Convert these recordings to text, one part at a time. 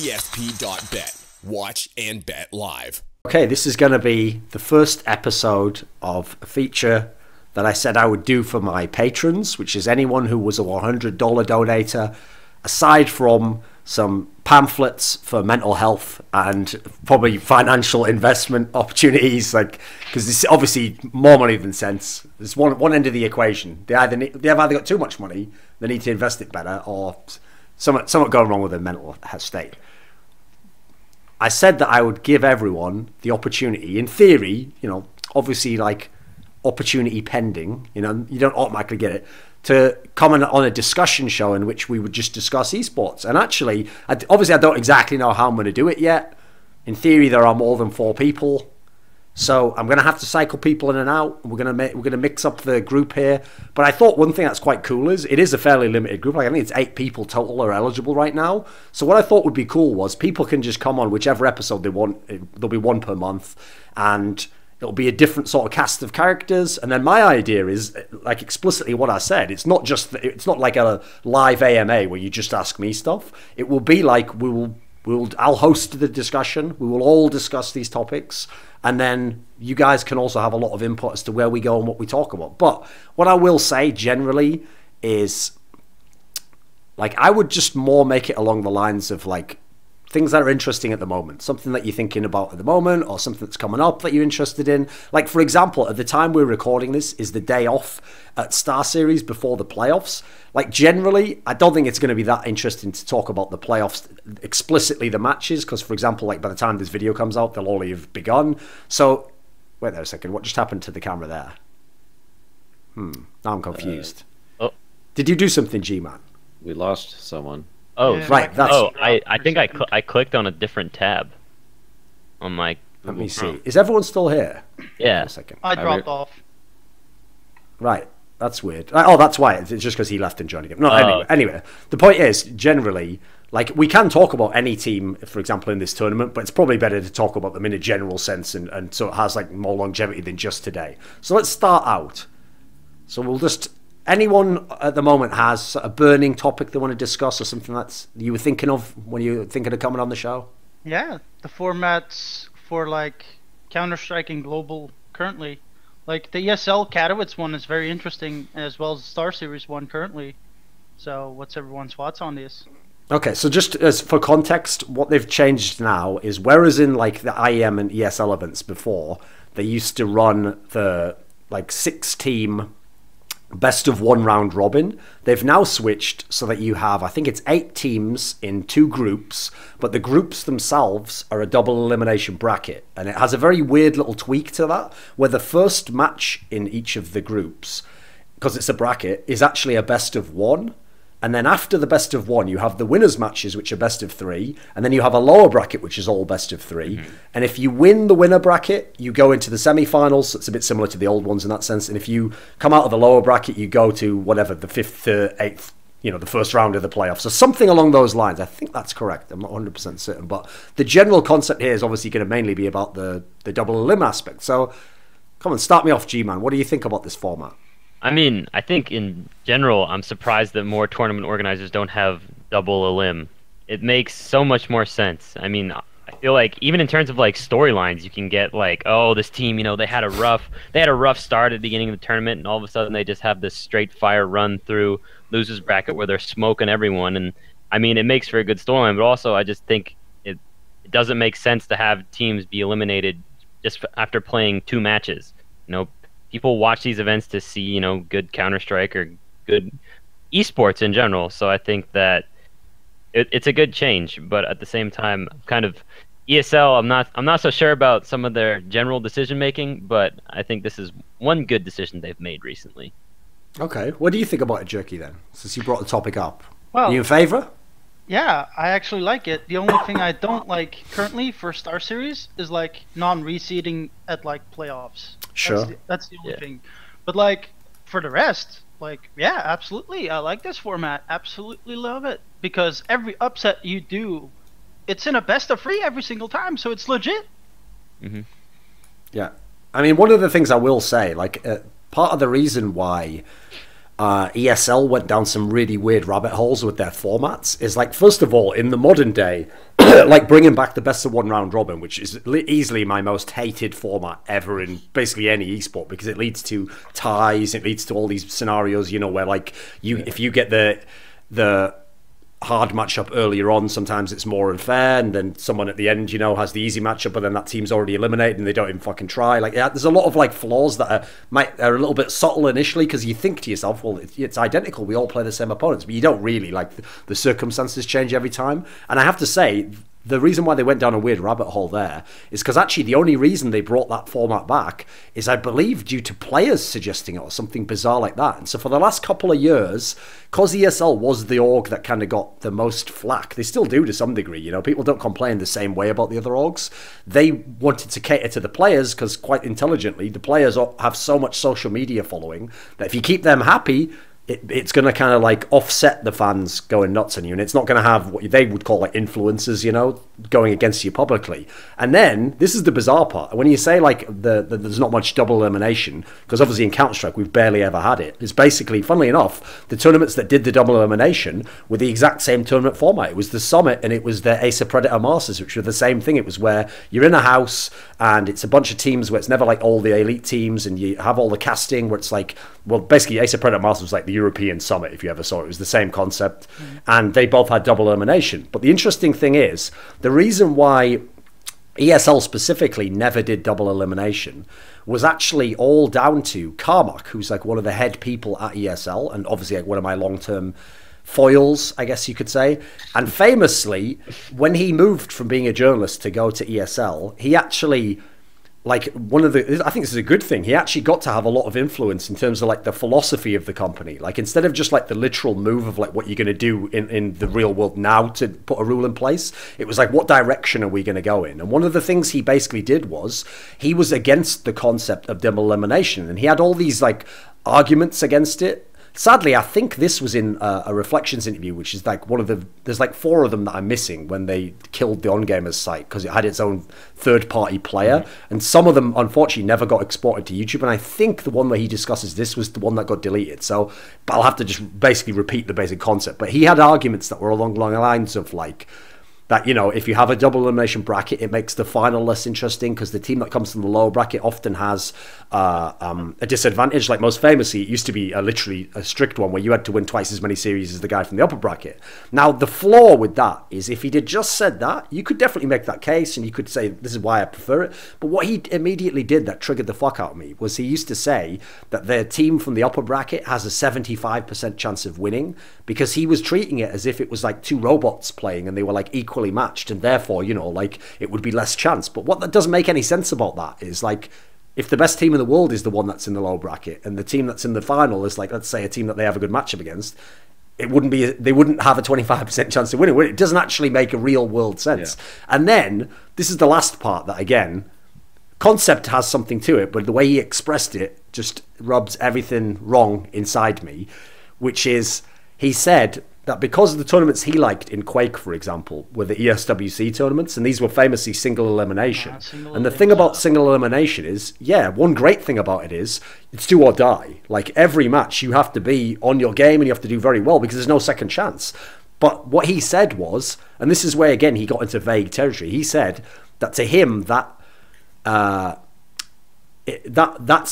ESP.bet. Watch and bet live. Okay, this is going to be the first episode of a feature that I said I would do for my patrons, which is anyone who was a $100 donator, aside from some pamphlets for mental health and probably financial investment opportunities, like, because this is obviously more money than sense. There's one end of the equation. They've either got too much money, they need to invest it better, or something going wrong with their mental state. I said that I would give everyone the opportunity, in theory, obviously, like, opportunity pending, you don't automatically get it, to comment on a discussion show in which we would just discuss esports. And actually, obviously I don't exactly know how I'm going to do it yet. In theory, there are more than 4 people, so I'm going to have to cycle people in and out. We're going to mix up the group here. But I thought one thing that's quite cool is it is a fairly limited group. Like, I think it's 8 people total are eligible right now. So what I thought would be cool was people can just come on whichever episode they want. There'll be one per month, and it'll be a different sort of cast of characters. And then my idea is, like, explicitly what I said. It's not like a live AMA where you just ask me stuff. It will be like I'll host the discussion. We will all discuss these topics, and then you guys can also have a lot of input as to where we go and what we talk about. But what I will say generally is, like, I would just more make it along the lines of, like, things that are interesting at the moment, something that you're thinking about at the moment, or something that's coming up that you're interested in. Like, for example, at the time we're recording this is the day off at Star Series before the playoffs. Like, generally, I don't think it's going to be that interesting to talk about the playoffs, explicitly the matches, because, for example, like, by the time this video comes out, they'll already have begun. So, wait there a second, what just happened to the camera there? Now I'm confused. Did you do something, Gman? We lost someone. Oh, yeah. Right. That's, I think I clicked on a different tab on my Google Let me see. Chrome. Is everyone still here? Yeah. A second. I dropped off. Right. That's weird. Oh, that's why. It's just because he left and joined again. No, anyway, the point is, generally, like, we can talk about any team, for example, in this tournament, but it's probably better to talk about them in a general sense, and so it has, like, more longevity than just today. So let's start out. So we'll just... Anyone at the moment has a burning topic they want to discuss, or something that you were thinking of when you were thinking of coming on the show? Yeah, the formats for, like, Counter-Strike and Global currently. Like, the ESL Katowice one is very interesting, as well as the Star Series one currently. So what's everyone's thoughts on this? Okay, so just as for context, what they've changed now is, whereas in, like, the IEM and ESL events before, they used to run the, like, 6-team best of 1 round robin, they've now switched so that you have, I think it's 8 teams in 2 groups, but the groups themselves are a double elimination bracket, and it has a very weird little tweak to that, where the first match in each of the groups, because it's a bracket, is actually a best of 1. And then after the best of 1, you have the winners matches, which are best of 3. And then you have a lower bracket, which is all best of 3. And if you win the winner bracket, you go into the semi-finals. So it's a bit similar to the old ones in that sense. And if you come out of the lower bracket, you go to whatever, the 5th to 8th, the first round of the playoffs. So something along those lines. I think that's correct. I'm not 100% certain. But the general concept here is obviously going to mainly be about the double elim aspect. So come on, start me off, G-Man. What do you think about this format? I mean, I think in general, I'm surprised that more tournament organizers don't have double elim. It makes so much more sense. I mean, I feel like even in terms of, like, storylines, you can get, like, oh, this team, they had a rough start at the beginning of the tournament, and all of a sudden they just have this straight fire run through losers bracket where they're smoking everyone. And I mean, it makes for a good storyline, but also I just think it doesn't make sense to have teams be eliminated just after playing 2 matches. People watch these events to see, good Counter-Strike or good esports in general. So I think that it's a good change, but at the same time, kind of ESL, I'm not so sure about some of their general decision making, but I think this is one good decision they've made recently. Okay, what do you think about it, Jerky, then, since you brought the topic up? Well, are you in favor? Yeah, I actually like it. The only thing I don't like currently for Star Series is, like, non-reseeding at, like, playoffs. Sure. That's the only thing. But, like, for the rest, like, yeah, absolutely. I like this format. Absolutely love it. Because every upset you do, it's in a best of 3 every single time, so it's legit. Yeah. I mean, one of the things I will say, like, part of the reason why ESL went down some really weird rabbit holes with their formats. Is like, first of all, in the modern day, like bringing back the best of one round robin, which is easily my most hated format ever in basically any esport, because it leads to ties, it leads to all these scenarios, you know, where like if you get the hard matchup earlier on, sometimes it's more unfair, and then someone at the end, you know, has the easy matchup, but then that team's already eliminated and they don't even fucking try. Like, yeah, there's a lot of like flaws that are a little bit subtle initially, because you think to yourself, well, it's identical, we all play the same opponents, but you don't really. Like, the circumstances change every time. And I have to say, the reason why they went down a weird rabbit hole there is because actually the only reason they brought that format back is, I believe, due to players suggesting it or something bizarre like that. And so for the last couple of years, because ESL was the org that kind of got the most flack, they still do to some degree, you know, people don't complain the same way about the other orgs. They wanted to cater to the players because, quite intelligently, the players have so much social media following that if you keep them happy, it's going to kind of like offset the fans going nuts on you, and it's not going to have what they would call like influencers, you know, going against you publicly. And then this is the bizarre part: when you say like there's not much double elimination, because obviously in Counter-Strike we've barely ever had it. It's basically, funnily enough, the tournaments that did the double elimination were the exact same tournament format. It was the Summit and it was the Ace of Predator Masters, which were the same thing. It was where you're in a house and it's a bunch of teams where it's never like all the elite teams, and you have all the casting where it's like, well, basically Ace of Predator Masters was like the European Summit, if you ever saw it. It was the same concept, and they both had double elimination. But the interesting thing is, the reason why ESL specifically never did double elimination was actually all down to Carmack, who's like one of the head people at ESL, and obviously like one of my long-term foils, I guess you could say. And famously, when he moved from being a journalist to go to ESL, he actually, like, I think this is a good thing, he actually got to have a lot of influence in terms of like the philosophy of the company. Like, instead of just like the literal move of like what you're going to do in the real world now to put a rule in place, it was like, what direction are we going to go in? And one of the things he basically did was, he was against the concept of double elimination, and he had all these like arguments against it. Sadly, I think this was in a Reflections interview, which is like there's like 4 of them that I'm missing when they killed the On Gamers site because it had its own third-party player. And some of them, unfortunately, never got exported to YouTube. And I think the one where he discusses this was the one that got deleted. So, but I'll have to just basically repeat the basic concept. But he had arguments that were along the lines of like, that, you know, if you have a double elimination bracket, it makes the final less interesting because the team that comes from the lower bracket often has a disadvantage. Like, most famously, it used to be literally a strict one where you had to win twice as many series as the guy from the upper bracket. Now, the flaw with that is, if he did just said that, you could definitely make that case and you could say, this is why I prefer it. But what he immediately did that triggered the fuck out of me was, he used to say that their team from the upper bracket has a 75% chance of winning, because he was treating it as if it was like 2 robots playing and they were like equally matched, and therefore, you know, like, it would be less chance. But what that doesn't make any sense about that is, like, if the best team in the world is the one that's in the low bracket, and the team that's in the final is, like, let's say a team that they have a good matchup against, they wouldn't have a 25% chance of winning. It doesn't actually make a real world sense. Yeah. And then this is the last part that, again, concept has something to it, but the way he expressed it just rubs everything wrong inside me, which is, he said that because of the tournaments he liked in Quake, for example, were the ESWC tournaments, and these were famously single elimination. And the thing about single elimination is, yeah, one great thing about it is, it's do or die. Like, every match you have to be on your game and you have to do very well because there's no second chance. But what he said was, and this is where, again, he got into vague territory, he said that to him, that's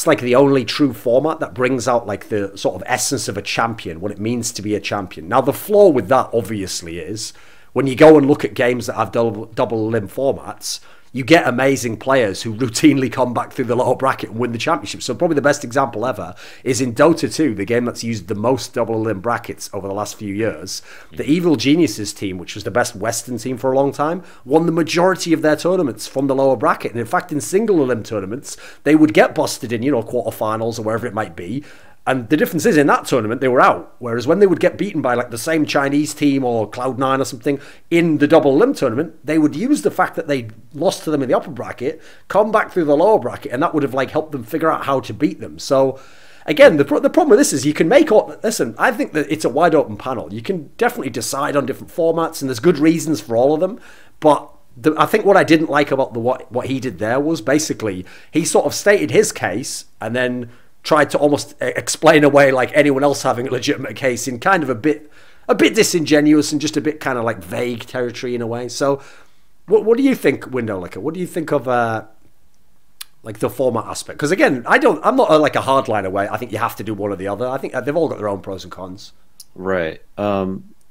like the only true format that brings out like the sort of essence of a champion, what it means to be a champion. Now, the flaw with that obviously is, when you go and look at games that have double limb formats, you get amazing players who routinely come back through the lower bracket and win the championship. So probably the best example ever is in Dota 2, the game that's used the most double limb brackets over the last few years. The Evil Geniuses team, which was the best Western team for a long time, won the majority of their tournaments from the lower bracket. And in fact, in single limb tournaments, they would get busted in, you know, quarterfinals or wherever it might be. And the difference is, in that tournament, they were out. Whereas when they would get beaten by like the same Chinese team or Cloud9 or something in the double limb tournament, they would use the fact that they lost to them in the upper bracket, come back through the lower bracket, and that would have like helped them figure out how to beat them. So again, the problem with this is, you can make listen, I think that it's a wide open panel. You can definitely decide on different formats, and there's good reasons for all of them. But I think what I didn't like about what he did there was, basically, he sort of stated his case and then tried to almost explain away like anyone else having a legitimate case in kind of a bit disingenuous and just a bit kind of like vague territory in a way. So what do you think, Window Licker? What do you think of like the format aspect? Because again, I'm not like a hardliner way. I think you have to do one or the other. I think they've all got their own pros and cons. Right. I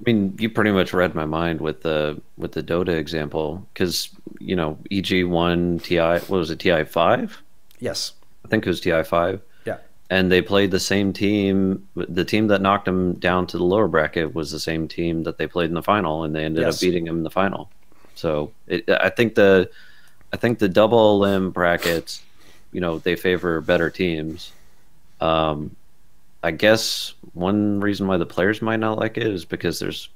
mean, you pretty much read my mind with the Dota example, because EG won TI. What was it? TI 5? Yes, I think it was TI 5. Yeah. And they played the same team. The team that knocked them down to the lower bracket was the same team that they played in the final, and they ended up beating them in the final. So I think the double limb brackets, they favor better teams. I guess one reason why the players might not like it is because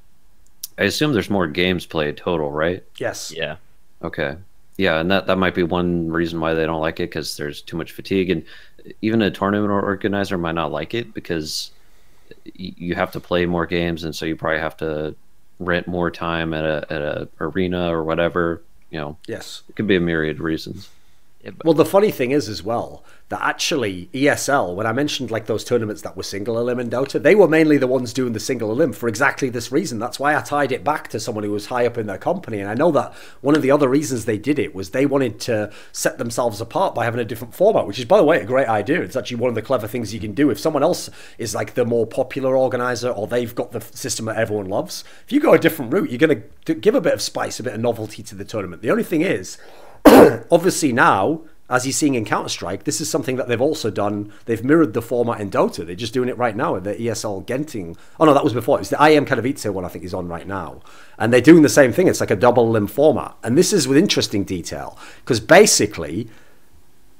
I assume there's more games played total, right? Yes. Yeah. Okay. Yeah, and that might be one reason why they don't like it, because there's too much fatigue, and even a tournament organizer might not like it because you have to play more games, and so you probably have to rent more time at a arena or whatever. Yes. It could be a myriad of reasons. Well, the funny thing is as well that actually ESL, when I mentioned like those tournaments that were single elim in Dota, they were mainly the ones doing the single elim for exactly this reason. That's why I tied it back to someone who was high up in their company. And I know that one of the other reasons they did it was they wanted to set themselves apart by having a different format, which is, by the way, a great idea. It's actually one of the clever things you can do. If someone else is like the more popular organizer, or they've got the system that everyone loves, if you go a different route, you're going to give a bit of spice, a bit of novelty to the tournament. The only thing is, obviously now, as you're seeing in Counter-Strike, this is something that they've also done. They've mirrored the format in Dota. They're just doing it right now at the ESL Genting. Oh no, that was before. It's the IM Katowice one I think is on right now. And they're doing the same thing. It's like a double limb format. And this is with interesting detail, because basically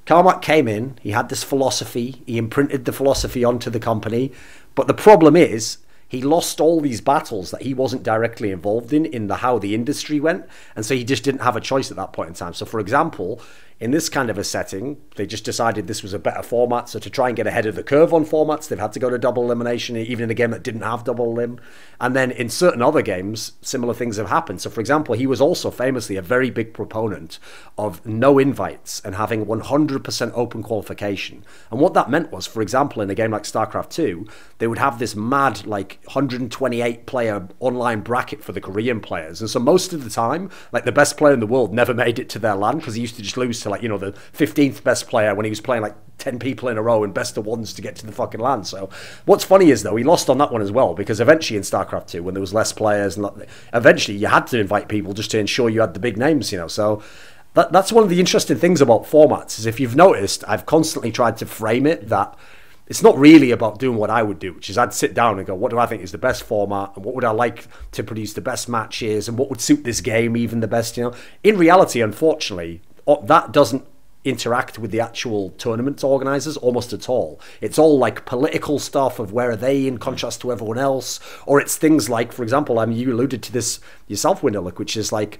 Carmack came in, he had this philosophy, he imprinted the philosophy onto the company. But the problem is, he lost all these battles that he wasn't directly involved in how the industry went. And so he just didn't have a choice at that point in time. So for example, in this kind of a setting, they just decided this was a better format. So to try and get ahead of the curve on formats, they've had to go to double elimination, even in a game that didn't have double elim. And then in certain other games, similar things have happened. So for example, he was also famously a very big proponent of no invites and having 100% open qualification. And what that meant was, for example, in a game like StarCraft 2, they would have this mad, like 128 player online bracket for the Korean players. And so most of the time, like the best player in the world never made it to their LAN, because he used to just lose to the 15th best player when he was playing like 10 people in a row and best of ones to get to the fucking LAN. So what's funny is, though, he lost on that one as well, because eventually in StarCraft 2, when there was less players, and eventually you had to invite people just to ensure you had the big names, so that's one of the interesting things about formats. Is if you've noticed, I've constantly tried to frame it that it's not really about doing what I would do, which is I'd sit down and go, what do I think is the best format, and what would I like to produce the best matches, and what would suit this game even the best, In reality, unfortunately, that doesn't interact with the actual tournament organizers almost at all. It's all like political stuff of where are they in contrast to everyone else, or it's things like, for example, you alluded to this yourself, Winnerlick, which is like,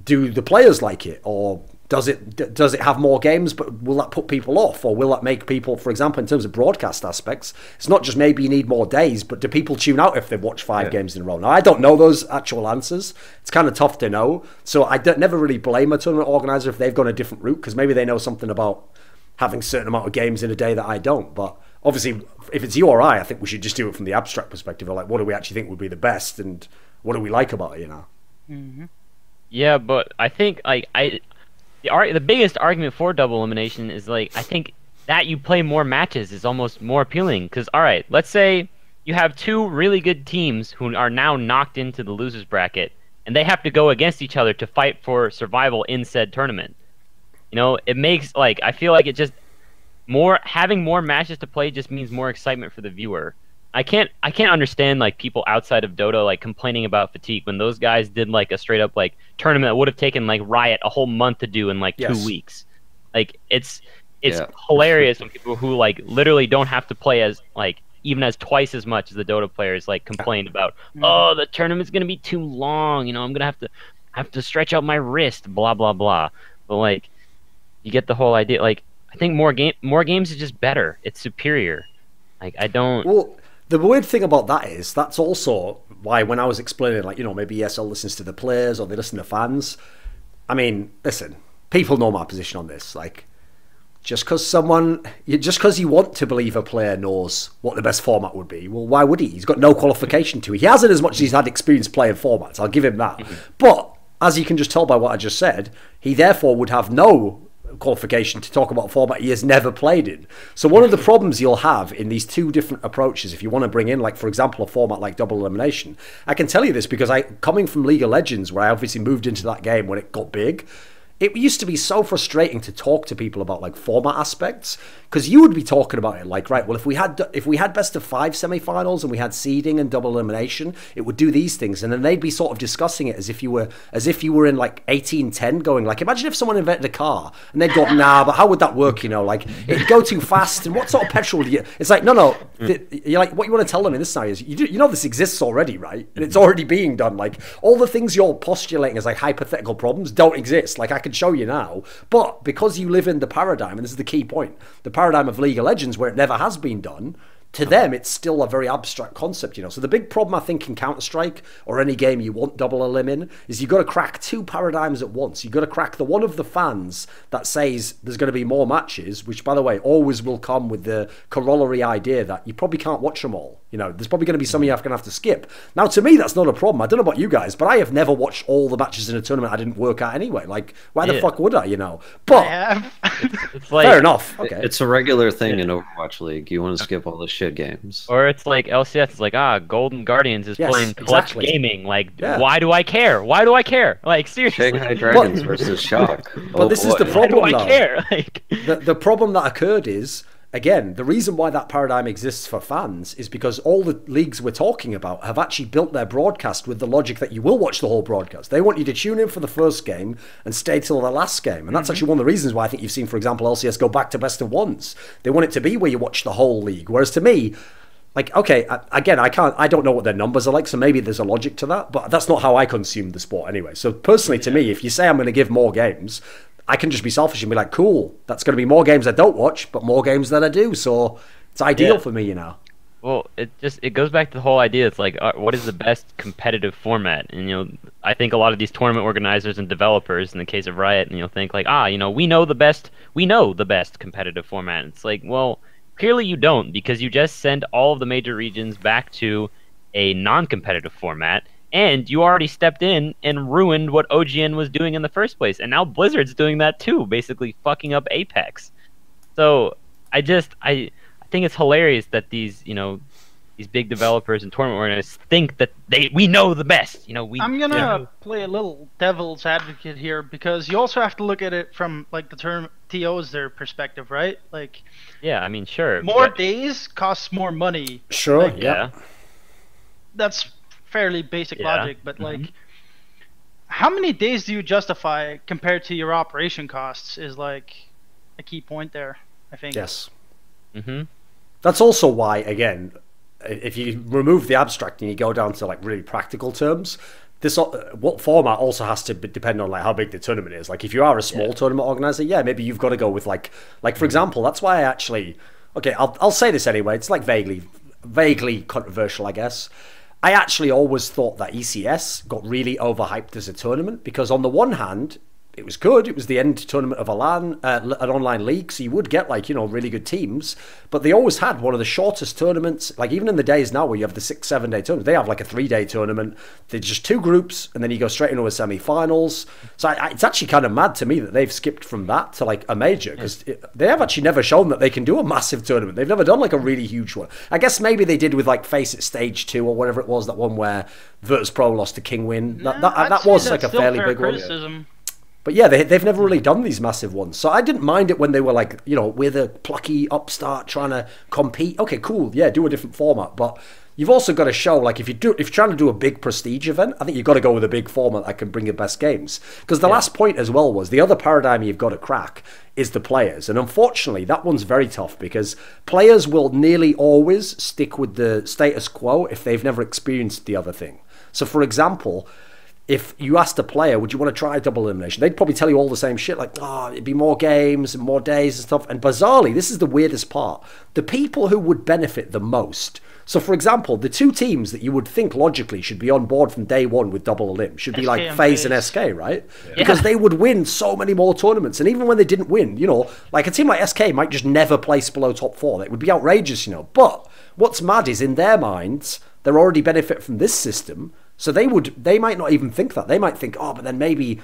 do the players like it, or does it have more games, but will that put people off, or will that make people, for example, in terms of broadcast aspects, it's not just maybe you need more days, but do people tune out if they've watched 5 games in a row? Now, I don't know those actual answers. It's kind of tough to know. So I never really blame a tournament organizer if they've gone a different route, because maybe they know something about having a certain amount of games in a day that I don't. But obviously, if it's you or I think we should just do it from the abstract perspective of like, what do we actually think would be the best, and what do we like about it, Mm-hmm. Yeah, but I think the biggest argument for double elimination is I think that you play more matches is almost more appealing. Because all right, let's say you have 2 really good teams who are now knocked into the losers bracket, and they have to go against each other to fight for survival in said tournament. It makes I feel like it just having more matches to play just means more excitement for the viewer. I can't understand people outside of Dota complaining about fatigue when those guys did a straight up tournament that would have taken Riot a whole month to do in 2 weeks. It's hilarious when people who literally don't have to play as even as twice as much as the Dota players complain about, oh, the tournament's gonna be too long, I'm gonna have to stretch out my wrist, blah blah blah. But you get the whole idea. I think more games is just better. It's superior. I don't. Well, the weird thing about that is that's also why when I was explaining, maybe ESL listens to the players or they listen to fans. I mean, listen, people know my position on this. just because you want to believe a player knows what the best format would be, well, why would he? He's got no qualification to it. He hasn't as much as he's had experience playing formats. I'll give him that. But as you can just tell by what I just said, he therefore would have no qualification to talk about a format he has never played in. So one of the problems you'll have in these two different approaches, if you want to bring in, like, for example, a format like double elimination, I can tell you this because coming from League of Legends, where I obviously moved into that game when it got big, it used to be so frustrating to talk to people about like format aspects, because you would be talking about it like, right, well, if we had best of 5 semi-finals and we had seeding and double elimination, it would do these things, and then they'd be sort of discussing it as if you were in like 1810, going like, imagine if someone invented a car and they'd go, nah, but how would that work? You know, like it'd go too fast, and what sort of petrol do you? It's like, no, you're like, what you want to tell them in this scenario is you know this exists already, right? And it's already being done. Like all the things you're postulating as like hypothetical problems don't exist. Like I can show you now, but because you live in the paradigm, and this is the key point, the paradigm of League of Legends, where it never has been done, to them it's still a very abstract concept, you know. So the big problem I think in Counter-Strike or any game you want double elim in is you've got to crack two paradigms at once. You've got to crack the one of the fans that says there's going to be more matches, which by the way always will come with the corollary idea that you probably can't watch them all. You know, there's probably going to be some you're going to have to skip. Now, to me, that's not a problem. I don't know about you guys, but I have never watched all the matches in a tournament I didn't work at anyway. Like, why the fuck would I, you know? But it's like, fair enough. Okay. It's a regular thing in Overwatch League. You want to skip all the shit games. Or it's like LCS. It's like, Golden Guardians is playing Clutch Gaming. Like, why do I care? Why do I care? Like, seriously. Shanghai Dragons versus Shock. But this is the problem, why do I care? Like, the problem that occurred is, again, the reason why that paradigm exists for fans is because all the leagues we're talking about have actually built their broadcast with the logic that you will watch the whole broadcast. They want you to tune in for the first game and stay till the last game. And that's actually one of the reasons why I think you've seen, for example, LCS go back to best of ones. They want it to be where you watch the whole league. Whereas to me, like, okay, again, I don't know what their numbers are like, so maybe there's a logic to that, but that's not how I consume the sport anyway. So personally, to me, if you say I'm going to give more games, I can just be selfish and be like, cool, that's going to be more games I don't watch, but more games that I do. So it's ideal for me, you know. Well, it goes back to the whole idea. It's like, what is the best competitive format? And, you know, I think a lot of these tournament organizers and developers, in the case of Riot, think like, you know, we know the best competitive format. It's like, well, clearly you don't, because you just send all of the major regions back to a non-competitive format. And you already stepped in and ruined what OGN was doing in the first place. And now Blizzard's doing that too, basically fucking up Apex. So I think it's hilarious that these big developers and tournament organizers think that we know the best. You know, I'm gonna play a little devil's advocate here, because you also have to look at it from like the term TO's their perspective, right? Like, yeah, I mean, sure. More days costs more money. Sure, like, yeah. That's fairly basic logic, but like, how many days do you justify compared to your operation costs is like a key point there, I think. Yes. That's also why, again, if you remove the abstract and you go down to like really practical terms, what format also has to depend on like how big the tournament is. Like if you are a small tournament organizer, maybe you've got to go with like for example, that's why I actually, I'll say this anyway, it's like vaguely controversial, I guess. I actually always thought that ECS got really overhyped as a tournament, because on the one hand, it was good. It was the end tournament of an online league, so you would get like, you know, really good teams. But they always had one of the shortest tournaments. Like even in the days now where you have the 6-7 day tournament, they have like a 3-day tournament. They're just 2 groups, and then you go straight into a semi-finals. So it's actually kind of mad to me that they've skipped from that to like a major, because they have actually never shown that they can do a massive tournament. They've never done like a really huge one. I guess maybe they did with like Face It Stage 2 or whatever it was, that one where Virtus Pro lost to Kingwin. That was like a fairly big one. But yeah, they've never really done these massive ones. So I didn't mind it when they were like, you know, we're the plucky upstart trying to compete. Okay, cool. Yeah, do a different format. But you've also got to show, like, if you're trying to do a big prestige event, I think you've got to go with a big format that can bring the best games. Because the last point as well was the other paradigm you've got to crack is the players. And unfortunately, that one's very tough, because players will nearly always stick with the status quo if they've never experienced the other thing. So for example, if you asked a player, would you want to try double elimination? They'd probably tell you all the same shit, like, oh, it'd be more games and more days and stuff. And bizarrely, this is the weirdest part. The people who would benefit the most. So, for example, the two teams that you would think logically should be on board from day one with double elim should be like FaZe and SK, right? Yeah. Because they would win so many more tournaments. And even when they didn't win, you know, like a team like SK might just never place below top 4. It would be outrageous, you know. But what's mad is in their minds, they're already benefit from this system. So they might not even think that. They might think, oh, but then maybe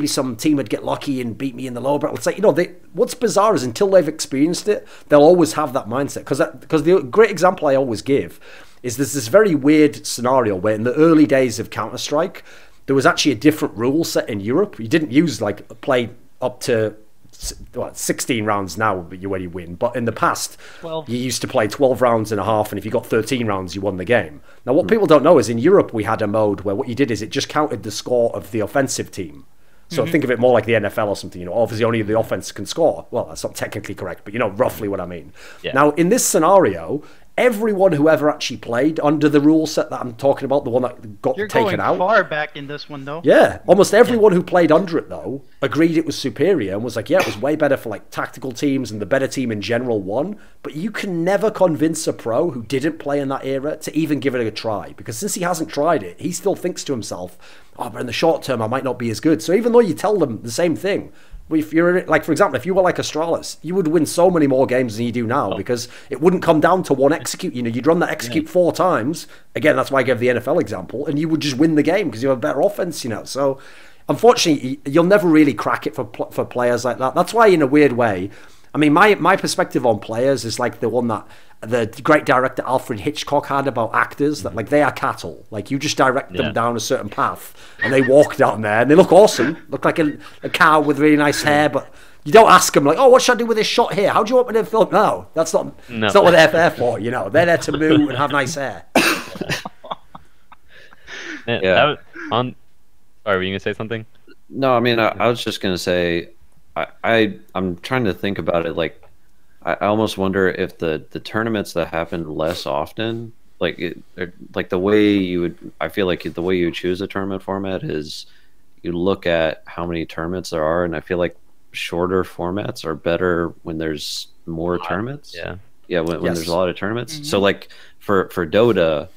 some team would get lucky and beat me in the lower bracket. It's like, you know, what's bizarre is until they've experienced it, they'll always have that mindset. Because the great example I always give is there's this very weird scenario where in the early days of Counter-Strike, there was actually a different rule set in Europe. You didn't use like play up to 16 rounds now when you win, but in the past 12. You used to play 12 rounds and a half, and if you got 13 rounds you won the game. Now what people don't know is in Europe we had a mode where what you did is it just counted the score of the offensive team. So think of it more like the NFL or something, you know, obviously only the offense can score. Well, that's not technically correct, but you know roughly what I mean. Yeah. Now in this scenario, everyone who ever actually played under the rule set that I'm talking about, the one that got taken out. You're going far back in this one, though. Yeah, almost everyone who played under it, though, agreed it was superior and was like, yeah, it was way better for like tactical teams and the better team in general won. But you can never convince a pro who didn't play in that era to even give it a try. Because since he hasn't tried it, he still thinks to himself, oh, but in the short term, I might not be as good. So even though you tell them the same thing, if you're like, for example, if you were like Astralis, you would win so many more games than you do now because it wouldn't come down to one execute. You know, you'd run that execute 4 times. Again, that's why I gave the NFL example, and you would just win the game because you have a better offense. You know, so unfortunately, you'll never really crack it for players like that. That's why, in a weird way, I mean, my perspective on players is like the one that the great director Alfred Hitchcock had about actors, that like they are cattle. Like you just direct them down a certain path and they walk down there and they look awesome, look like a cow with really nice hair, but you don't ask them like, oh, what should I do with this shot here? How do you want me to film? No, that's not what they're there for, you know. They're there to moo and have nice hair. Sorry, were you gonna say something? No, I mean I was just gonna say I'm trying to think about it. Like I almost wonder if the tournaments that happen less often, like the way you would, I feel like the way you choose a tournament format is you look at how many tournaments there are, and I feel like shorter formats are better when there's more tournaments. Yeah, when there's a lot of tournaments. So like for Dota,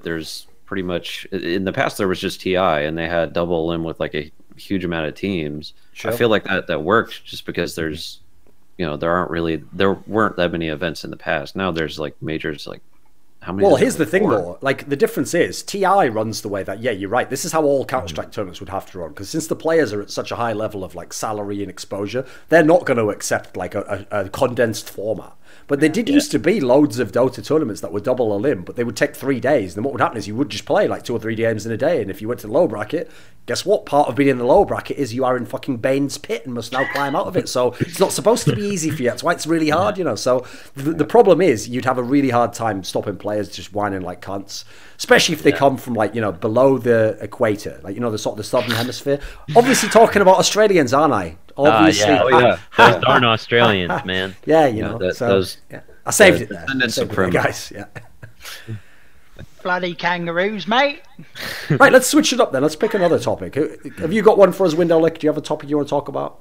there's pretty much, in the past there was just TI and they had double elim with like a huge amount of teams. I feel like that worked just because there's, you know, there weren't that many events in the past. Now there's like majors, like how many? Well, here's the thing though, like the difference is TI runs the way that, yeah, you're right, this is how all Counter-Strike tournaments would have to run, because since the players are at such a high level of like salary and exposure, they're not going to accept like a condensed format. But there did used to be loads of Dota tournaments that were double elim, but they would take 3 days. And then what would happen is you would just play like 2 or 3 games in a day. And if you went to the low bracket, guess what? Part of being in the low bracket is you are in fucking Bane's pit and must now climb out of it. So it's not supposed to be easy for you. That's why it's really hard, you know. So the problem is you'd have a really hard time stopping players just whining like cunts, especially if they come from like, you know, below the equator, like, you know, the sort of the southern hemisphere. Obviously talking about Australians, aren't I? Obviously. Those darn Australians, man. Yeah, you know. I saved it there. Guys, Bloody kangaroos, mate. Right, let's switch it up then. Let's pick another topic. Have you got one for us, Windowlick? Do you have a topic you want to talk about?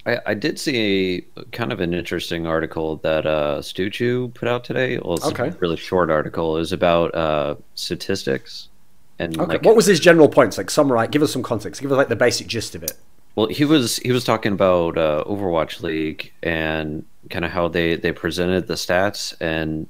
I did see kind of an interesting article that Twch put out today. Well, it's a really short article. It was about statistics. And like, what was his general points? Like, summarize. Give us some context. Give us like the basic gist of it. Well, he was talking about Overwatch League and kind of how they presented the stats, and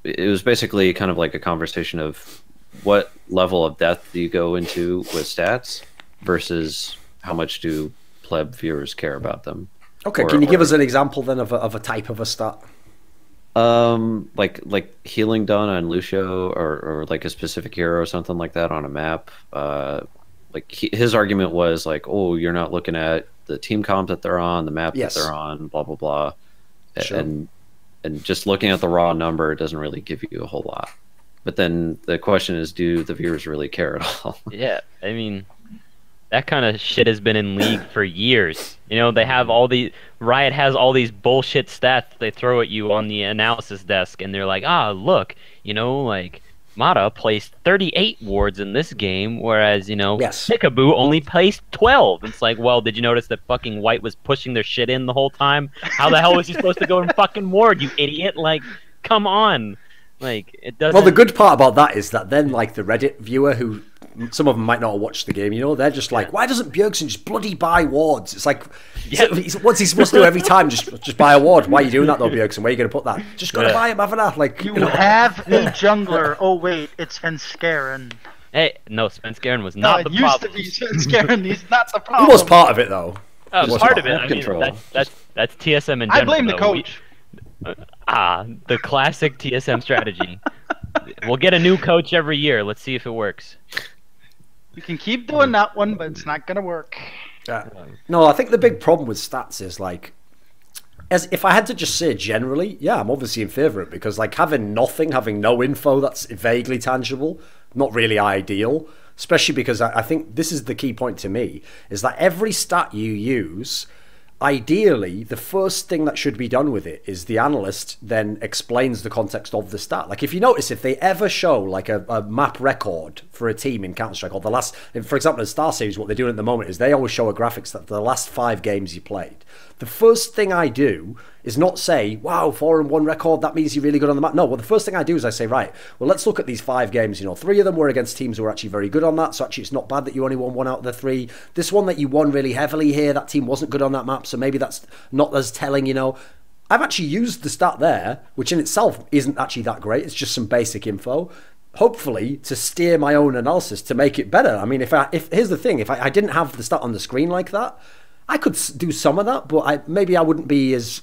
it was basically kind of like a conversation of what level of depth do you go into with stats versus how much do pleb viewers care about them. Okay, can you give us an example then of a type of a stat? Like healing done on Lucio or like a specific hero or something like that on a map. Like his argument was like, oh, you're not looking at the team comp that they're on, the map that they're on, blah blah blah, and just looking at the raw number doesn't really give you a whole lot. But then the question is, do the viewers really care at all? Yeah, I mean, that kind of shit has been in League for years. You know, they have Riot has all these bullshit stats they throw at you on the analysis desk, and they're like, look, you know, like Mata placed 38 wards in this game, whereas, Yes. Peekaboo only placed 12. It's like, well, did you notice that fucking White was pushing their shit in the whole time? How the hell was he supposed to go and fucking ward, you idiot? Like, come on. Like, it doesn't... Well, the good part about that is that then, like, the Reddit viewer who... Some of them might not have watched the game, they're just like, why doesn't Bjergsen just bloody buy wards? It's like, what's he supposed to do every time? Just buy a ward. Why are you doing that though, Bjergsen? Where are you going to put that? Just got to buy him, haven't I? Like, you have a jungler. Oh wait, it's Svenskeren. Hey, no, Svenskeren was not the problem. It used to be Svenskeren. He's not the problem. He was part of it though. Part of it. I mean, that's TSM in general. I blame the coach. The classic TSM strategy. We'll get a new coach every year. Let's see if it works. You can keep doing that one, but it's not gonna work. No, I think the big problem with stats is like, as if I had to just say generally, I'm obviously in favour of it because like having no info that's vaguely tangible, not really ideal. Especially because I think this is the key point to me, is that every stat you use, ideally, the first thing that should be done with it is the analyst then explains the context of the stat. Like if you notice, if they ever show like a map record for a team in Counter-Strike, or the last, for example, in Star Series, what they're doing at the moment is they always show a graphics that the last 5 games you played. The first thing I do is not say, wow, 4-1 record, that means you're really good on the map. No, well, the first thing I do is I say, right, well, let's look at these 5 games. 3 of them were against teams who were actually very good on that, so actually it's not bad that you only won 1 out of the 3. This one that you won really heavily here, that team wasn't good on that map, so maybe that's not as telling, I've actually used the stat there, which in itself isn't actually that great. It's just some basic info, hopefully to steer my own analysis to make it better. I mean, if here's the thing, if I didn't have the stat on the screen like that, I could do some of that, but maybe I wouldn't be as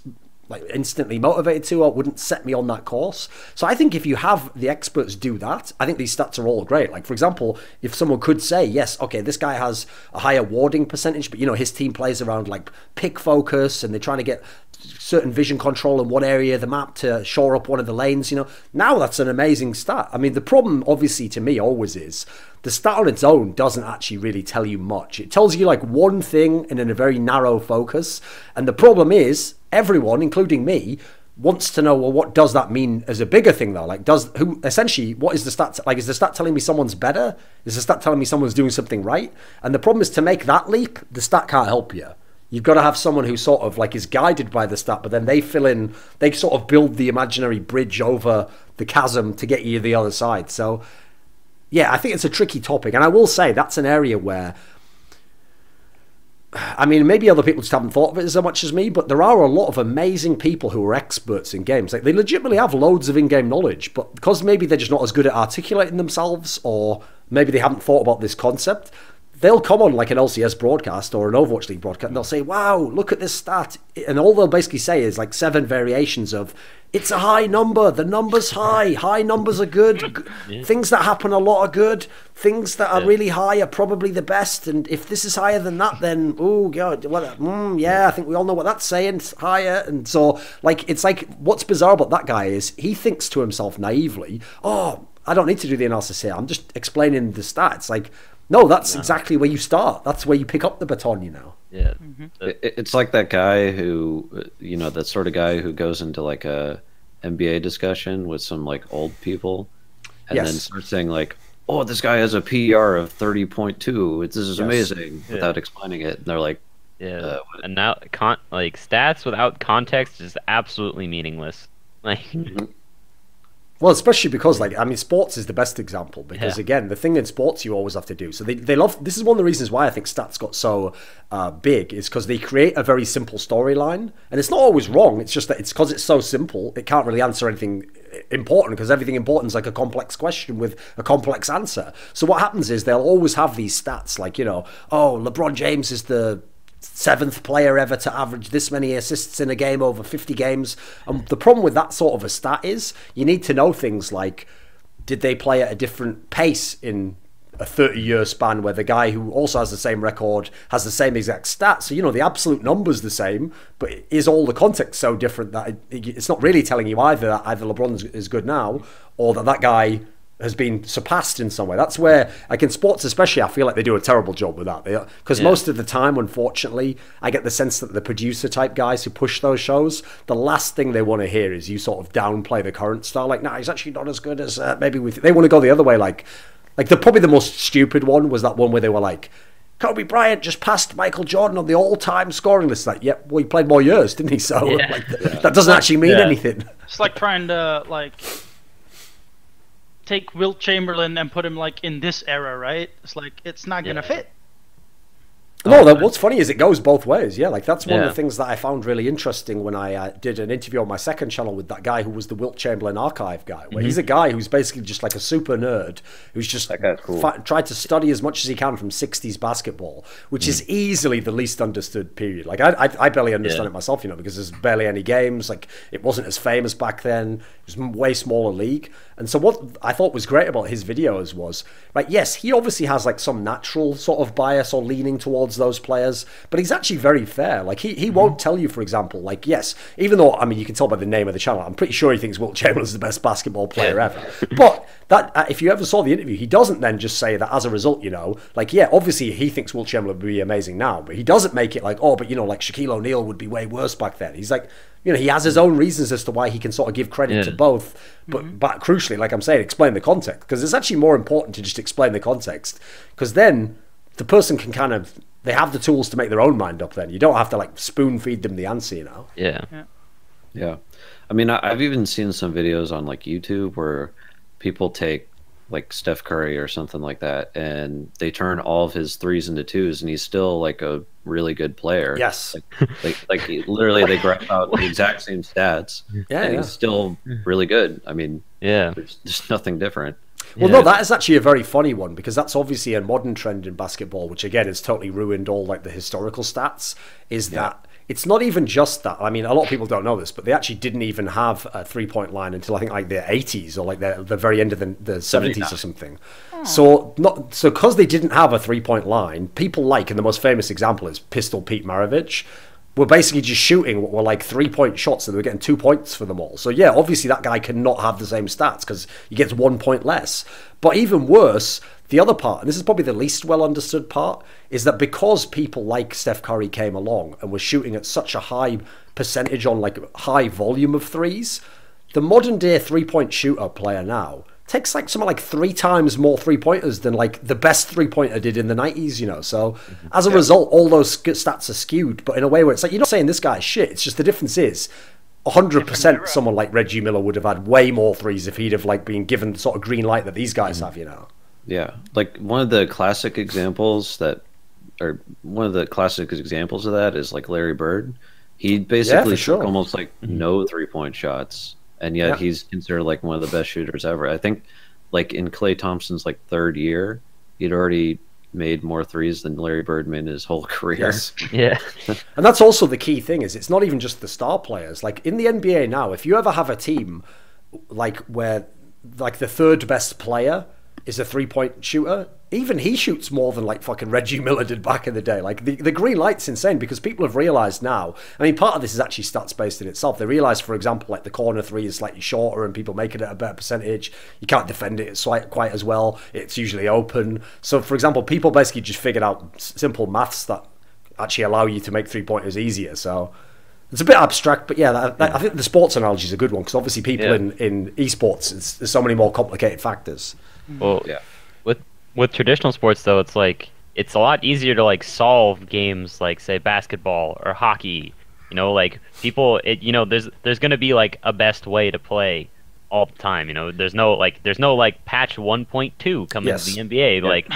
like instantly motivated to, or wouldn't set me on that course. So I think if you have the experts do that, I think these stats are all great. Like for example, if someone could say, yes, okay, this guy has a higher warding percentage, but his team plays around like pick focus and they're trying to get certain vision control in one area of the map to shore up one of the lanes, now that's an amazing stat. I mean, the problem obviously to me always is the stat on its own doesn't actually really tell you much. It tells you like one thing and in a very narrow focus. And the problem is everyone, including me, wants to know, well, what does that mean as a bigger thing though? Like essentially, what is the stat? Like, is the stat telling me someone's better? Is the stat telling me someone's doing something right? And the problem is to make that leap, the stat can't help you. You've got to have someone who sort of like is guided by the stat, but then they sort of build the imaginary bridge over the chasm to get you to the other side. So yeah, I think it's a tricky topic. And I will say that's an area where, I mean, maybe other people just haven't thought of it as much as me, but there are a lot of amazing people who are experts in games. Like they legitimately have loads of in-game knowledge, but because maybe they're just not as good at articulating themselves, or maybe they haven't thought about this concept, they'll come on like an LCS broadcast or an Overwatch League broadcast and they'll say, wow, look at this stat. And all they'll basically say is like 7 variations of, it's a high number, the number's high numbers are good, things that happen a lot are good, things that are really high are probably the best, and if this is higher than that, then, oh, God, I think we all know what that's saying, it's higher. And so, like, it's like, what's bizarre about that guy is he thinks to himself naively, oh, I don't need to do the analysis here, I'm just explaining the stats. Like, no, that's exactly where you start. That's where you pick up the baton, Yeah. Mm-hmm. It's like that guy who, that sort of guy who goes into like a NBA discussion with some like old people and then starts saying like, oh, this guy has a PER of 30.2. This is amazing, without explaining it. And they're like, and now like stats without context is absolutely meaningless. Like, well, especially because, like, I mean, sports is the best example because, again, the thing in sports you always have to do. So they love, this is one of the reasons why I think stats got so big, is because they create a very simple storyline. And it's not always wrong. It's just that it's because it's so simple, it can't really answer anything important, because everything important is like a complex question with a complex answer. So what happens is they'll always have these stats like, oh, LeBron James is the 7th player ever to average this many assists in a game over 50 games. And the problem with that sort of a stat is you need to know things like, did they play at a different pace in a 30-year span where the guy who also has the same record has the same exact stats? So, the absolute number's the same, but is all the context so different that it's not really telling you either that either LeBron is good now or that guy has been surpassed in some way. That's where, like in sports especially, I feel like they do a terrible job with that. Because most of the time, unfortunately, I get the sense that the producer type guys who push those shows, the last thing they want to hear is you sort of downplay the current star. Like, nah, he's actually not as good as maybe we. They want to go the other way. Like probably the most stupid one was that one where they were like, Kobe Bryant just passed Michael Jordan on the all-time scoring list. Like, yep, well, he played more years, didn't he? So that doesn't actually mean anything. It's like trying to take Wilt Chamberlain and put him like in this era, right? It's like it's not gonna fit. No, what's funny is it goes both ways. Yeah, like that's one of the things that I found really interesting when I did an interview on my second channel with that guy who was the Wilt Chamberlain archive guy, where he's a guy who's basically just like a super nerd who's just tried to study as much as he can from 60s basketball, which is easily the least understood period. Like I barely understand it myself, you know, because there's barely any games. Like it wasn't as famous back then. It was a way smaller league. And so what I thought was great about his videos was, like, yes, he obviously has like some natural sort of bias or leaning towards those players, but he's actually very fair. Like he won't tell you, for example, like, yes, even though, I mean, you can tell by the name of the channel, I'm pretty sure he thinks Wilt Chamberlain's the best basketball player ever. But that if you ever saw the interview, he doesn't then just say that as a result, you know, like, yeah, obviously he thinks Wilt Chamberlain would be amazing now, but he doesn't make it like, oh, but you know, like Shaquille O'Neal would be way worse back then. He's like, you know, he has his own reasons as to why he can sort of give credit to both, but crucially, like I'm saying, explain the context, because it's actually more important to just explain the context, because then the person can kind of, they have the tools to make their own mind up. Then you don't have to like spoon feed them the answer, you know. Yeah. I mean, I've even seen some videos on like YouTube where people take like Steph Curry or something like that, and they turn all of his threes into twos, and he's still like a really good player. Yes. Like literally they graph out the exact same stats, and he's still really good. I mean, there's nothing different. Well, no, that is actually a very funny one, because that's obviously a modern trend in basketball, which again has totally ruined all like the historical stats, is that it's not even just that. I mean, a lot of people don't know this, but they actually didn't even have a three-point line until I think like the 80s or like the very end of the 70s or something. So because they didn't have a three-point line, people like, and the most famous example is Pistol Pete Maravich, were basically just shooting what were like 3-point shots, and they were getting 2 points for them all. So yeah, obviously that guy cannot have the same stats because he gets 1 point less. But even worse, the other part, and this is probably the least well understood part, is that because people like Steph Curry came along and were shooting at such a high percentage on like high volume of threes, the modern day 3-point shooter player now takes like something like 3 times more 3-pointers than like the best 3-pointer did in the 90s, you know. So as a result, all those stats are skewed, but in a way where it's like, you're not saying this guy's shit, it's just the difference is 100% someone like Reggie Miller would have had way more threes if he'd have like been given the sort of green light that these guys have, you know. Yeah, like one of the classic examples of that is like Larry Bird. He basically took almost like no 3-point shots, and yet he's considered like one of the best shooters ever. I think like in Klay Thompson's like 3rd year, he'd already made more threes than Larry Bird made in his whole career. Yes. And that's also the key thing, is it's not even just the star players. Like in the NBA now, if you ever have a team like where like the 3rd best player is a 3-point shooter, even he shoots more than like fucking Reggie Miller did back in the day. Like the green light's insane, because people have realized now, I mean, part of this is actually stats based in itself. They realize, for example, like the corner 3 is slightly shorter and people make it at a better percentage. You can't defend it quite as well. It's usually open. So for example, people basically just figured out simple maths that actually allow you to make 3-pointers easier. So it's a bit abstract, but I think the sports analogy is a good one, because obviously people in esports, there's so many more complicated factors. Well, with traditional sports though, it's like it's a lot easier to like solve games like say basketball or hockey. You know, like people, there's gonna be like a best way to play all the time. You know, there's no patch 1.2 coming to the NBA. Like,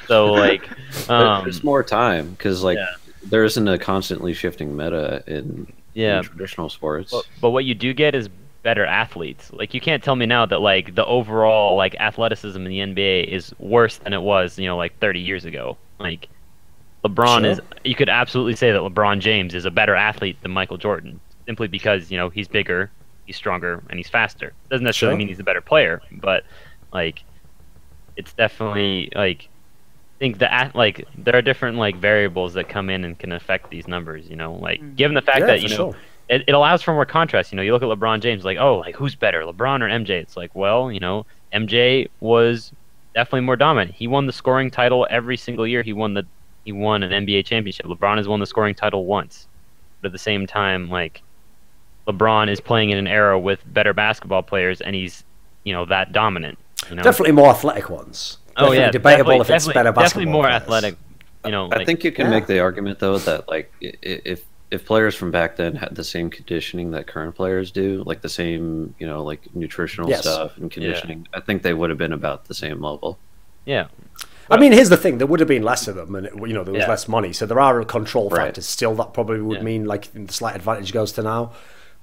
so like there's more time, because like there isn't a constantly shifting meta in traditional sports. But what you do get is better athletes. Like, you can't tell me now that like the overall like athleticism in the NBA is worse than it was, like 30 years ago. Like LeBron is, you could absolutely say that LeBron James is a better athlete than Michael Jordan, simply because, he's bigger, he's stronger, and he's faster. Doesn't necessarily mean he's a better player, but like it's definitely like, I think that like there are different like variables that come in and can affect these numbers, like given the fact that it allows for more contrast. You know, you look at LeBron James, like, oh, like who's better, LeBron or MJ? It's like, well, you know, MJ was definitely more dominant. He won the scoring title every single year. He won an NBA championship. LeBron has won the scoring title once, but at the same time, like, LeBron is playing in an era with better basketball players, and he's, you know, that dominant. You know? Definitely more athletic ones. Oh yeah, debatable if it's better basketball. Definitely more players. Athletic. You know, I think you can make the argument though that like if players from back then had the same conditioning that current players do, like the same, you know, like nutritional stuff and conditioning, I think they would have been about the same level. Yeah. I mean, here's the thing: there would have been less of them, and you know, there was less money, so there are control factors. Still, that probably would mean like the slight advantage goes to now.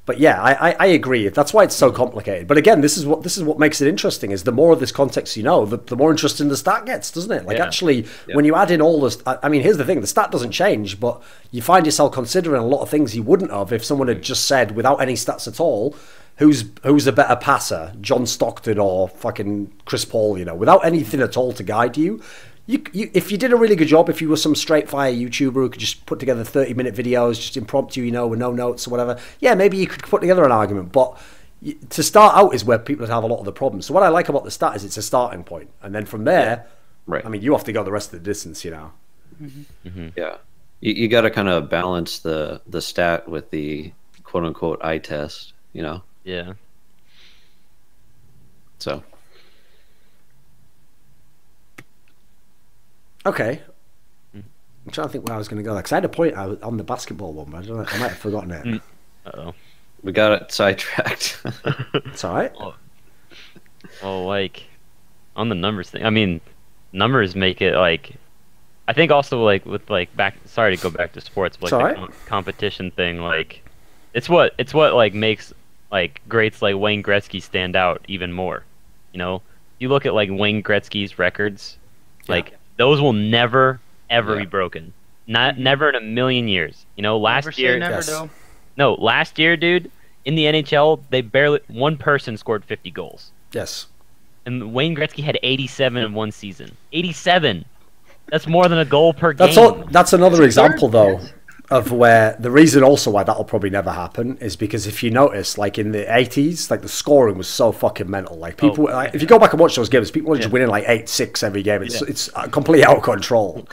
But yeah, I agree. That's why it's so complicated. But again, this is what makes it interesting. Is the more of this context you know, the more interesting the stat gets, doesn't it? Like actually, when you add in all this, I mean, here's the thing: the stat doesn't change, but you find yourself considering a lot of things you wouldn't have if someone had just said without any stats at all, who's a better passer, John Stockton or fucking Chris Paul? You know, without anything at all to guide you. If you did a really good job, if you were some straight fire YouTuber who could just put together 30-minute videos, just impromptu, you know, with no notes or whatever, yeah, maybe you could put together an argument. But to start out is where people have a lot of the problems. So what I like about the stat is it's a starting point, and then from there, I mean, you have to go the rest of the distance, you know. Yeah, you got to kind of balance the stat with the quote unquote eye test, you know. Yeah. So. Okay. I'm trying to think where I was going to go there, because I had a point on the basketball one, but I don't know, I might have forgotten it. Uh-oh. We got it sidetracked. It's all right. Well, like, on the numbers thing, I mean, numbers make it, like, I think also, like, with, like, sorry to go back to sports, but, like, the competition thing, like, it's what, like, makes, like, greats like Wayne Gretzky stand out even more, you know? You look at, like, Wayne Gretzky's records, like, those will never, ever be broken. Never in a million years. You know, last year, dude, in the NHL, one person scored 50 goals. Yes. And Wayne Gretzky had 87 in one season. 87. That's more than a goal per game. That's another example, though, of where the reason also why that'll probably never happen is because if you notice, like in the 80s, like the scoring was so fucking mental. Like people, like, if you go back and watch those games, people are just winning like 8-6 every game. It's completely out of control.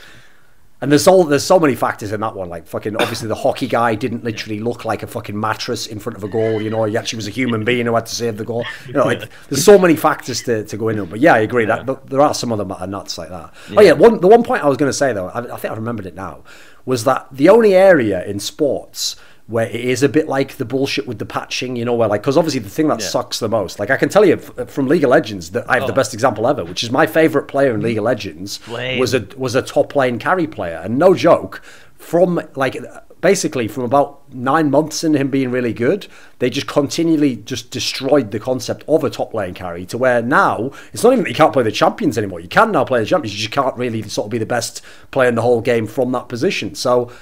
And there's so many factors in that one. Like fucking obviously the hockey guy didn't literally look like a fucking mattress in front of a goal. You know, he actually was a human being who had to save the goal. You know, like there's so many factors to go into. But yeah, I agree that there are some of them that are nuts like that. Yeah. Oh yeah, the one point I was going to say though, I think I remembered it now, was that the only area in sports where it is a bit like the bullshit with the patching, you know, where like, because obviously the thing that sucks the most, like I can tell you from League of Legends that I have the best example ever, which is my favorite player in League of Legends was a top lane carry player, and no joke, from like basically from about 9 months into him being really good, they just continually just destroyed the concept of a top lane carry to where now it's not even that you can't play the champions anymore. You can now play the champions, you just can't really sort of be the best player in the whole game from that position. So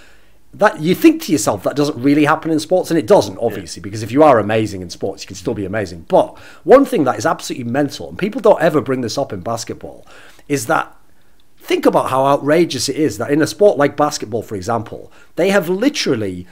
that you think to yourself that doesn't really happen in sports, and it doesn't, obviously, because if you are amazing in sports, you can still be amazing. But one thing that is absolutely mental, and people don't ever bring this up in basketball, is that think about how outrageous it is that in a sport like basketball, for example, they have literally,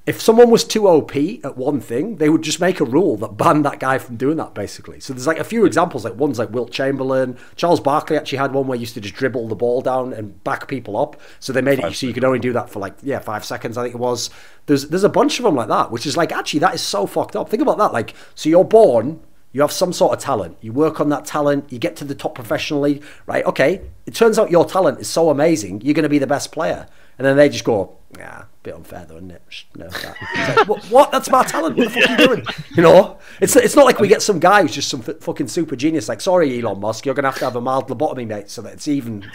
if someone was too OP at one thing, they would just make a rule that banned that guy from doing that, basically. So there's like a few examples, like one's like Wilt Chamberlain. Charles Barkley actually had one where he used to just dribble the ball down and back people up. So they made it so you could only do that for like, 5 seconds, I think it was. There's a bunch of them like that, which is like, actually, that is so fucked up. Think about that. Like, so you're born, you have some sort of talent. You work on that talent, you get to the top professionally, right? Okay, it turns out your talent is so amazing, you're going to be the best player. And then they just go, a bit unfair though, isn't it? It's like, what? That's my talent. What the fuck are you doing? You know? It's not like we get some guy who's just some fucking super genius. Like, sorry, Elon Musk, you're going to have a mild lobotomy, mate, so that it's even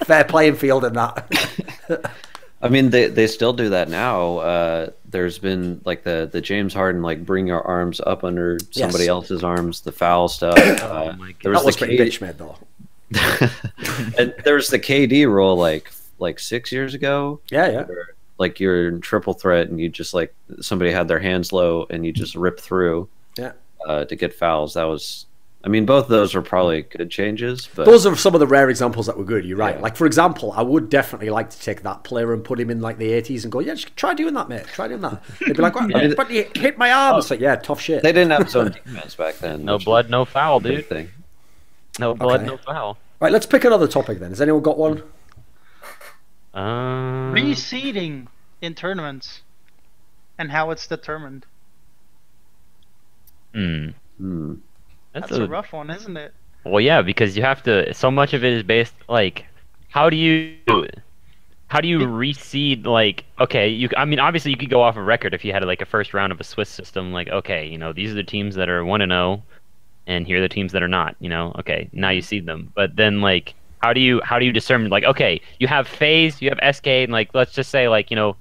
fair playing field and that. I mean, they still do that now. There's been like the James Harden, like bring your arms up under somebody else's arms, the foul stuff. Oh my God. That was pretty bitch made though. And there was the KD rule like 6 years ago. Yeah. Where, like you're in triple threat and you just like somebody had their hands low and you just rip through to get fouls. That was I mean, both of those are probably good changes, but those are some of the rare examples that were good. You're right. Yeah. Like, for example, I would definitely like to take that player and put him in like the 80s and go, yeah, just try doing that, mate. Try doing that. They'd be like, what? But you hit my arm. It's like, yeah, tough shit. they didn't have zone defense back then. No blood, no foul, dude. Thing. No blood, Okay. no foul. Right, let's pick another topic then. Has anyone got one? Reseeding in tournaments and how it's determined. That's a rough one, isn't it? Well, yeah, because you have to. So much of it is based like, how do you reseed? Like, okay, I mean, obviously you could go off a record if you had like a first round of a Swiss system. Like, okay, you know, these are the teams that are 1-0, and here are the teams that are not. You know, okay, now you seed them. But then like, how do you discern? Like, okay, you have FaZe, you have SK, and like, let's just say like, you know,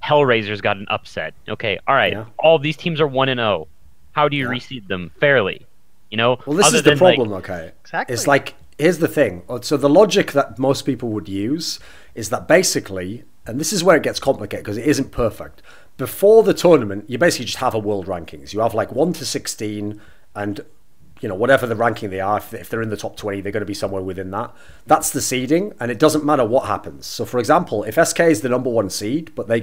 Hellraiser's got an upset. Okay, all right, all of these teams are 1-0. How do you reseed them fairly? You know, well, this is the problem, okay? Exactly. It's like, here's the thing. So the logic that most people would use is that basically, and this is where it gets complicated because it isn't perfect. Before the tournament, you basically just have a world rankings. You have like 1 to 16, and you know, whatever the ranking they are, if they're in the top 20, they're going to be somewhere within that. That's the seeding, and it doesn't matter what happens. So, for example, if SK is the number 1 seed, but they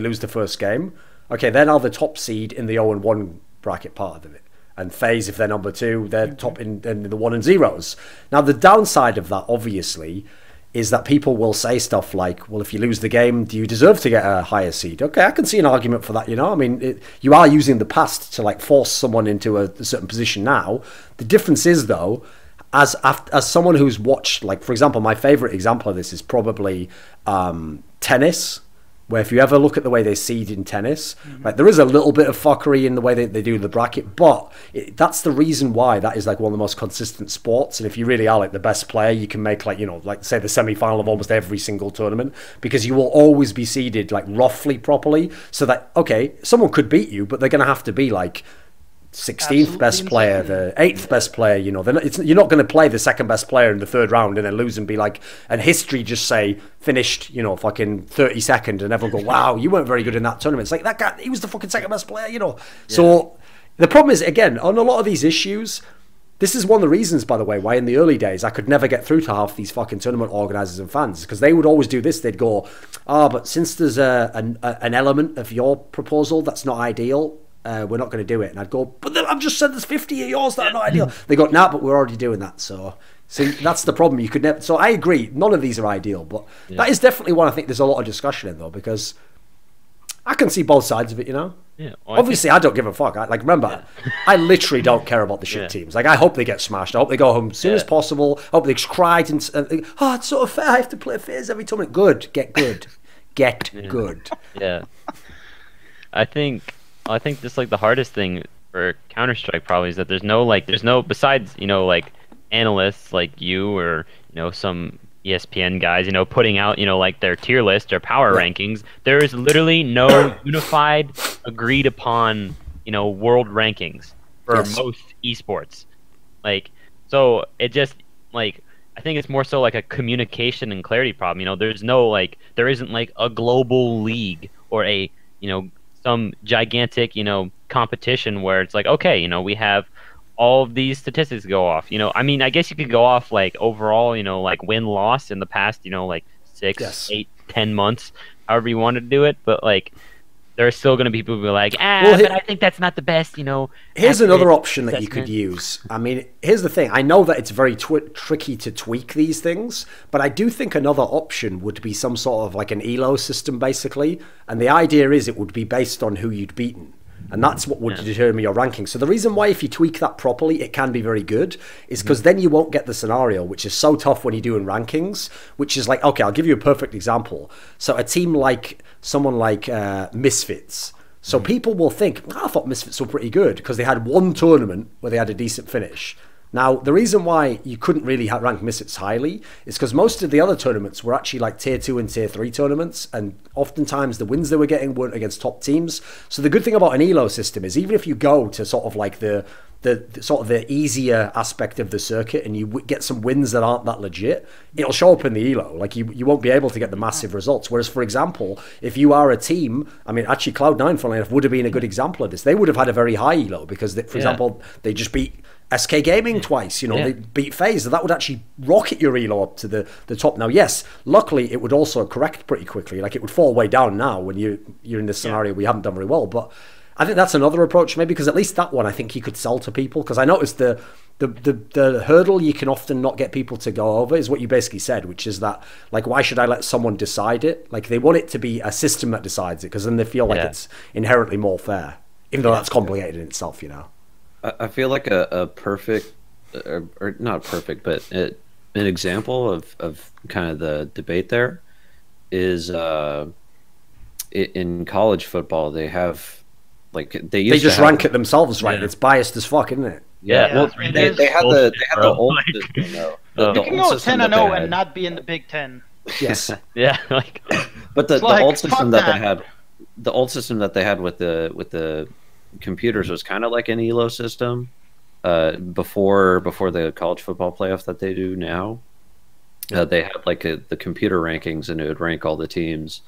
lose the first game, okay, they're now the top seed in the 0-1 bracket part of it. And FaZe, if they're number 2, they're top in the 1 and 0s. Now, the downside of that, obviously, is that people will say stuff like, well, if you lose the game, do you deserve to get a higher seed? Okay, I can see an argument for that, you know? I mean, you are using the past to, like, force someone into a certain position now. The difference is, though, as someone who's watched, like, for example, my favourite example of this is probably tennis, where if you ever look at the way they seed in tennis, like, there is a little bit of fuckery in the way they do the bracket, but that's the reason why that is like one of the most consistent sports. And if you really are like the best player, you can make, like, you know, like say the semi-final of almost every single tournament, because you will always be seeded like roughly properly, so that, okay, someone could beat you, but they're going to have to be like 16th best player, the 8th best player, you know. You're not going to play the second best player in the third round and then lose and be like, and history just say finished, you know, fucking 32nd, and everyone go, wow, you weren't very good in that tournament. It's like, that guy, he was the fucking second best player, you know. Yeah. So the problem is, again, on a lot of these issues, this is one of the reasons, by the way, why in the early days I could never get through to half these fucking tournament organisers and fans, because they would always do this. They'd go, but since there's an element of your proposal that's not ideal, we're not going to do it. And I'd go, but I've just said there's 50 of yours that are not ideal. They go, nah, but we're already doing that. So see, that's the problem. You could never. So I agree, none of these are ideal, but that is definitely one I think there's a lot of discussion in, though, because I can see both sides of it, you know. Yeah. Well, obviously, I don't give a fuck. Remember, I literally don't care about the shit teams. Like, I hope they get smashed. I hope they go home as soon as possible. I hope they cried and it's sort of fair. I have to play FaZe every tournament. Good, get good, get good. Yeah. I think just like the hardest thing for Counter-Strike probably is that there's no besides, you know, like analysts like you or, you know, some ESPN guys, you know, putting out, you know, like their tier list or power rankings. There is literally no unified, agreed upon, you know, world rankings for most esports. Like, so it just, like, I think it's more so like a communication and clarity problem. You know, there isn't like a global league or a, you know, some gigantic, you know, competition where it's like, okay, you know, we have all of these statistics go off. You know, I mean, I guess you could go off like overall, you know, like win-loss in the past, you know, like 6, 8, 10 months, however you want to do it. But like, there are still going to be people who are like, but I think that's not the best, you know. Here's another option that you could use. I mean, here's the thing. I know that it's very tricky to tweak these things, but I do think another option would be some sort of like an ELO system, basically. And the idea is it would be based on who you'd beaten. And that's what would determine your ranking. So the reason why, if you tweak that properly, it can be very good, is because then you won't get the scenario, which is so tough when you're doing rankings, which is like, okay, I'll give you a perfect example. So a team like someone like Misfits. So people will think, I thought Misfits were pretty good because they had one tournament where they had a decent finish. Now, the reason why you couldn't really rank Misfits highly is because most of the other tournaments were actually like tier 2 and tier 3 tournaments, and oftentimes the wins they were getting weren't against top teams. So the good thing about an ELO system is even if you go to sort of like the the sort of the easier aspect of the circuit, and you get some wins that aren't that legit, it'll show up in the elo. Like you won't be able to get the massive results. Whereas, for example, if you are a team, I mean, actually Cloud9, funnily enough, would have been a good example of this. They would have had a very high elo because, for example, they just beat SK Gaming twice. They beat FaZe, and that would actually rocket your elo up to the top. Now, yes, luckily it would also correct pretty quickly. Like it would fall way down now when you're in this scenario we haven't done very well, but I think that's another approach, maybe, because at least that one I think you could sell to people. Because I noticed the hurdle you can often not get people to go over is what you basically said, which is that, like, why should I let someone decide it? Like, they want it to be a system that decides it, because then they feel like it's inherently more fair, even though that's complicated in itself, I feel like a perfect, or not perfect, but an example of kind of the debate there is in college football, they have. Like they just rank it themselves, right? It's biased as fuck, isn't it? Yeah, well, they had the old system, though. You can go 10-0 and not be in the Big Ten. Yes. Yeah, like. But the old system that they had, the old system that they had with the computers was kind of like an elo system. Before the college football playoff that they do now, they had like the computer rankings, and it would rank all the teams.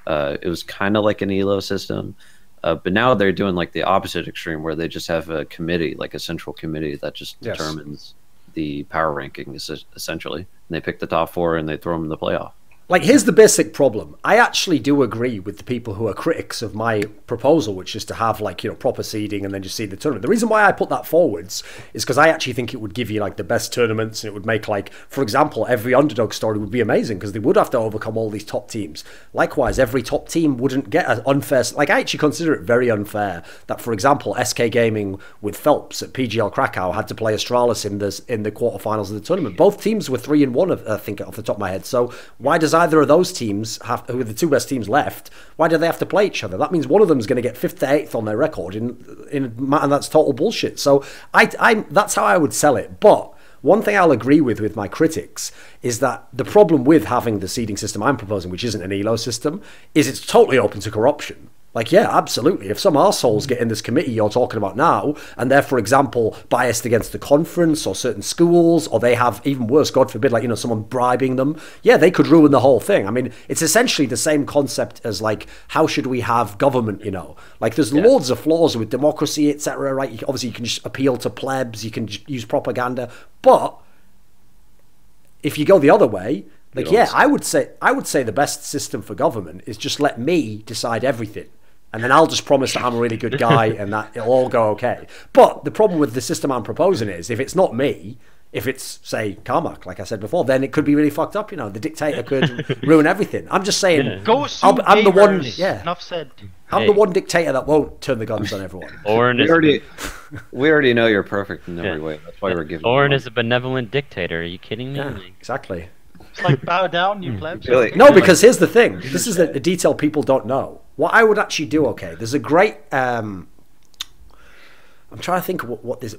It was kind of like an elo system. But now they're doing like the opposite extreme, where they just have a committee, like a central committee that just determines the power ranking, essentially. And they pick the top 4 and they throw them in the playoff. Like, here's the basic problem. I actually do agree with the people who are critics of my proposal, which is to have, like, proper seeding and then just seed the tournament. The reason why I put that forwards is because I actually think it would give you, like, the best tournaments, and it would make, like, for example, every underdog story would be amazing, because they would have to overcome all these top teams. Likewise, every top team wouldn't get an unfair... Like, I actually consider it very unfair that, for example, SK Gaming with Phelps at PGL Krakow had to play Astralis in the quarterfinals of the tournament. Both teams were 3-1, I think, off the top of my head. So why does either of those teams who are the 2 best teams left, why do they have to play each other? That means one of them is going to get 5th to 8th on their record, and that's total bullshit. So that's how I would sell it. But one thing I'll agree with my critics is that the problem with having the seeding system I'm proposing, which isn't an elo system, is it's totally open to corruption. Like, yeah, absolutely. If some arseholes get in this committee you're talking about now, and they're, for example, biased against the conference or certain schools, or they have, even worse, God forbid, like, someone bribing them, yeah, they could ruin the whole thing. I mean, it's essentially the same concept as, like, how should we have government, Like, there's loads of flaws with democracy, etc., right? Obviously, you can just appeal to plebs, you can use propaganda, but if you go the other way, like, yeah, I would say the best system for government is just let me decide everything. And then I'll just promise that I'm a really good guy and that it'll all go okay. But the problem with the system I'm proposing is, if it's not me, if it's, say, Carmack, like I said before, then it could be really fucked up. The dictator could ruin everything. I'm just saying, Go I'm the one. Yeah, enough said. I'm the one dictator that won't turn the guns on everyone. We already know you're perfect in every way. That's why we're giving. Thorin is a benevolent dictator. Are you kidding me? Yeah, exactly. It's like, bow down, you plebs. Really? No, because here's the thing. This is the detail people don't know. What I would actually do, there's a great... I'm trying to think of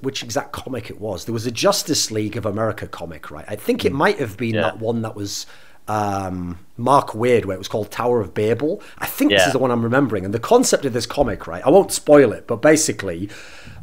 which exact comic it was. There was a Justice League of America comic, right? I think it might have been that one that was Mark Waid, where it was called Tower of Babel. I think this is the one I'm remembering. And the concept of this comic, right? I won't spoil it, but basically,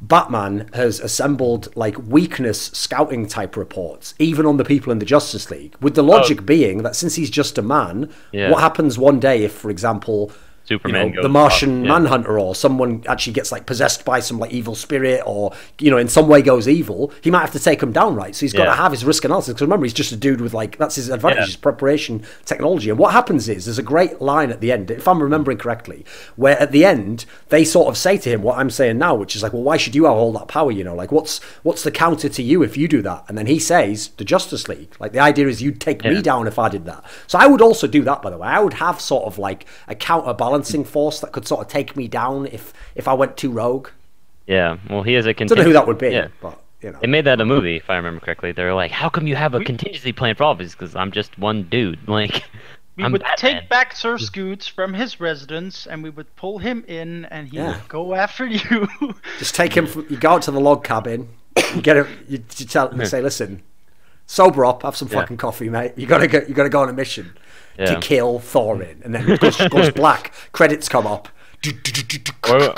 Batman has assembled, like, weakness scouting type reports, even on the people in the Justice League, with the logic being that since he's just a man, what happens one day if, for example, Superman the Martian Manhunter or someone actually gets, like, possessed by some, like, evil spirit, or in some way goes evil, he might have to take him down, right? So he's got to have his risk analysis, because remember, he's just a dude with, like, that's his advantage, his preparation technology. And what happens is, there's a great line at the end, if I'm remembering correctly, where at the end they sort of say to him what I'm saying now, which is like, well, why should you have all that power? Like, what's the counter to you if you do that? And then he says, the Justice League. Like, the idea is you'd take me down if I did that. So I would also do that, by the way. I would have sort of like a counterbalancing force that could sort of take me down if I went too rogue. Yeah, well, he is a I don't know who that would be, but They made that a movie, if I remember correctly. They're like, how come you have a contingency plan for all of this? Because I'm just one dude. Like, we would take back Sir Scoots from his residence, and we would pull him in, and he would go after you. Just take him. You go out to the log cabin. You get him. You tell him, say, listen, sober up, have some fucking coffee, mate. You gotta go on a mission to kill Thorin, and then it goes black. Credits come up. Or,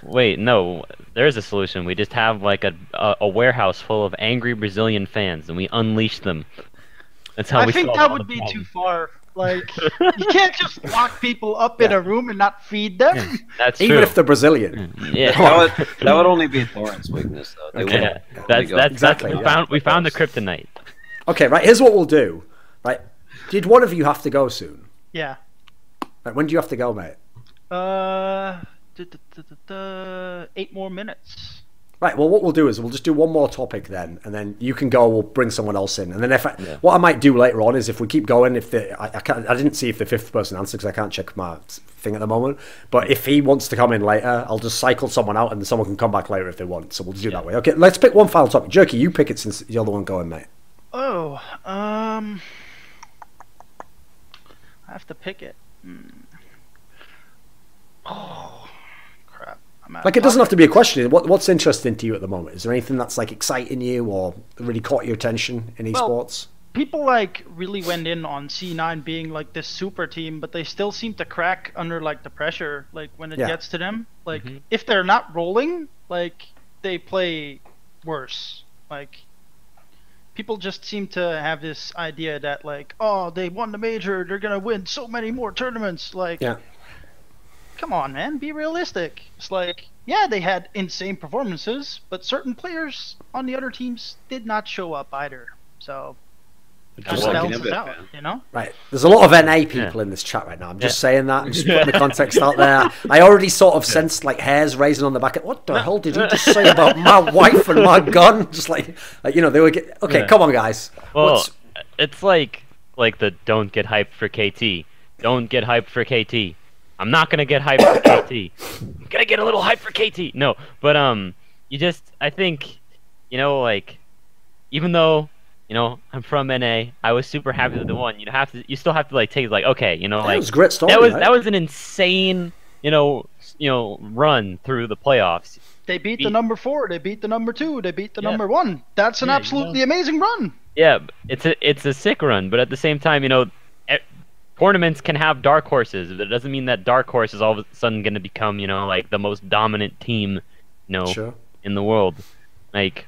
wait, no. There's a solution. We just have like a warehouse full of angry Brazilian fans, and we unleash them. That's how I we think solve that all would the be too problems. far. Like, you can't just lock people up in a room and not feed them. That's Even true. if they're Brazilian. Yeah. That would only be Thorin's weakness, though. They Yeah. wouldn't That's Exactly, we found the kryptonite. Okay, right. Here's what we'll do. Right. Did one of you have to go soon? Yeah. Right, when do you have to go, mate? 8 more minutes. Right, well, what we'll do is we'll just do one more topic then, and then you can go. We'll bring someone else in, and then what I might do later on is if we keep going, if I didn't see if the fifth person answered because I can't check my thing at the moment. But if he wants to come in later, I'll just cycle someone out, and someone can come back later if they want. So we'll do it that way. Okay, let's pick one final topic. Jerky, you pick it since you're the one going, mate. Oh, I have to pick it. Oh, crap. Like, it doesn't have to be a question. What's interesting to you at the moment? Is there anything that's like exciting you or really caught your attention in esports? People like really went in on C9 being like this super team, but they still seem to crack under like the pressure. Like when it gets to them, like if they're not rolling, like they play worse. Like people just seem to have this idea that like, oh, they won the major, they're gonna win so many more tournaments. Like, come on, man, be realistic. It's like, yeah, they had insane performances, but certain players on the other teams did not show up either. So it just balances out, you know? Right. There's a lot of NA people in this chat right now. I'm just saying that. I'm just putting the context out there. I already sort of sensed like hairs raising on the back. What the hell did he just say about my wife and my gun? Just like you know, they were okay. Come on, guys. Well, it's like the don't get hyped for KT. Don't get hyped for KT. I'm not gonna get hyped for KT. I'm gonna get a little hyped for KT. No, but I think, you know, like, even though, you know, I'm from NA, I was super happy with the one. You still have to like take like, okay, you know, like, that was a great story. That was an insane, you know, run through the playoffs. They beat the number 4. They beat the number 2. They beat the number 1. That's an absolutely amazing run. Yeah, it's a sick run, but at the same time, you know, tournaments can have dark horses. That doesn't mean that dark horse is all of a sudden going to become, you know, like the most dominant team, you know, in the world. Like,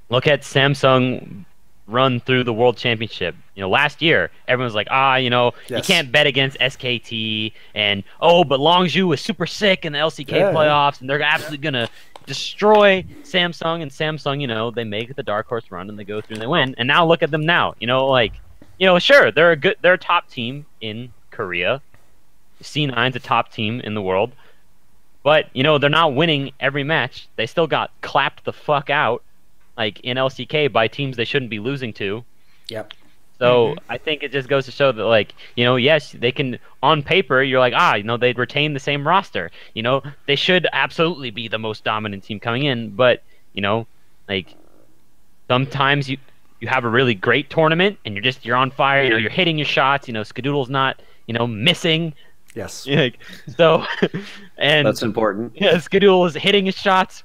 look at Samsung run through the World Championship. You know, last year, everyone was like, you know, you can't bet against SKT, and, but Longzhu is super sick in the LCK playoffs, and they're absolutely going to destroy Samsung, and Samsung, you know, they make the dark horse run, and they go through and they win. And now look at them now, you know, like, you know, sure, they're a top team in Korea. C9's a top team in the world. But, you know, they're not winning every match. They still got clapped the fuck out, like, in LCK by teams they shouldn't be losing to. Yep. So I think it just goes to show that, like, you know, yes, they can, on paper, you're like, you know, they'd retain the same roster. You know, they should absolutely be the most dominant team coming in. But, you know, like, sometimes you have a really great tournament and you're on fire, you know, you're hitting your shots, you know, Skadoodle's not, you know, missing. Yes. Like, so, and that's important. Yeah, Skadoodle is hitting his shots.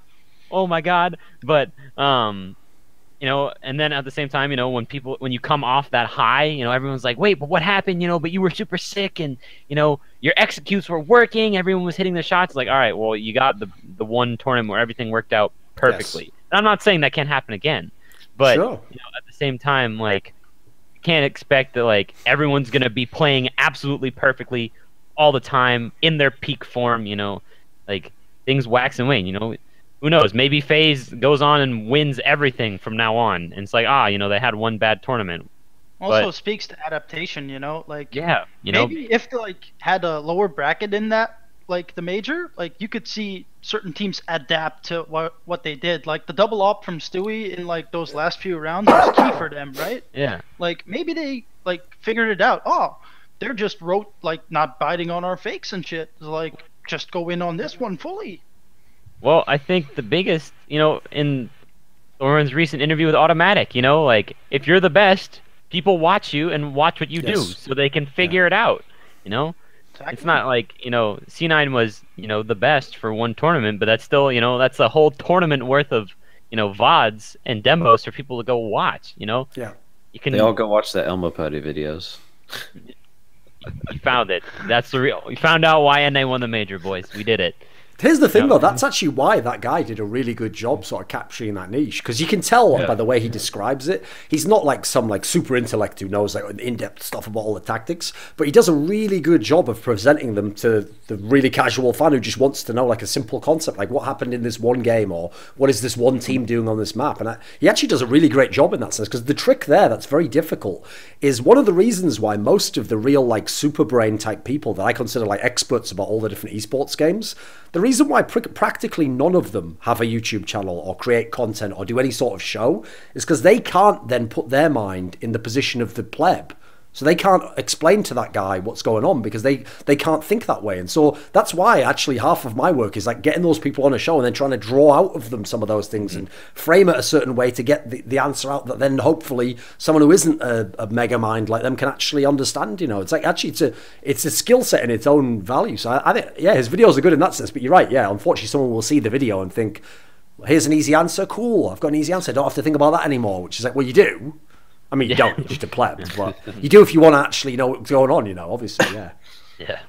Oh my god. But you know, and then at the same time, you know, when you come off that high, you know, everyone's like, wait, but what happened? You know, but you were super sick, and, you know, your executes were working, everyone was hitting the shots. It's like, all right, well, you got the one tournament where everything worked out perfectly. And I'm not saying that can't happen again. But, you know, at the same time, like, you can't expect that, like, everyone's going to be playing absolutely perfectly all the time in their peak form, you know. Like, things wax and wane, you know. Who knows? Maybe FaZe goes on and wins everything from now on. And it's like, you know, they had one bad tournament. Also speaks to adaptation, you know. Like, yeah, you know, maybe if they, like, had a lower bracket in that, like, the major, like, you could see certain teams adapt to what they did. Like, the double op from Stewie in, like, those last few rounds was key for them, right? Yeah. Like, maybe they, like, figured it out. They're just not biting on our fakes and shit. Like, just go in on this one fully. Well, I think the biggest, you know, in Thorin's recent interview with Automatic, you know, like, if you're the best, people watch you and watch what you do so they can figure it out, you know? Exactly. It's not like, you know, C9 was, you know, the best for one tournament, but that's still, you know, that's a whole tournament worth of, you know, VODs and demos for people to go watch, you know? Yeah. They all go watch the Elmo Putty videos. You found it. That's the real. We found out why NA won the major, boys. We did it. Here's the thing, though. That's actually why that guy did a really good job sort of capturing that niche. Because you can tell by the way he describes it. He's not like some like super intellect who knows like in-depth stuff about all the tactics. But he does a really good job of presenting them to the really casual fan who just wants to know like a simple concept. Like what happened in this one game, or what is this one team doing on this map. And he actually does a really great job in that sense. Because the trick there that's very difficult is one of the reasons why most of the real like super brain type people that I consider like experts about all the different esports games, the reason why practically none of them have a YouTube channel or create content or do any sort of show is because they can't then put their mind in the position of the pleb. So they can't explain to that guy what's going on because they can't think that way. And so that's why actually half of my work is like getting those people on a show and then trying to draw out of them some of those things and frame it a certain way to get the answer out that then hopefully someone who isn't a mega mind like them can actually understand. You know, it's like actually it's a skill set in its own value. So I think, yeah, his videos are good in that sense. But you're right, yeah, unfortunately someone will see the video and think, well, here's an easy answer, cool, I've got an easy answer, I don't have to think about that anymore, which is like, well, you do. I mean, you don't, you're just a pleb, but you do if you want to actually know what's going on, you know, obviously, yeah. Yeah.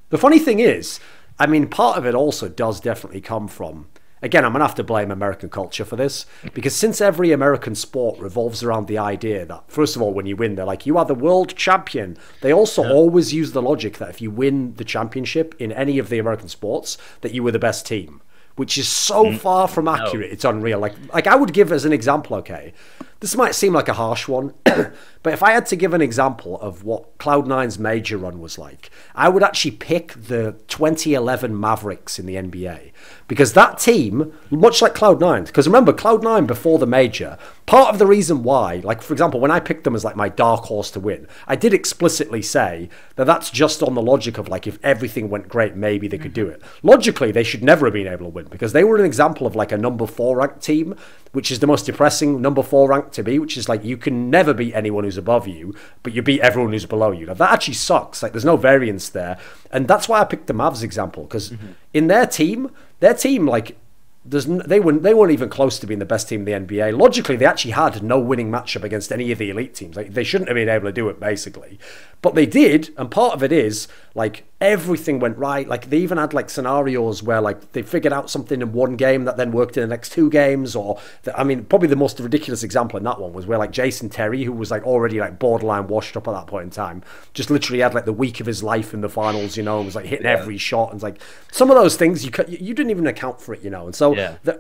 The funny thing is, I mean, part of it also does definitely come from, again, I'm going to have to blame American culture for this, because since every American sport revolves around the idea that, first of all, when you win, they're like, you are the world champion. They also always use the logic that if you win the championship in any of the American sports, that you were the best team, which is so far from accurate, it's unreal. Like I would give as an example, okay, this might seem like a harsh one, but if I had to give an example of what Cloud9's major run was like, I would actually pick the 2011 Mavericks in the NBA. Because that team, much like Cloud9, because remember, Cloud9 before the major, part of the reason why, like for example, when I picked them as like my dark horse to win, I did explicitly say that that's just on the logic of like if everything went great, maybe they could do it. Logically, they should never have been able to win because they were an example of like a number 4 ranked team, which is the most depressing number 4 rank to be, which is like you can never beat anyone who's above you, but you beat everyone who's below you. Now, that actually sucks. Like there's no variance there. And that's why I picked the Mavs example, because in their team, like they weren't even close to being the best team in the NBA. Logically, they actually had no winning matchup against any of the elite teams. Like they shouldn't have been able to do it, basically. But they did, and part of it is like everything went right. Like they even had like scenarios where like they figured out something in one game that then worked in the next 2 games. Or I mean, probably the most ridiculous example in that one was where like Jason Terry, who was like already like borderline washed up at that point in time, just literally had like the week of his life in the finals. You know, and was like hitting every shot, and like some of those things you didn't even account for it. You know, and so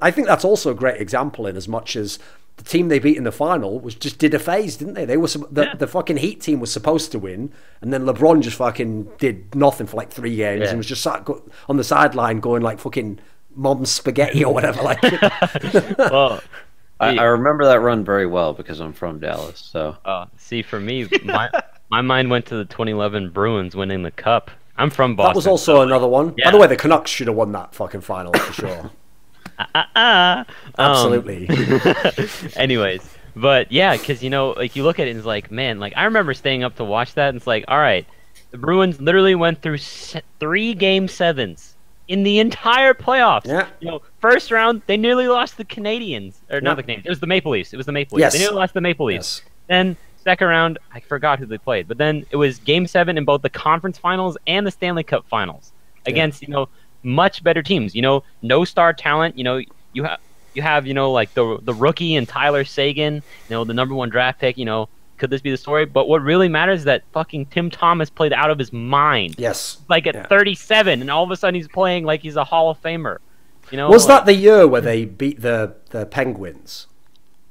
I think that's also a great example in as much as the team they beat in the final was just did a phase, didn't they? They were the fucking Heat team was supposed to win, and then LeBron just fucking did nothing for like 3 games and was just sat on the sideline going like fucking mom's spaghetti or whatever. Like, well, I remember that run very well because I'm from Dallas. So, see, for me, my mind went to the 2011 Bruins winning the cup. I'm from Boston. That was also another one. Yeah. By the way, the Canucks should have won that fucking final for sure. Absolutely. Anyways, but yeah, because you know, like you look at it and it's like, man, like I remember staying up to watch that and it's like, all right, the Bruins literally went through 3 game 7s in the entire playoffs. Yeah. You know, first round they nearly lost the Canadians, or not the Canadians. It was the Maple Leafs. It was the Maple Leafs. Yes. They nearly lost the Maple Leafs. Yes. Then second round, I forgot who they played, but then it was game 7 in both the conference finals and the Stanley Cup finals against, you know, much better teams. You know, no star talent. You know, you have you know, like the rookie and Tyler Seguin, you know, the number 1 draft pick. You know, could this be the story? But what really matters is that fucking Tim Thomas played out of his mind. Yes. Like at 37, and all of a sudden he's playing like he's a Hall of Famer. You know, was that the year where they beat the Penguins?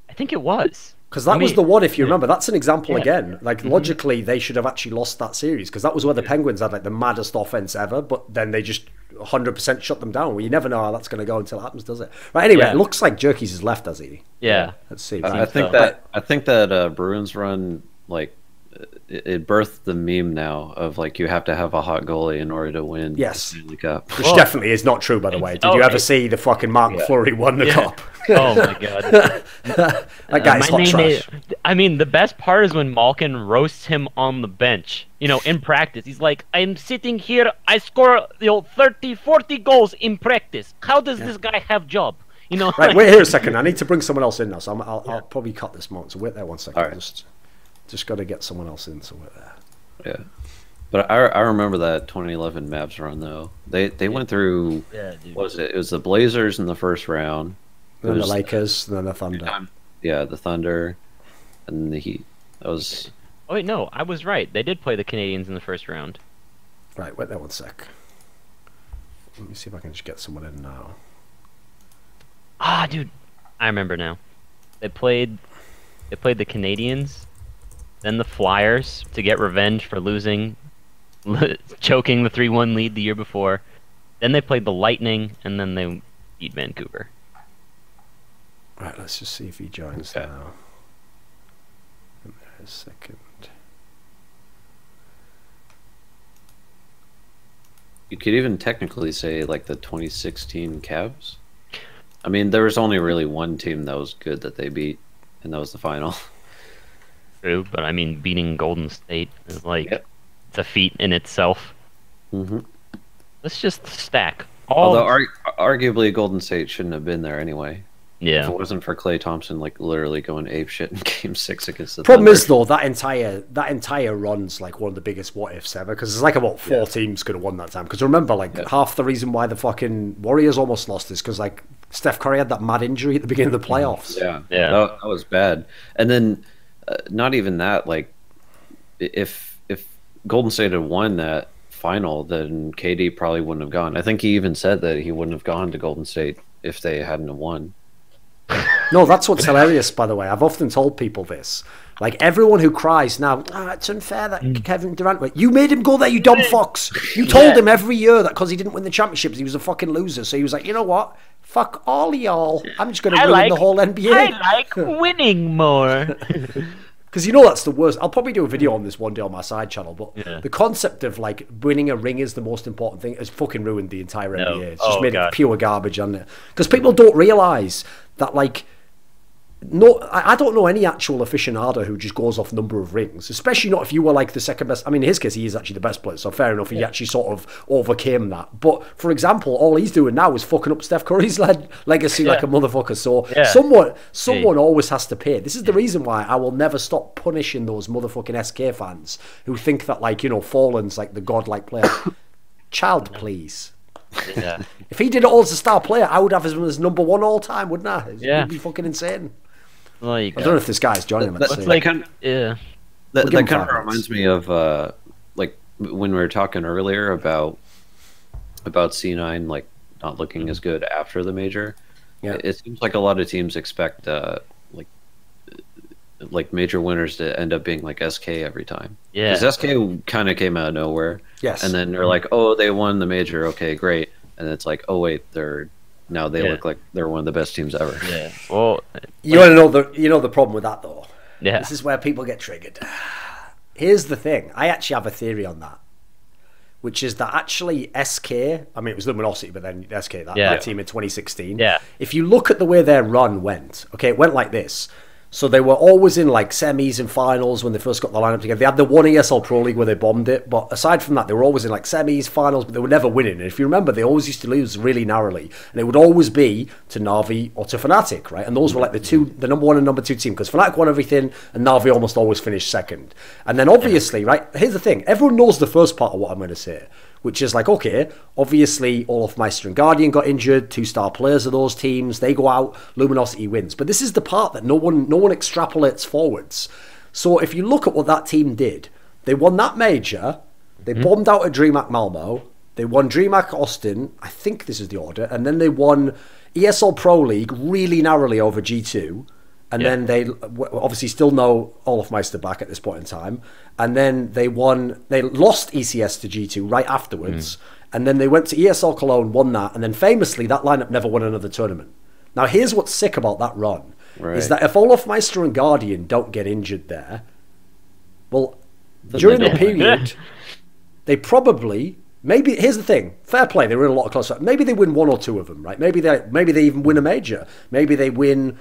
I think it was. Because that was the one, if you remember. That's an example again. Like, logically, they should have actually lost that series. Because that was where the Penguins had, like, the maddest offense ever. But then they just 100% shut them down. Well, you never know how that's going to go until it happens, does it? Right, anyway, it looks like Jerky's is left, has he? Yeah. Let's see. I think that Bruins run, like, it birthed the meme now of, like, you have to have a hot goalie in order to win the Stanley Cup. Which definitely is not true, by the way. Did you ever see the fucking Mark Fleury won the cup? Oh my god. That guy's hot trash. I mean, the best part is when Malkin roasts him on the bench, you know, in practice. He's like, I'm sitting here, I score, you know, 30, 40 goals in practice. How does this guy have job? You know, right, wait here a second. I need to bring someone else in now, so I'll probably cut this moment. So wait there one second. Right. Just got to get someone else in, so wait there. Yeah. But I remember that 2011 Mavs run though. They went through. Yeah, dude. What was it? It was the Blazers in the first round. Then the Lakers, and then the Thunder. Yeah, the Thunder, and the Heat. That was. Oh wait, no, I was right. They did play the Canadians in the first round. Right, wait there 1 sec. Let me see if I can just get someone in now. Ah, dude, I remember now. They played the Canadians, then the Flyers to get revenge for losing, choking the 3-1 lead the year before. Then they played the Lightning, and then they beat Vancouver. Right, let's just see if he joins now. In a second. You could even technically say like the 2016 Cavs. I mean, there was only really one team that was good that they beat, and that was the final. True, but I mean, beating Golden State is like it's a feat in itself. Mm-hmm. Let's just stack all. Although arguably Golden State shouldn't have been there anyway. Yeah. If it wasn't for Klay Thompson like literally going apeshit in Game 6 against the Problem Thunder. is though that entire run's like one of the biggest what ifs ever, because it's like about 4 teams could have won that time. Because remember, like half the reason why the fucking Warriors almost lost is because like Steph Curry had that mad injury at the beginning of the playoffs. Yeah, Yeah. that was bad. And then not even that. Like if Golden State had won that final, then KD probably wouldn't have gone. I think he even said that he wouldn't have gone to Golden State if they hadn't have won. No, that's what's hilarious, by the way. I've often told people this. Like, everyone who cries now, it's unfair that Kevin Durant went. You made him go there, you dumb fox. You told him every year that because he didn't win the championships, he was a fucking loser. So he was like, you know what? Fuck all y'all. I'm just going to ruin the whole NBA. I like winning more. Because you know that's the worst. I'll probably do a video on this one day on my side channel, but the concept of like winning a ring is the most important thing has fucking ruined the entire NBA. It's just made it pure garbage, hasn't it? Because people don't realise that like I don't know any actual aficionado who just goes off number of rings, especially not if you were like the second best. I mean, in his case, he is actually the best player, so fair enough. He actually sort of overcame that. But for example, all he's doing now is fucking up Steph Curry's legacy like a motherfucker. So someone always has to pay. This is the reason why I will never stop punishing those motherfucking SK fans who think that like, you know, Fallen's like the godlike player. Child, please. Yeah. If he did it all as a star player, I would have him as number 1 all time, wouldn't I? It'd be fucking insane. Like, I don't know if this guy's joining him. That kind of reminds me of like when we were talking earlier about C9 like not looking as good after the major. Yeah, it seems like a lot of teams expect like major winners to end up being like SK every time. Yeah, because SK kind of came out of nowhere. Yes, and then they're like, oh, they won the major. Okay, great. And it's like, oh wait, now they look like they're one of the best teams ever. Yeah. Well, you want to know the problem with that though. Yeah. This is where people get triggered. Here's the thing. I actually have a theory on that, which is that actually SK, I mean it was Luminosity, but then SK, that team in 2016. Yeah. If you look at the way their run went, okay, it went like this. So they were always in like semis and finals when they first got the lineup together. They had the one ESL Pro League where they bombed it, but aside from that, they were always in like semis, finals, but they were never winning. And if you remember, they always used to lose really narrowly, and it would always be to Na'Vi or to Fnatic, right? And those were like the number 1 and number 2 team, because Fnatic won everything, and Na'Vi almost always finished second. And then obviously, right? Here's the thing: everyone knows the first part of what I'm going to say, which is like, okay, obviously Olaf Meister and Guardian got injured, 2-star players of those teams, they go out, Luminosity wins. But this is the part that no one extrapolates forwards. So if you look at what that team did, they won that major, they bombed out at DreamHack Malmo, they won DreamHack Austin, I think this is the order, and then they won ESL Pro League really narrowly over G2. And then they obviously still know Olaf Meister back at this point in time. And then they lost ECS to G2 right afterwards. And then they went to ESL Cologne, won that. And then famously, that lineup never won another tournament. Now, here's what's sick about that run. Right. Is that if Olaf Meister and Guardian don't get injured there, well, during the period, they probably... Maybe, here's the thing, fair play, they were in a lot of close. Maybe they win 1 or 2 of them, right? Maybe they even win a major. Maybe they win,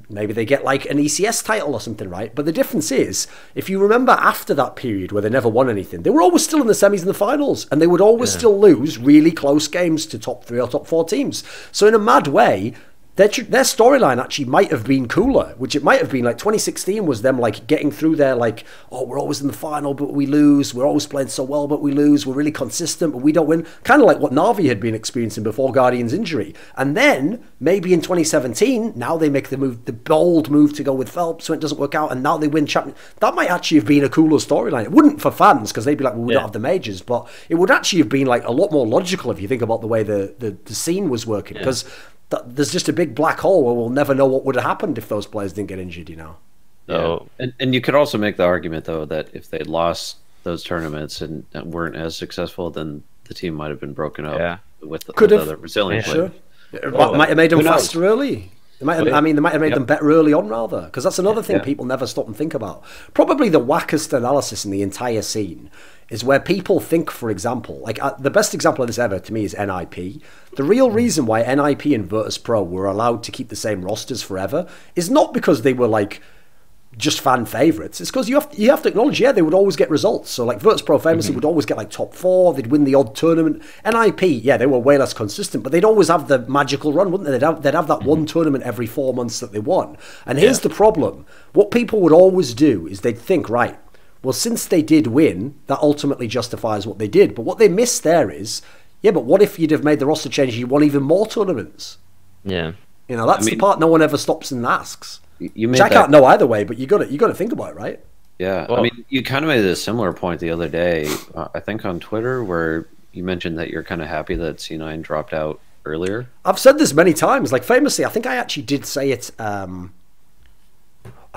maybe they get like an ECS title or something, right? But the difference is, if you remember after that period where they never won anything, they were always still in the semis and the finals, and they would always still lose really close games to top 3 or top 4 teams. So in a mad way, their storyline actually might have been cooler, which it might have been like 2016 was them like getting through there like, oh, we're always in the final but we lose, we're always playing so well but we lose, we're really consistent but we don't win, kind of like what Na'Vi had been experiencing before Guardian's injury. And then maybe in 2017 now they make the bold move to go with Phelps when it doesn't work out, and now they win champion. That might actually have been a cooler storyline. It wouldn't for fans because they'd be like, well, we don't have the majors, but it would actually have been like a lot more logical if you think about the way the scene was working, because there's just a big black hole where we'll never know what would have happened if those players didn't get injured, you know? So, and you could also make the argument, though, that if they'd lost those tournaments and weren't as successful, then the team might have been broken up with other resilient players. Sure. It might have made them faster early. They might have made them better early on, rather, because that's another thing people never stop and think about. Probably the wackest analysis in the entire scene is where people think, for example, like the best example of this ever to me is NIP. The real reason why NIP and Virtus Pro were allowed to keep the same rosters forever is not because they were like just fan favorites. It's because you have to acknowledge, they would always get results. So like Virtus Pro famously would always get like top 4. They'd win the odd tournament. NIP, they were way less consistent, but they'd always have the magical run, wouldn't they? They'd have that one tournament every 4 months that they won. And here's the problem: what people would always do is they'd think, right, well, since they did win, that ultimately justifies what they did. But what they missed there is, but what if you'd have made the roster change and you won even more tournaments? Yeah. You know, that's the part no one ever stops and asks. Which I can't know either way, but you got to think about it, right? Yeah, well, I mean, you kind of made a similar point the other day, I think on Twitter, where you mentioned that you're kind of happy that C9 dropped out earlier. I've said this many times. Like famously, I think I actually did say it. I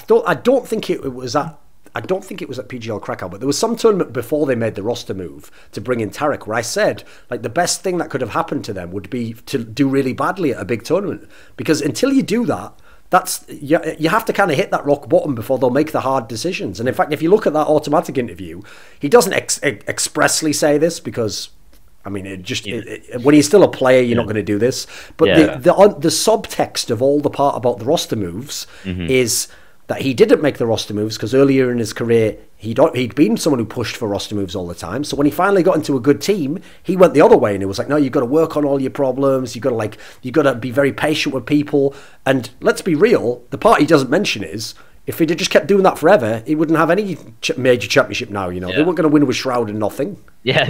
don't think it was at PGL Krakow, but there was some tournament before they made the roster move to bring in Tarek, where I said like the best thing that could have happened to them would be to do really badly at a big tournament, because until you do that, you have to kind of hit that rock bottom before they'll make the hard decisions. And in fact, if you look at that Automatic interview, he doesn't expressly say this, because I mean, when he's still a player, you're not going to do this. But the subtext of all the part about the roster moves is that he didn't make the roster moves because earlier in his career he'd been someone who pushed for roster moves all the time. So when he finally got into a good team, he went the other way, and it was like, no, you've got to work on all your problems. You've got to be very patient with people. And let's be real, the part he doesn't mention is, if he'd just kept doing that forever, he wouldn't have any major championship now. You know, they weren't going to win with Shroud and nothing. Yeah,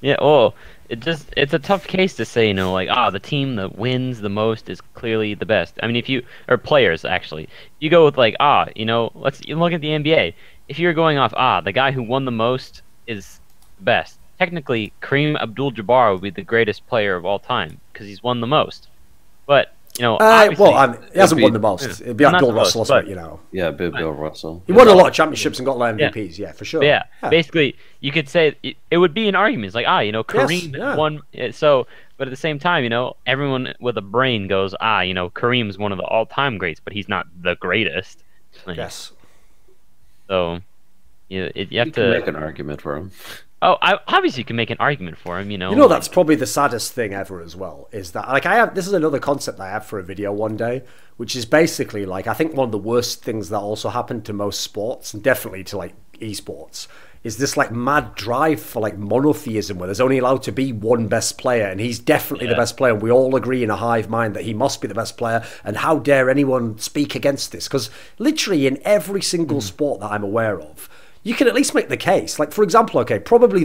yeah. Oh, it's a tough case to say. You know, like the team that wins the most is clearly the best. I mean, players actually, you go with like you know, let's look at the NBA. If you're going off the guy who won the most is the best. Technically, Kareem Abdul-Jabbar would be the greatest player of all time because he's won the most. But you know, he hasn't won the most. It'd be Bill Russell, but you know. Yeah, Bill Russell. He won a lot of championships and got a lot of MVPs. Yeah, for sure. But basically, you could say it would be an argument. It's like you know, Kareem won. So, but at the same time, you know, everyone with a brain goes, you know, Kareem's one of the all-time greats, but he's not the greatest. Like, yes. So, you have to make an argument for him. Oh, obviously you can make an argument for him, you know. You know, that's probably the saddest thing ever as well, is that, like, this is another concept I have for a video one day, which is basically, like, I think one of the worst things that also happened to most sports, and definitely to, like, esports, is this, like, mad drive for, like, monotheism, where there's only allowed to be one best player, and he's definitely the best player, and we all agree in a hive mind that he must be the best player, and how dare anyone speak against this? Because literally in every single sport that I'm aware of, you can at least make the case. Like, for example, probably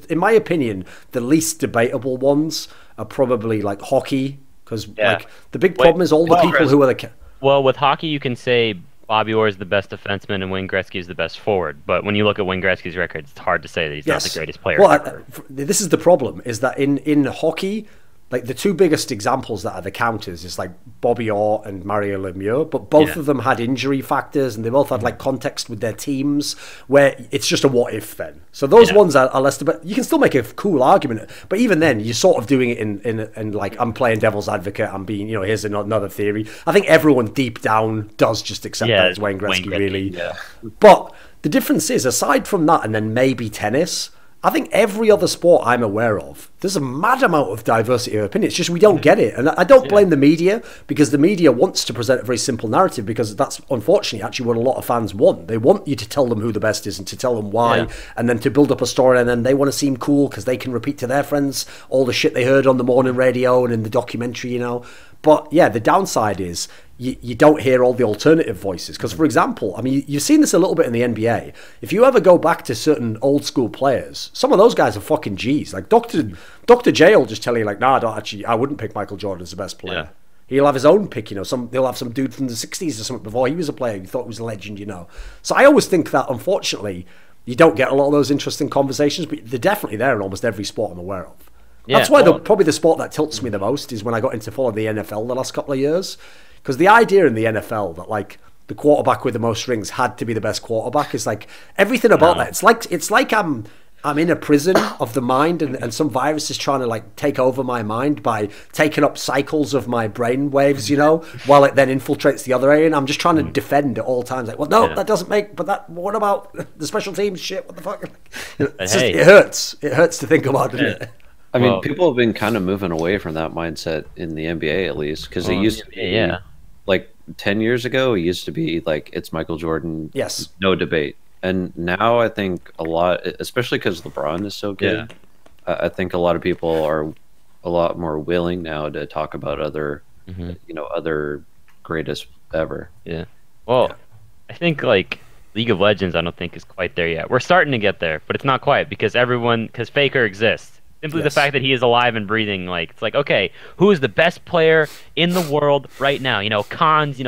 in my opinion, the least debatable ones are probably like hockey, because like the big problem is all the people who are the. Well, with hockey, you can say Bobby Orr is the best defenseman and Wayne Gretzky is the best forward. But when you look at Wayne Gretzky's record, it's hard to say that he's not the greatest player. Well, this is the problem: is that in hockey, like the two biggest examples that are the counters is like Bobby Orr and Mario Lemieux, but both of them had injury factors and they both had like context with their teams where it's just a what if then. So those ones are less, but you can still make a cool argument. But even then, you're sort of doing it in like, I'm playing devil's advocate. I'm being, you know, here's another theory. I think everyone deep down does just accept that it's Wayne Gretzky, really. Yeah. But the difference is, aside from that, and then maybe tennis, I think every other sport I'm aware of, there's a mad amount of diversity of opinion. It's just we don't get it. And I don't blame the media, because the media wants to present a very simple narrative, because that's unfortunately actually what a lot of fans want. They want you to tell them who the best is and to tell them why, and then to build up a story, and then they want to seem cool because they can repeat to their friends all the shit they heard on the morning radio and in the documentary, you know. But yeah, the downside is you don't hear all the alternative voices. Because, for example, I mean, you've seen this a little bit in the NBA. If you ever go back to certain old school players, some of those guys are fucking G's. Like Dr. J will just tell you, like, nah, I wouldn't pick Michael Jordan as the best player. Yeah. He'll have his own pick, they'll have some dude from the 60s or something before he was a player who thought he was a legend, So I always think that, unfortunately, you don't get a lot of those interesting conversations, but they're definitely there in almost every sport I'm aware of. Yeah, that's why probably the sport that tilts me the most is when I got into following the NFL the last couple of years. Because the idea in the NFL that, like, the quarterback with the most rings had to be the best quarterback is, like, everything about that. It's like I'm in a prison of the mind, and some virus is trying to, like, take over my mind by taking up cycles of my brain waves, while it then infiltrates the other area, and I'm just trying to defend at all times. Like, well, no, that doesn't make, but what about the special teams shit? What the fuck? It hurts. It hurts to think about, doesn't it? I mean, people have been kind of moving away from that mindset in the NBA, at least, because it used to be, like, 10 years ago, it used to be, like, it's Michael Jordan, yes, no debate. And now I think a lot, especially because LeBron is so good, I think a lot of people are a lot more willing now to talk about other, other greatest ever. Yeah. Well, I think, like, League of Legends, I don't think is quite there yet. We're starting to get there, but it's not quite because Faker exists. Simply the fact that he is alive and breathing, like, it's like, okay, who is the best player in the world right now? Khan's,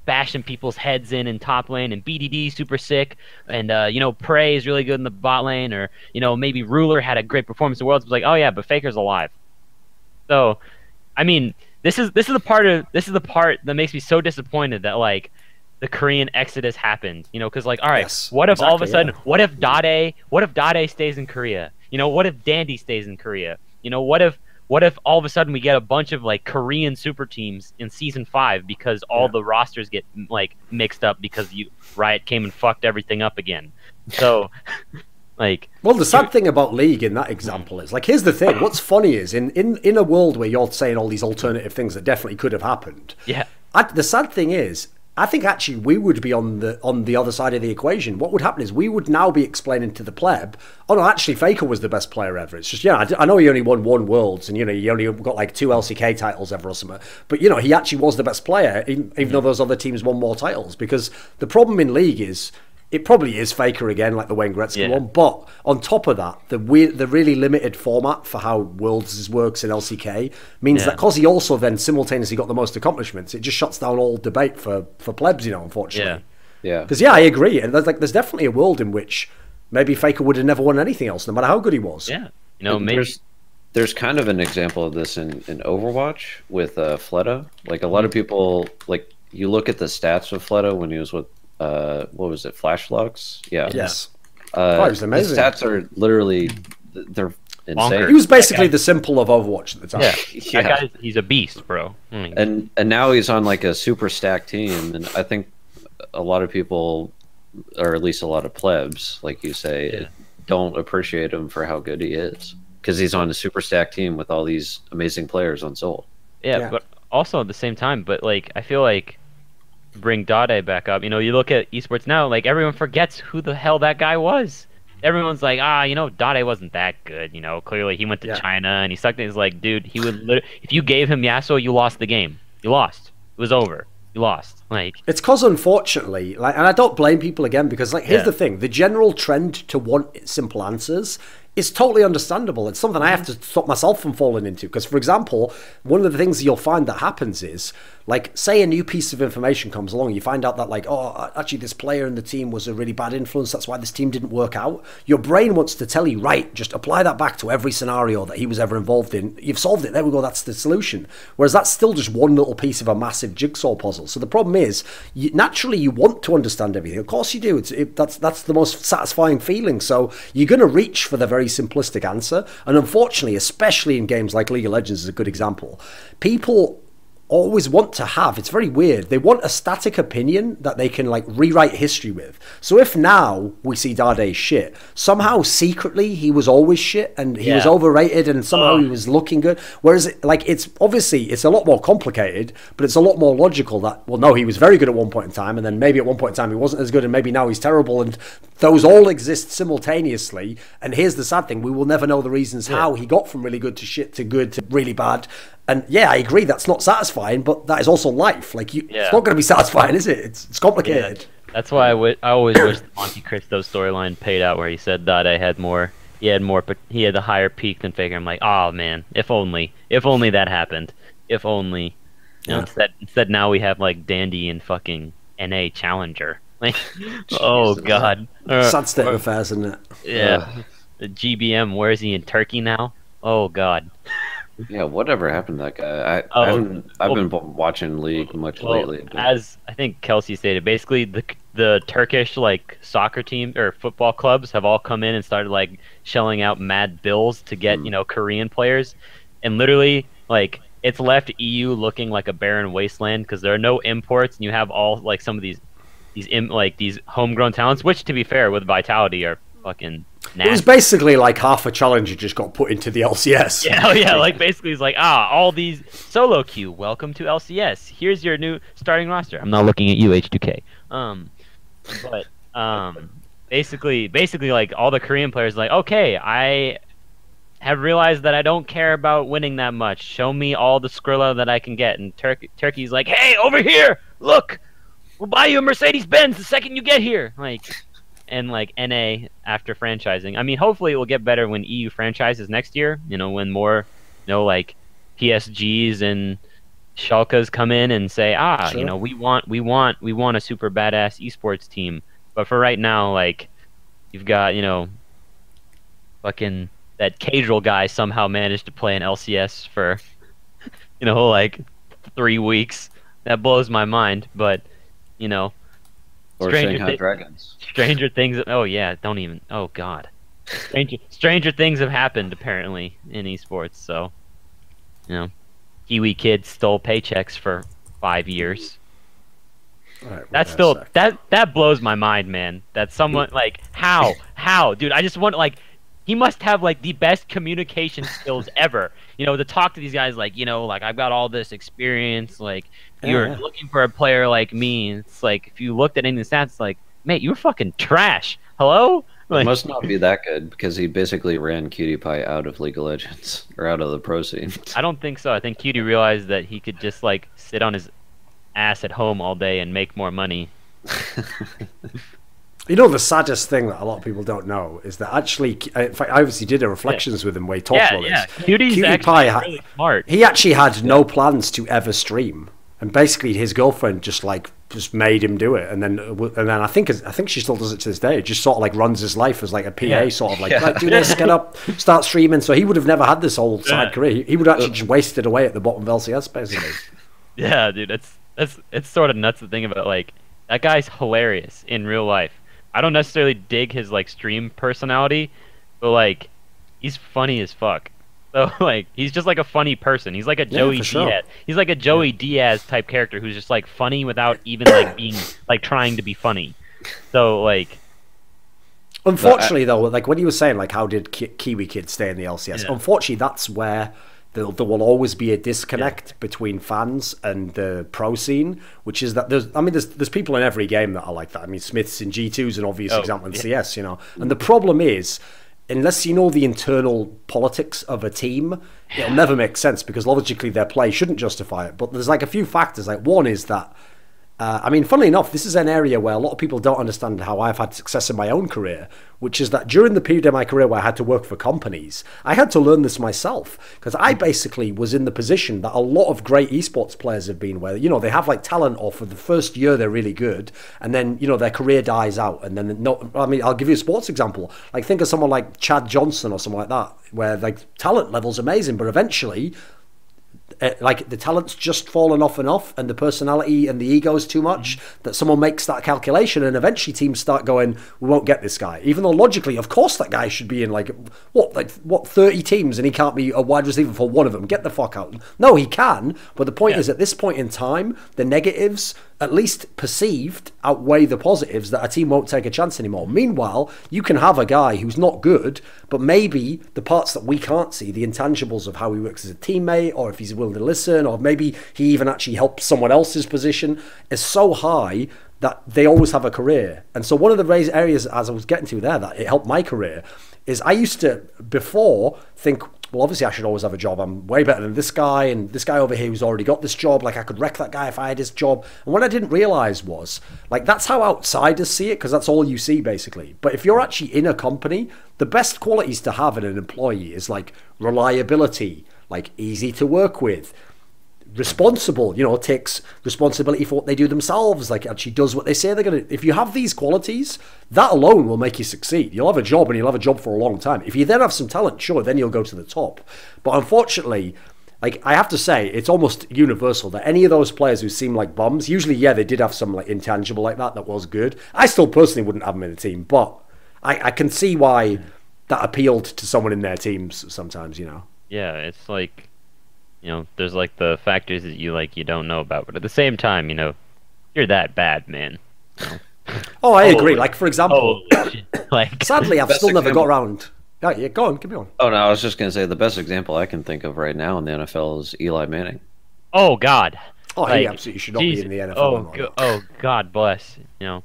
bashing people's heads in top lane, and BDD super sick, and Prey is really good in the bot lane, or maybe Ruler had a great performance in Worlds. It was like, oh yeah, but Faker's alive. So, I mean, this is the part that makes me so disappointed that, like, the Korean exodus happened. Because, like, all right, what if all of a sudden, what if Dade stays in Korea? What if Dandy stays in Korea? What if all of a sudden we get a bunch of, like, Korean super teams in season 5 because all the rosters get, like, mixed up because Riot came and fucked everything up again? So, like, well, the sad thing about League in that example is, like, here's the thing. What's funny is in a world where you're saying all these alternative things that definitely could have happened. Yeah. The sad thing is, I think actually we would be on the other side of the equation. What would happen is we would now be explaining to the pleb, oh no, actually Faker was the best player ever. It's just, I know he only won 1 Worlds, and he only got like 2 LCK titles ever or something, but he actually was the best player, even though those other teams won more titles. Because the problem in League is, it probably is Faker again, like the Wayne Gretzky one. But on top of that, the really limited format for how Worlds works in LCK means that because he also then simultaneously got the most accomplishments, it just shuts down all debate for plebs, unfortunately. Yeah. Because I agree, and there's definitely a world in which maybe Faker would have never won anything else, no matter how good he was. Yeah. Maybe there's kind of an example of this in Overwatch with Fleta. Like, a lot of people, like, you look at the stats of Fleta when he was with what was it, Flash Flux? Yeah. Yes. He was amazing. The stats are literally, they're insane. He was basically the simple of Overwatch at the time. Yeah. That guy, he's a beast, bro. And now he's on, like, a super stacked team, and I think a lot of people, or at least a lot of plebs, like you say, don't appreciate him for how good he is, because he's on a super stacked team with all these amazing players on Soul. Yeah, but also at the same time, but, like, I feel like, bring Dade back up, you look at esports now, like, everyone forgets who the hell that guy was. Everyone's like, Dade wasn't that good, clearly he went to China and he sucked it. It's like, dude, he would if you gave him Yasuo, you lost the game. You lost. It was over. You lost. Like, it's because, unfortunately, like, and I don't blame people again, because, like, here's the thing: the general trend to want simple answers is totally understandable. It's something I have to stop myself from falling into. Because, for example, one of the things you'll find that happens is, like, say a new piece of information comes along, you find out that, like, oh, actually this player in the team was a really bad influence, that's why this team didn't work out. Your brain wants to tell you, right, just apply that back to every scenario that he was ever involved in. You've solved it, there we go, that's the solution. Whereas that's still just one little piece of a massive jigsaw puzzle. So the problem is, naturally you want to understand everything. Of course you do. That's the most satisfying feeling. So you're going to reach for the very simplistic answer. And unfortunately, especially in games like League of Legends is a good example, people always want to have, it's very weird, they want a static opinion that they can, like, rewrite history with. So if now we see Dade's shit, somehow secretly he was always shit and he was overrated and somehow he was looking good. Whereas, like, it's obviously, it's a lot more complicated, but it's a lot more logical that, well, no, he was very good at one point in time, and then maybe at one point in time he wasn't as good, and maybe now he's terrible, and those all exist simultaneously. And here's the sad thing, we will never know the reasons how he got from really good to shit to good to really bad. And yeah, I agree that's not satisfying, but that is also life. Like it's not going to be satisfying, is it? It's complicated. Yeah, that's why I always wish the Monte Cristo storyline paid out, where he said that I had more. He had a higher peak than Faker. I'm like, oh man, if only that happened. If only. You know, instead now we have like Dandy and fucking NA Challenger. Like, oh god. Sad state of affairs, isn't it? Yeah. The GBM, where is he, in Turkey now? Oh god. Yeah, whatever happened to that guy? I've been watching League much lately. But... As I think Kelsey stated, basically the Turkish like soccer team or football clubs have all come in and started like shelling out mad bills to get Korean players, and literally like it's left EU looking like a barren wasteland because there are no imports, and you have all like some of these homegrown talents, which to be fair with Vitality are fucking nasty. It was basically like half a challenger just got put into the LCS. Yeah, like basically it's like, all these solo queue, welcome to LCS. Here's your new starting roster. I'm not looking at you, H2K. But basically like all the Korean players are like, okay, I have realized that I don't care about winning that much. Show me all the Skrilla that I can get. And Turkey's like, hey, over here, look, we'll buy you a Mercedes-Benz the second you get here. And NA after franchising. I mean, hopefully it will get better when EU franchises next year. When more, like PSGs and Schalke's come in and say, sure. we want a super badass esports team. But for right now, like, you've got fucking that casual guy somehow managed to play an LCS for like 3 weeks. That blows my mind. But Or Shanghai Dragons. Stranger things. Oh yeah, don't even. Oh god. Stranger things have happened apparently in esports. So, Kiwi kids stole paychecks for 5 years. Right, That's still that blows my mind, man. That someone like how, dude. I just want he must have like the best communication skills ever. To talk to these guys like I've got all this experience. Like you're looking for a player like me. It's like if you looked at any of the stats, it's like, mate, you're fucking trash. Hello? It must not be that good because he basically ran Cutie Pie out of League of Legends or out of the pro scene. I don't think so. I think Cutie realized that he could just like sit on his ass at home all day and make more money. The saddest thing that a lot of people don't know is that actually, in fact, I obviously did a reflections with him where he talked about this. Cutie's Cutie Pie really smart. He actually had no plans to ever stream, and basically his girlfriend just made him do it, and then I think she still does it to this day. Just sort of like runs his life as like a PA, sort of like do this, get up, start streaming. So he would have never had this whole side career. He would actually just waste it away at the bottom of LCS, basically. Yeah, dude, it's sort of nuts to think about. Like that guy's hilarious in real life. I don't necessarily dig his like stream personality, but like he's funny as fuck. So like he's just like a funny person. He's like a Joey Diaz. Sure. He's like a Joey Diaz type character who's just like funny without even like being like trying to be funny. So like unfortunately though, like when you were saying like how did Kiwi kids stay in the LCS? Unfortunately, that's where there will always be a disconnect between fans and the pro scene, which is that there's people in every game that are like that. I mean, Smith's in G2 is an obvious example in CS, And the problem is, unless you know the internal politics of a team, it'll never make sense because logically their play shouldn't justify it. But there's like a few factors. Like one is that, funnily enough, this is an area where a lot of people don't understand how I've had success in my own career, which is that during the period of my career where I had to work for companies, I had to learn this myself because I basically was in the position that a lot of great esports players have been where, they have like talent or for the first year they're really good and then, their career dies out and then I'll give you a sports example. Like think of someone like Chad Johnson or something like that where like talent level's amazing, but eventually like the talent's just fallen off and the personality and the ego is too much that someone makes that calculation and eventually teams start going, we won't get this guy, even though logically of course that guy should be in like 30 teams and he can't be a wide receiver for one of them. Get the fuck out. No, he can, but the point is at this point in time the negatives, at least perceived, outweigh the positives that a team won't take a chance anymore. Meanwhile, you can have a guy who's not good, but maybe the parts that we can't see, the intangibles of how he works as a teammate, or if he's willing to listen, or maybe he even actually helps someone else's position, is so high that they always have a career. And so one of the areas, as I was getting to there, that it helped my career, is I used to, before, think, well, obviously I should always have a job. I'm way better than this guy, and this guy over here who's already got this job, like I could wreck that guy if I had his job. And what I didn't realize was, like, that's how outsiders see it, because that's all you see basically. But if you're actually in a company, the best qualities to have in an employee is like reliability, like easy to work with, responsible, takes responsibility for what they do themselves, like actually does what they say they're going to. If you have these qualities, that alone will make you succeed. You'll have a job, and you'll have a job for a long time. If you then have some talent, sure, then you'll go to the top. But unfortunately, like, I have to say, it's almost universal that any of those players who seem like bums, usually, yeah, they did have some like intangible like that was good. I still personally wouldn't have them in the team, but I can see why that appealed to someone in their teams sometimes, Yeah, it's like, there's like the factors that you don't know about, but at the same time, you're that bad, man. Oh, I agree. Like, for example, like, sadly, I've still never got around. Oh, yeah, go on, keep going. Oh no, I was just gonna say the best example I can think of right now in the NFL is Eli Manning. Oh God. Oh, he absolutely should not be in the NFL. Oh God bless. Well,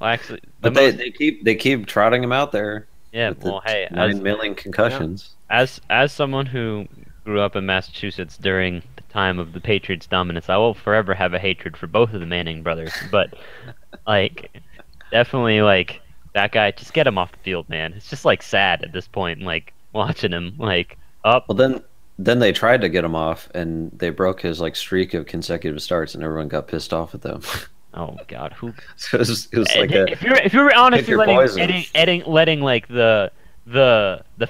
actually, but they keep trotting him out there. Yeah. Well, hey, 9 million concussions. As someone who grew up in Massachusetts during the time of the Patriots' dominance, I will forever have a hatred for both of the Manning brothers. But like, definitely, like, that guy, just get him off the field, man. It's just like sad at this point, like watching him like up. Well, then they tried to get him off, and they broke his like streak of consecutive starts, and everyone got pissed off at them. Oh God, who? So it was like if you're honestly letting like the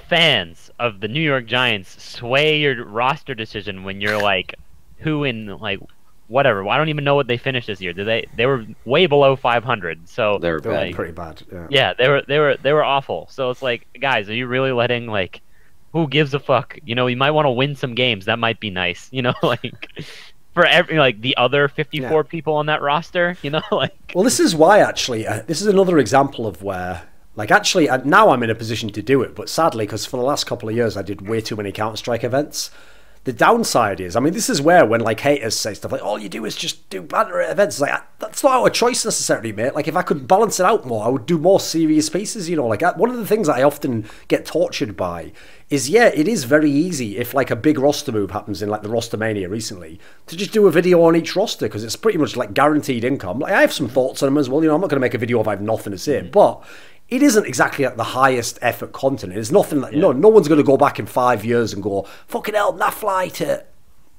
fans of the New York Giants sway your roster decision when you're like, who in like whatever. I don't even know what they finished this year. They were way below 500. So they were like, pretty bad. Yeah, they were awful. So it's like, guys, are you really letting, like, who gives a fuck? You might want to win some games. That might be nice. Like, for every, like, the other 54 people on that roster. Like. Well, this is why actually. This is another example of where. Like, actually, now I'm in a position to do it, but sadly, because for the last couple of years I did way too many Counter-Strike events. The downside is, I mean, this is where when like haters say stuff like, all you do is just do banner at events. It's like, that's not our choice necessarily, mate. Like, if I could balance it out more, I would do more serious pieces, Like, one of the things that I often get tortured by is, yeah, it is very easy if like a big roster move happens in like the Roster Mania recently to just do a video on each roster, because it's pretty much like guaranteed income. Like, I have some thoughts on them as well. I'm not going to make a video if I have nothing to say, but it isn't exactly at the highest effort content. It's nothing like, no one's going to go back in 5 years and go, fucking hell, Nafly to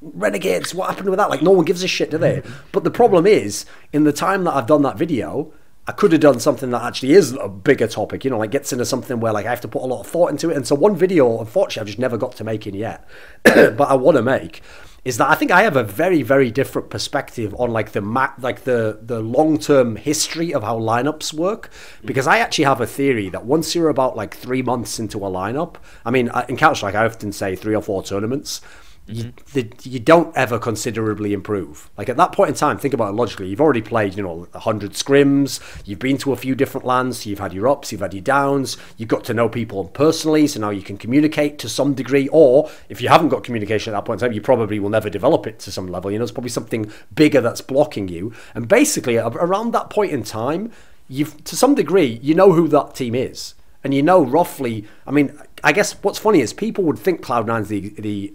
Renegades, what happened with that? Like, no one gives a shit, do they? But the problem is, in the time that I've done that video, I could have done something that actually is a bigger topic, like gets into something where like I have to put a lot of thought into it. And so one video, unfortunately, I've just never got to making yet, but I want to make, is that I think I have a very, very different perspective on like the long-term history of how lineups work, because I actually have a theory that once you're about like 3 months into a lineup, I mean, in Counter-Strike, I often say 3 or 4 tournaments, you don't ever considerably improve. Like, at that point in time, think about it logically. You've already played, 100 scrims. You've been to a few different lands. You've had your ups. You've had your downs. You've got to know people personally, so now you can communicate to some degree. Or if you haven't got communication at that point in time, you probably will never develop it to some level. There's probably something bigger that's blocking you. And basically, around that point in time, to some degree, you know who that team is, and you know roughly. I mean, I guess what's funny is people would think Cloud9's the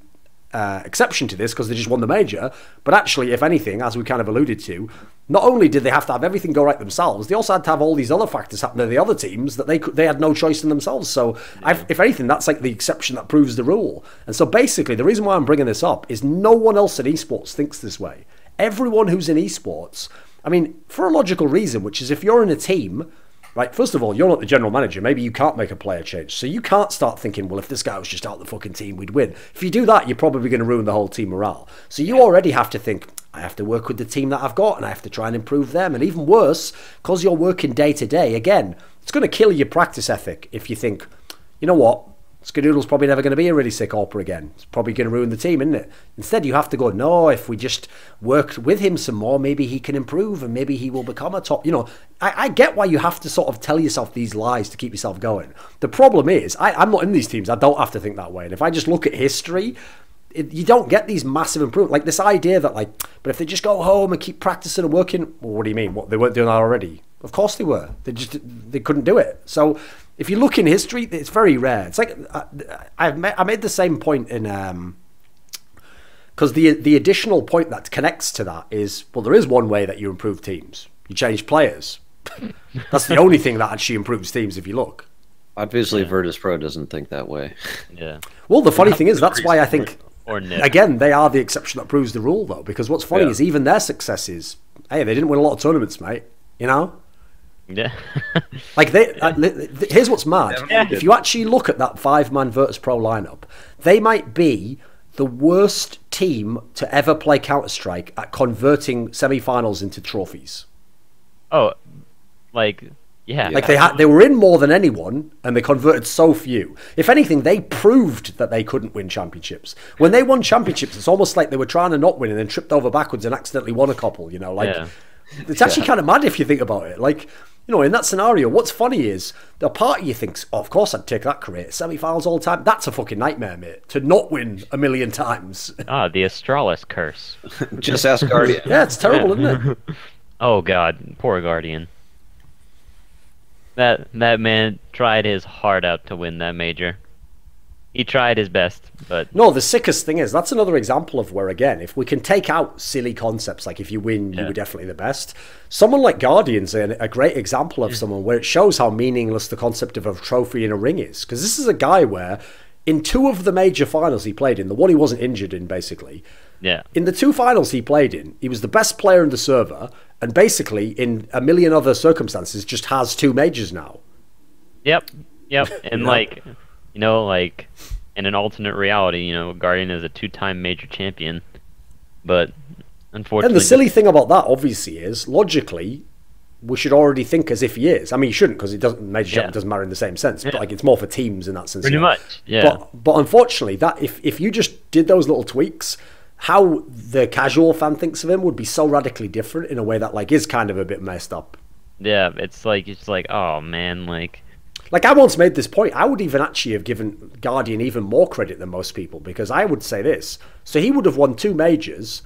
exception to this because they just won the major, but actually, if anything, as we kind of alluded to, not only did they have to have everything go right themselves, they also had to have all these other factors happen to the other teams that they had no choice in themselves. So if anything, that's like the exception that proves the rule. And so basically, the reason why I'm bringing this up is no one else in esports thinks this way. Everyone who's in esports, I mean, for a logical reason, which is if you're in a team, right, first of all, you're not the general manager. Maybe you can't make a player change. So you can't start thinking, well, if this guy was just out the fucking team, we'd win. If you do that, you're probably going to ruin the whole team morale. So you already have to think, I have to work with the team that I've got, and I have to try and improve them. And even worse, because you're working day to day, again, it's going to kill your practice ethic if you think, you know what, Skadoodle's probably never going to be a really sick AWPer again. It's probably going to ruin the team, isn't it? Instead, you have to go, no, if we just worked with him some more, maybe he can improve and maybe he will become a top. I get why you have to sort of tell yourself these lies to keep yourself going. The problem is, I'm not in these teams. I don't have to think that way. And if I just look at history, you don't get these massive improvements. Like this idea that but if they just go home and keep practicing and working, well, what do you mean? What, they weren't doing that already? Of course they were. They couldn't do it. So If you look in history, it's very rare. It's like I made the same point in because the additional point that connects to that is, well, there is one way that you improve teams. You change players. That's the only thing that actually improves teams if you look. Obviously, Virtus Pro doesn't think that way. Yeah. Well, the funny thing is, that's why I think, again, they are the exception that proves the rule, though, because what's funny is even their successes, hey, they didn't win a lot of tournaments, mate, you know? Yeah. Like, here's what's mad. If you actually look at that 5-man Virtus Pro lineup, they might be the worst team to ever play Counter-Strike at converting semi-finals into trophies. Oh, like... Yeah. Like they were in more than anyone, and they converted so few. If anything, they proved that they couldn't win championships. When they won championships, it's almost like they were trying to not win and then tripped over backwards and accidentally won a couple. You know, like it's actually kind of mad if you think about it. Like, you know, in that scenario, what's funny is the part of you thinks, oh, of course I'd take that career, semi-finals all the time. That's a fucking nightmare, mate. To not win a million times. Ah, the Astralis curse. Just ask Guardian. Yeah, it's terrible, isn't it? Oh God, poor Guardian. That man tried his heart out to win that major. He tried his best, but... No, the sickest thing is, that's another example of where, again, if we can take out silly concepts, like if you win, you were definitely the best. Someone like Guardian's a great example of someone where it shows how meaningless the concept of a trophy in a ring is. Because this is a guy where, in 2 of the major finals he played in, the one he wasn't injured in, basically, in the 2 finals he played in, he was the best player in the server, and basically, in a million other circumstances, just has 2 majors now. Yep. And like, you know, like in an alternate reality, you know, Guardian is a 2-time major champion, but unfortunately. And the silly thing about that, obviously, is logically, we should already think as if he is. I mean, you shouldn't, because it doesn't. Major champion doesn't matter in the same sense, but like it's more for teams in that sense. Pretty much, yeah. But unfortunately, that if you just did those little tweaks, how the casual fan thinks of him would be so radically different in a way that like is kind of a bit messed up. Yeah, it's like oh man, like I once made this point. I would even actually have given Guardian even more credit than most people, because I would say this: so he would have won 2 majors,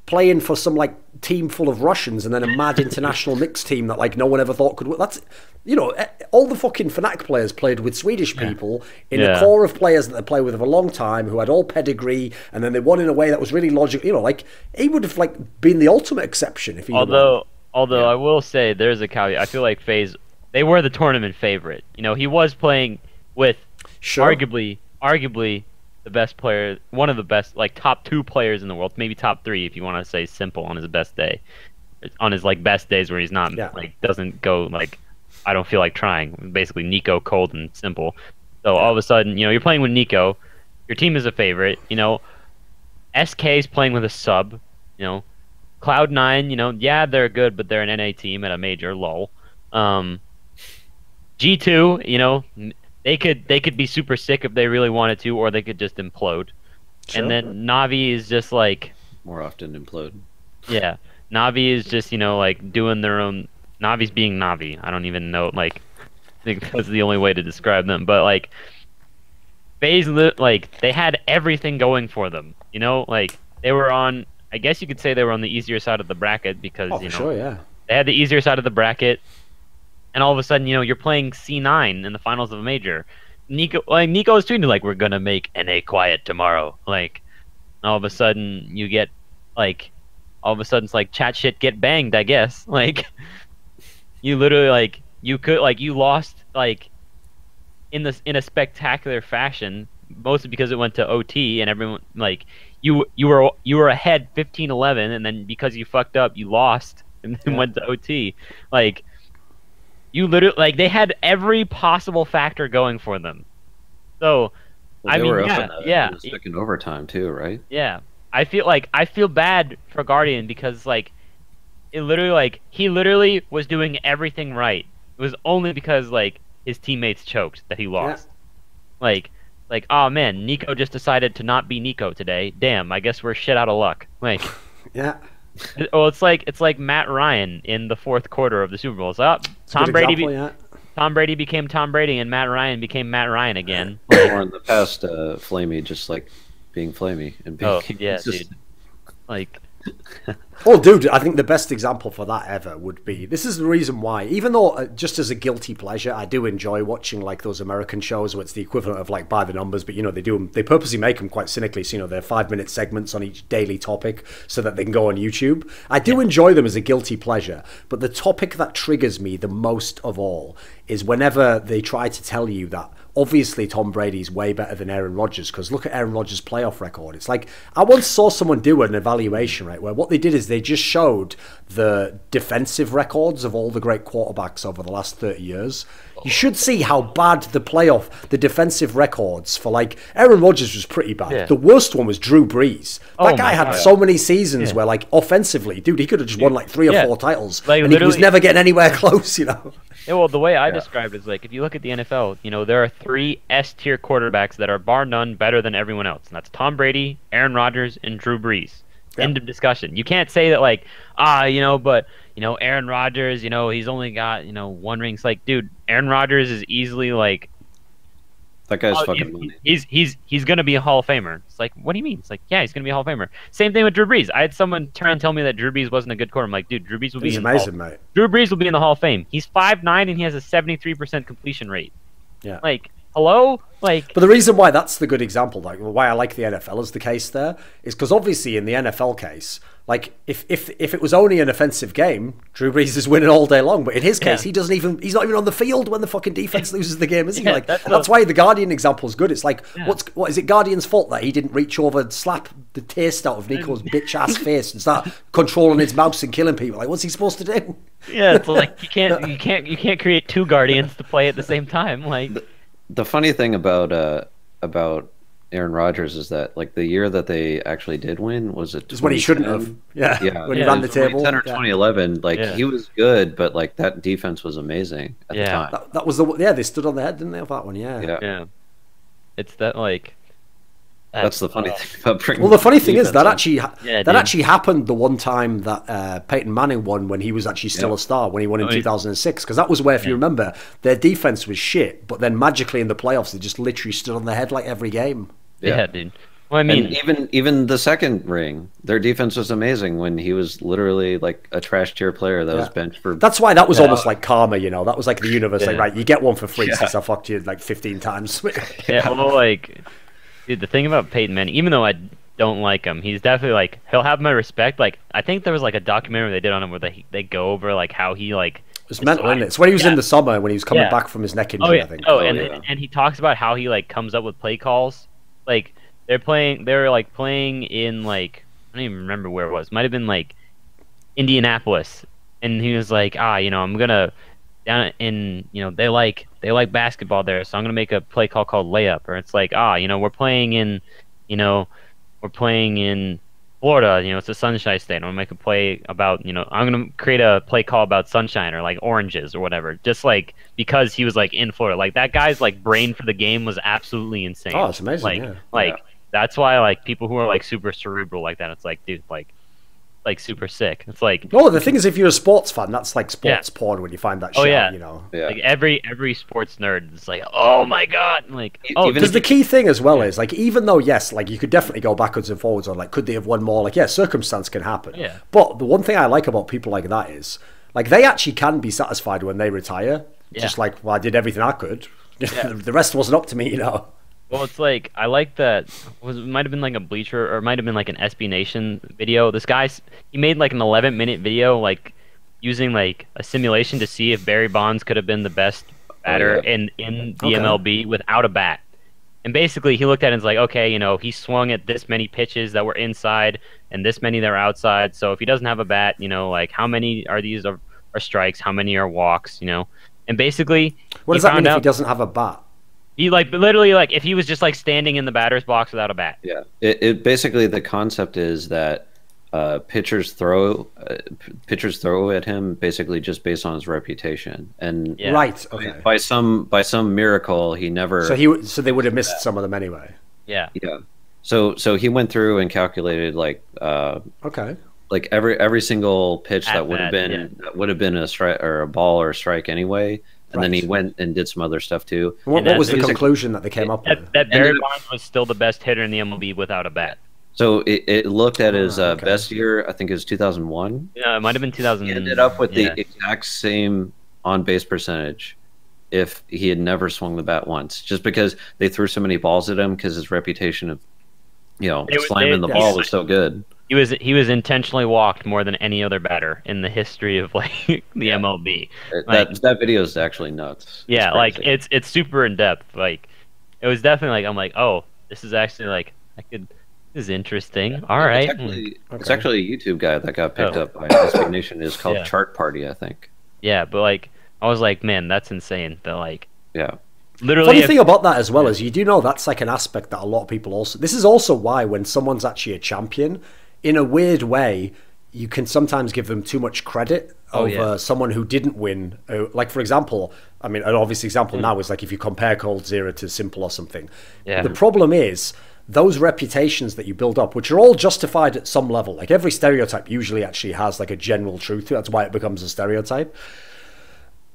playing for some like team full of Russians, and then a mad international mixed team that like no one ever thought could win. That's, you know, all the fucking Fnatic players played with Swedish people in a core of players that they played with for a long time, who had all pedigree, and then they won in a way that was really logical. You know, like he would have like been the ultimate exception if he. Although I will say there's a caveat. I feel like FaZe, they were the tournament favorite. You know, he was playing with arguably the best player, one of the best, like top 2 players in the world, maybe top 3 if you want to say simple, on his best day, on his like best days where he's not like doesn't go like I don't feel like trying. Basically, Nico, cold and simple. So all of a sudden, you know, you're playing with Nico, your team is a favorite. You know, SK is playing with a sub. You know, Cloud9, you know, yeah, they're good, but they're an NA team at a major. Lol. G2, you know. They could be super sick if they really wanted to, or they could just implode. Sure. And then Navi is just like more often implode. Yeah, Navi is just, you know, like doing their own. Navi's being Navi. I don't even know, like, I think that's the only way to describe them. But like, FaZe, like they had everything going for them. You know, like they were on. I guess you could say they were on the easier side of the bracket because you know they had the easier side of the bracket. And all of a sudden, you know, you're playing C9 in the finals of a major. Nico is tweeting like, "We're gonna make NA quiet tomorrow." Like, all of a sudden, you get like, all of a sudden it's like chat shit get banged. I guess like, you literally like you lost like in a spectacular fashion, mostly because it went to OT and everyone like you were ahead 15-11, and then because you fucked up, you lost and then went to OT like. You literally like they had every possible factor going for them. So, I mean, it was second overtime too, right? Yeah, I feel bad for Guardian because like it literally like he literally was doing everything right. It was only because like his teammates choked that he lost. Yeah. Like oh man, Nico just decided to not be Nico today. Damn, I guess we're shit out of luck. Like yeah. Well, it's like Matt Ryan in the 4th quarter of the Super Bowl. So Tom Brady became Tom Brady, and Matt Ryan became Matt Ryan again. Or in the past, Flamey just like being Flamey and being. Oh yeah, dude. Like Oh, dude, I think the best example for that ever would be, this is the reason why, even though just as a guilty pleasure, I do enjoy watching like those American shows where it's the equivalent of like by the numbers, but you know, they purposely make them quite cynically. So, you know, they're 5-minute segments on each daily topic so that they can go on YouTube. I do enjoy them as a guilty pleasure, but the topic that triggers me the most of all is whenever they try to tell you that obviously Tom Brady's way better than Aaron Rodgers, because look at Aaron Rodgers' playoff record. It's like, I once saw someone do an evaluation, right, where what they did is they just showed the defensive records of all the great quarterbacks over the last 30 years. You should see how bad the defensive records for, like, Aaron Rodgers was pretty bad. Yeah. The worst one was Drew Brees. That guy had so many seasons where, like, offensively, dude, he could have just won like 3 or 4 titles, like, and he was never getting anywhere close, you know. Yeah, well, the way I described it is, like, if you look at the NFL, you know, there are 3 S-tier quarterbacks that are bar none better than everyone else, and that's Tom Brady, Aaron Rodgers, and Drew Brees. Yep. End of discussion. You can't say that, like, you know, but, you know, Aaron Rodgers, you know, he's only got, you know, 1 ring. It's like, dude, Aaron Rodgers is easily, like, that guy's fucking money. He's gonna be a Hall of Famer. It's like, what do you mean? It's like, yeah, he's gonna be a Hall of Famer. Same thing with Drew Brees. I had someone try and tell me that Drew Brees wasn't a good quarterback. I'm like, dude, Drew Brees will be in the Hall. Mate. Drew Brees will be in the Hall of Fame. He's 5'9" and he has a 73% completion rate. Yeah. Like, hello? Like, but the reason why that's the good example, like why I like the NFL as the case there, is because obviously in the NFL case, like if it was only an offensive game, Drew Brees is winning all day long. But in his case, he's not even on the field when the fucking defense loses the game, is he? Like that's why the Guardian example is good. It's like what is it Guardian's fault that he didn't reach over and slap the taste out of Nico's bitch ass face and start controlling his mouse and killing people? Like, what's he supposed to do? Yeah, it's like you can't create 2 Guardians to play at the same time. Like, the funny thing about Aaron Rodgers is that, like, the year that they actually did win was it when he shouldn't have. When he ran the table. 2010 or 2011, like he was good, but like that defense was amazing at the time. That was they stood on their head, didn't they, of that one? Yeah. It's that, like, that's the funny thing about bringing. Well, the funny thing is that actually happened the one time that Peyton Manning won when he was actually still a star, when he won in 2006, because that was where, if you remember, their defense was shit, but then magically in the playoffs they just literally stood on their head like every game. Yeah, dude. Well, I mean, and even the second ring, their defense was amazing when he was literally like a trash tier player that was benched for. That's why that was almost like karma, you know. That was like the universe, like, right, you get one for free since I fucked you like 15 times. Well, like, dude, the thing about Peyton Manning, even though I don't like him, he's definitely, like, he'll have my respect. Like, I think there was like a documentary they did on him where they go over like how he, like, it was mental, isn't it? It's when he was in the summer when he was coming back from his neck injury, I think. And he talks about how he, like, comes up with play calls. Like, they're playing in, like, I don't even remember where it was. Might have been like Indianapolis, and he was like, you know, I'm gonna down in, you know, they like basketball there, so I'm gonna make a play call called layup. Or it's like, you know, we're playing in Florida, you know, it's a sunshine state. I'm gonna make a play about, you know, I'm gonna create a play call about sunshine or like oranges or whatever. Just like because he was like in Florida, like that guy's like brain for the game was absolutely insane. Oh, it's amazing. That's why, like, people who are like super cerebral like that, it's like, dude, like super sick. It's like, no, the thing is, if you're a sports fan, that's like sports porn when you find that shit. You know, like every sports nerd is like, oh my god, like, because the key thing as well is, like, even though yes, like, you could definitely go backwards and forwards on, like, could they have won more? Like, circumstance can happen. Yeah. But the one thing I like about people like that is, like, they actually can be satisfied when they retire. Just like, well, I did everything I could. The rest wasn't up to me, you know. Well, it's like, I like that. It might have been like a Bleacher, or it might have been like an SB Nation video. This guy, he made like an 11-minute video, like using like a simulation to see if Barry Bonds could have been the best batter in the MLB without a bat. And basically, he looked at it and was like, okay, you know, he swung at this many pitches that were inside and this many that were outside. So if he doesn't have a bat, you know, like, how many are these are strikes? How many are walks? You know, and basically, what does that mean if he doesn't have a bat? He, like, literally, like, if he was just like standing in the batter's box without a bat. Yeah, it basically, the concept is that pitchers throw at him basically just based on his reputation, and by some miracle he never. So they would have missed some of them anyway. Yeah. So he went through and calculated like like every single pitch that would have been a strike or a ball or a strike anyway. And then he went and did some other stuff too. What was the conclusion that they came up with? That Barry Bonds was still the best hitter in the MLB without a bat. So it looked at his best year, I think it was 2001. Yeah, it might have been 2000. He ended up with the exact same on-base percentage if he had never swung the bat once, just because they threw so many balls at him because his reputation of, slamming the ball was so good. He was intentionally walked more than any other batter in the history of the MLB. That video is actually nuts. Yeah, it's super in depth. Like, it was definitely like, I'm like, oh, this is actually like this is interesting. All right, it's actually a YouTube guy that got picked up by SB Nation. It's called Chart Party, I think. Yeah, but like, I was like, man, that's insane. That like, literally. Funny thing about that as well is you do know that's like an aspect that a lot of people also. This is also why when someone's actually a champion, in a weird way, you can sometimes give them too much credit over someone who didn't win. Like, for example, I mean, an obvious example now is like if you compare Cold Zero to Simple or something. Yeah. The problem is those reputations that you build up, which are all justified at some level. Like every stereotype usually actually has like a general truth to it. That's why it becomes a stereotype.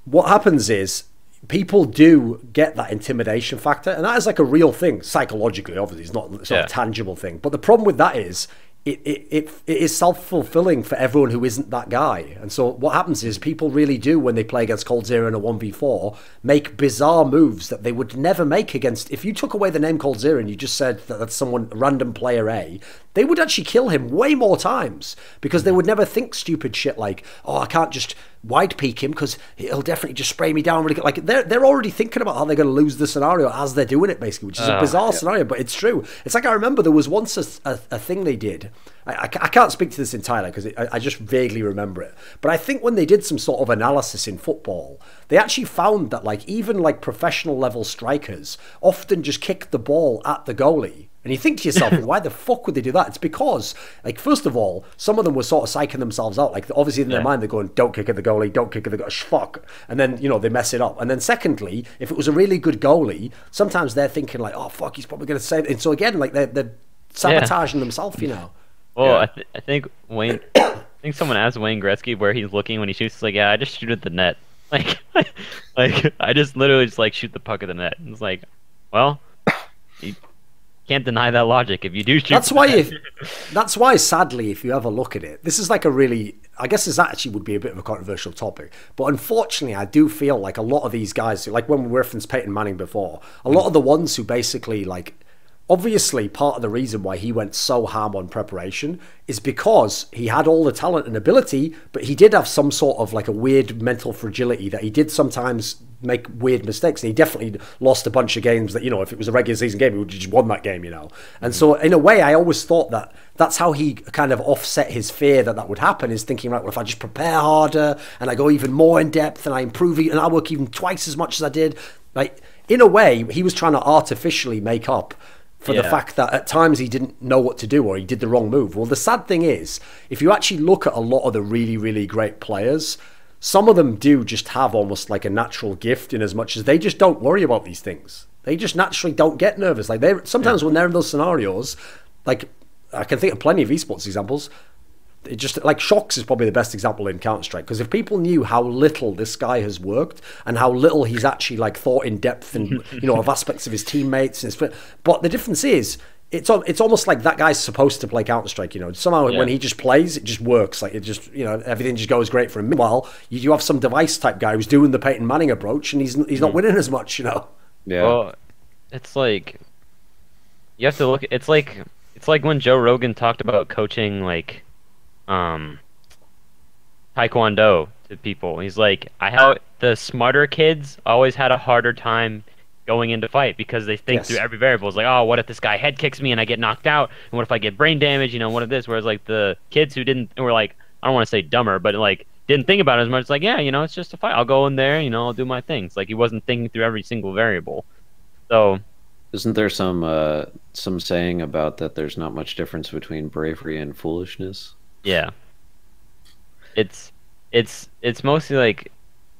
What happens is people do get that intimidation factor, and that is like a real thing psychologically. Obviously, it's not a tangible thing. But the problem with that is it is self-fulfilling for everyone who isn't that guy. And so what happens is people really do, when they play against Cold Zero in a 1v4, make bizarre moves that they would never make against. If you took away the name Cold Zero and you just said that that's someone, random player A, they would actually kill him way more times because they would never think stupid shit like, oh, I can't just wide peak him because he'll definitely just spray me down really good. Like they're already thinking about how they're going to lose the scenario as they're doing it, basically, which is a bizarre scenario, but it's true. It's like, I remember there was once a thing they did. I can't speak to this entirely because I just vaguely remember it, but I think when they did some sort of analysis in football, they actually found that like even like professional level strikers often just kick the ball at the goalie. And you think to yourself, why the fuck would they do that? It's because, like, first of all, some of them were sort of psyching themselves out. Like, obviously in their mind, they're going, don't kick at the goalie, don't kick at the goalie, fuck. And then, they mess it up. And then secondly, if it was a really good goalie, sometimes they're thinking like, oh, fuck, he's probably going to save it. And so again, like, they're sabotaging themselves, Well, I think Wayne, I think someone asked Wayne Gretzky where he's looking when he shoots. He's like, yeah, I just shoot at the net. Like, I just literally just like shoot the puck at the net. And it's like, well, you can't deny that logic. If you do shoot, that's why sadly, if you ever look at it, this is like a really, I guess this actually would be a bit of a controversial topic, but unfortunately I do feel like a lot of these guys, like when we referenced Peyton Manning before, a lot of the ones who basically like, obviously part of the reason why he went so ham on preparation is because he had all the talent and ability, but he did have some sort of like a weird mental fragility that he did sometimes make weird mistakes. And he definitely lost a bunch of games that, if it was a regular season game, he would have just won that game, And so in a way, I always thought that that's how he kind of offset his fear that would happen, is thinking, right, well, if I just prepare harder and I go even more in depth and I improve and I work even twice as much as I did, like in a way, he was trying to artificially make up for the fact that at times he didn't know what to do or he did the wrong move. Well, the sad thing is, if you actually look at a lot of the really, really great players, some of them do just have almost like a natural gift in as much as they just don't worry about these things. They just naturally don't get nervous. Like sometimes when they're in those scenarios, like I can think of plenty of esports examples. It just like Shox is probably the best example in Counter-Strike, because if people knew how little this guy has worked and how little he's actually like thought in depth and of aspects of his teammates and but the difference is it's almost like that guy's supposed to play Counter-Strike, somehow when he just plays it just works, like it just everything just goes great for him. Meanwhile, you have some device type guy who's doing the Peyton Manning approach and he's not winning as much. Well, it's like you have to look. It's like when Joe Rogan talked about coaching like Taekwondo to people. He's like, the smarter kids always had a harder time going into fight because they think through every variable. It's like, oh, what if this guy head kicks me and I get knocked out? And what if I get brain damage? What if this? Whereas like the kids who were like, I don't want to say dumber, but like didn't think about it as much. It's like, yeah, it's just a fight. I'll go in there, I'll do my things. Like he wasn't thinking through every single variable. So isn't there some saying about that there's not much difference between bravery and foolishness? Yeah, it's mostly like,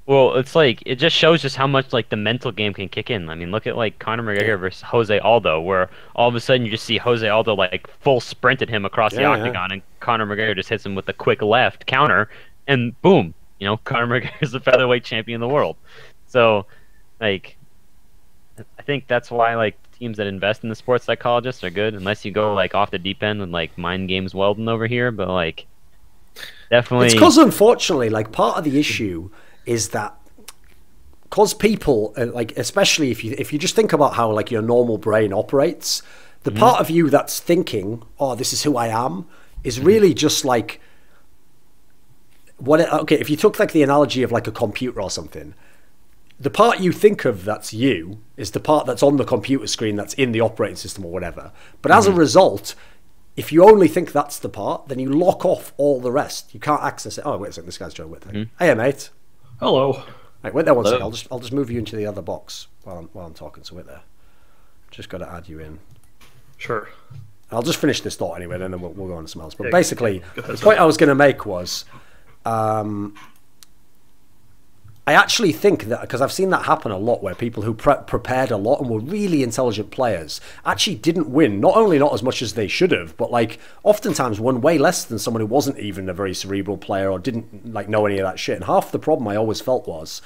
well, it's like it just shows just how much like the mental game can kick in. I mean, look at like Conor McGregor versus Jose Aldo, where all of a sudden you just see Jose Aldo like full sprinted him across the octagon, and Conor McGregor just hits him with a quick left counter, and boom, Conor McGregor is the featherweight champion of the world. So, like, I think that's why like teams that invest in the sports psychologists are good, unless you go like off the deep end and like mind games Weldon over here. But like, definitely, it's because unfortunately, like part of the issue is that because people like, especially if you just think about how like your normal brain operates, the part of you that's thinking, "Oh, this is who I am," is really just like okay, if you took like the analogy of like a computer or something, the part you think of that's you is the part that's on the computer screen that's in the operating system or whatever. But as a result, if you only think that's the part, then you lock off all the rest. You can't access it. Oh, wait a second, this guy's joining with me. Hey, mate. Hello. Right, wait there one second. I'll just move you into the other box while I'm talking. So wait there. Just got to add you in. Sure. I'll just finish this thought anyway, and then we'll go on to something else. But basically, the point I was going to make was, I actually think that, because I've seen that happen a lot, where people who prepared a lot and were really intelligent players actually didn't win. Not only not as much as they should have, but like oftentimes won way less than someone who wasn't even a very cerebral player or didn't like know any of that shit. And half the problem I always felt was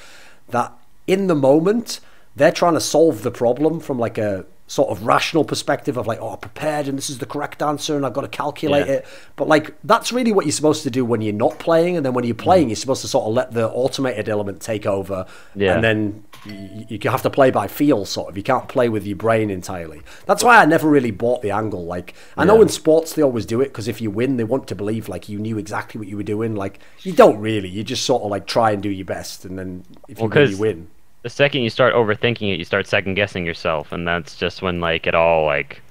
that in the moment they're trying to solve the problem from like a sort of rational perspective of like, oh, I prepared and this is the correct answer and I've got to calculate it. But like, that's really what you're supposed to do when you're not playing. And then when you're playing, you're supposed to sort of let the automated element take over. And then you have to play by feel, sort of. You can't play with your brain entirely. That's why I never really bought the angle. Like, I know in sports they always do it because if you win, they want to believe like you knew exactly what you were doing. Like, you don't really. You just sort of like try and do your best. And then if you win, you win. The second you start overthinking it, you start second guessing yourself, and that's just when like it all like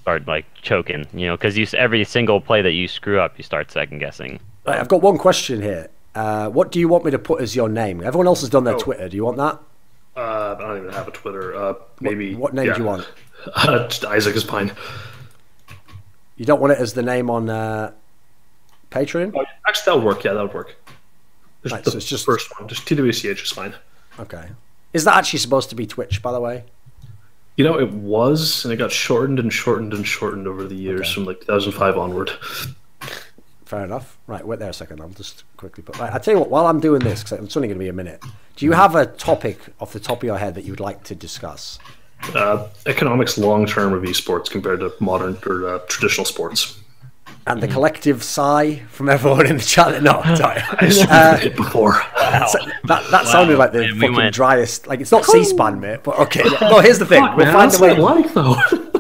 start like choking, you know, because every single play that you screw up, you start second guessing. Right, I've got one question here. What do you want me to put as your name? Everyone else has done their Twitter. Do you want that? I don't even have a Twitter. Maybe. What name do you want? Just Isaac is fine. You don't want it as the name on Patreon? Oh, actually, that would work. Yeah, that would work. Right, the so it's just first one. Just TWCH is fine. Okay. Is that actually supposed to be Twitch, by the way? You know, it was, and it got shortened and shortened and shortened over the years from like 2005 onward. Fair enough. Right, wait there a second. I'll just quickly put... Right, I'll tell you what, while I'm doing this, because it's only going to be a minute, do you have a topic off the top of your head that you would like to discuss? Economics long-term of esports compared to modern or traditional sports. And the collective sigh from everyone in the chat. No, sorry. I said it before. Wow. So that sounded like the fucking driest. Like, it's not C-SPAN, mate. But okay. No, here's the thing. We'll find a way.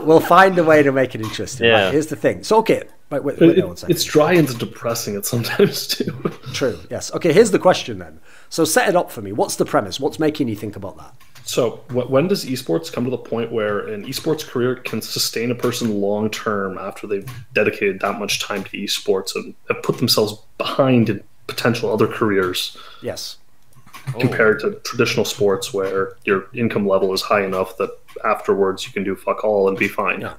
We'll find a way to make it interesting. Yeah. Right, here's the thing. So okay. Wait there 1 second. It's dry and depressing at sometimes too. True. Yes. Okay. Here's the question then. So set it up for me. What's the premise? What's making you think about that? So when does esports come to the point where an esports career can sustain a person long term after they've dedicated that much time to esports and have put themselves behind in potential other careers? Yes. Compared to traditional sports where your income level is high enough that afterwards you can do fuck all and be fine. Yeah.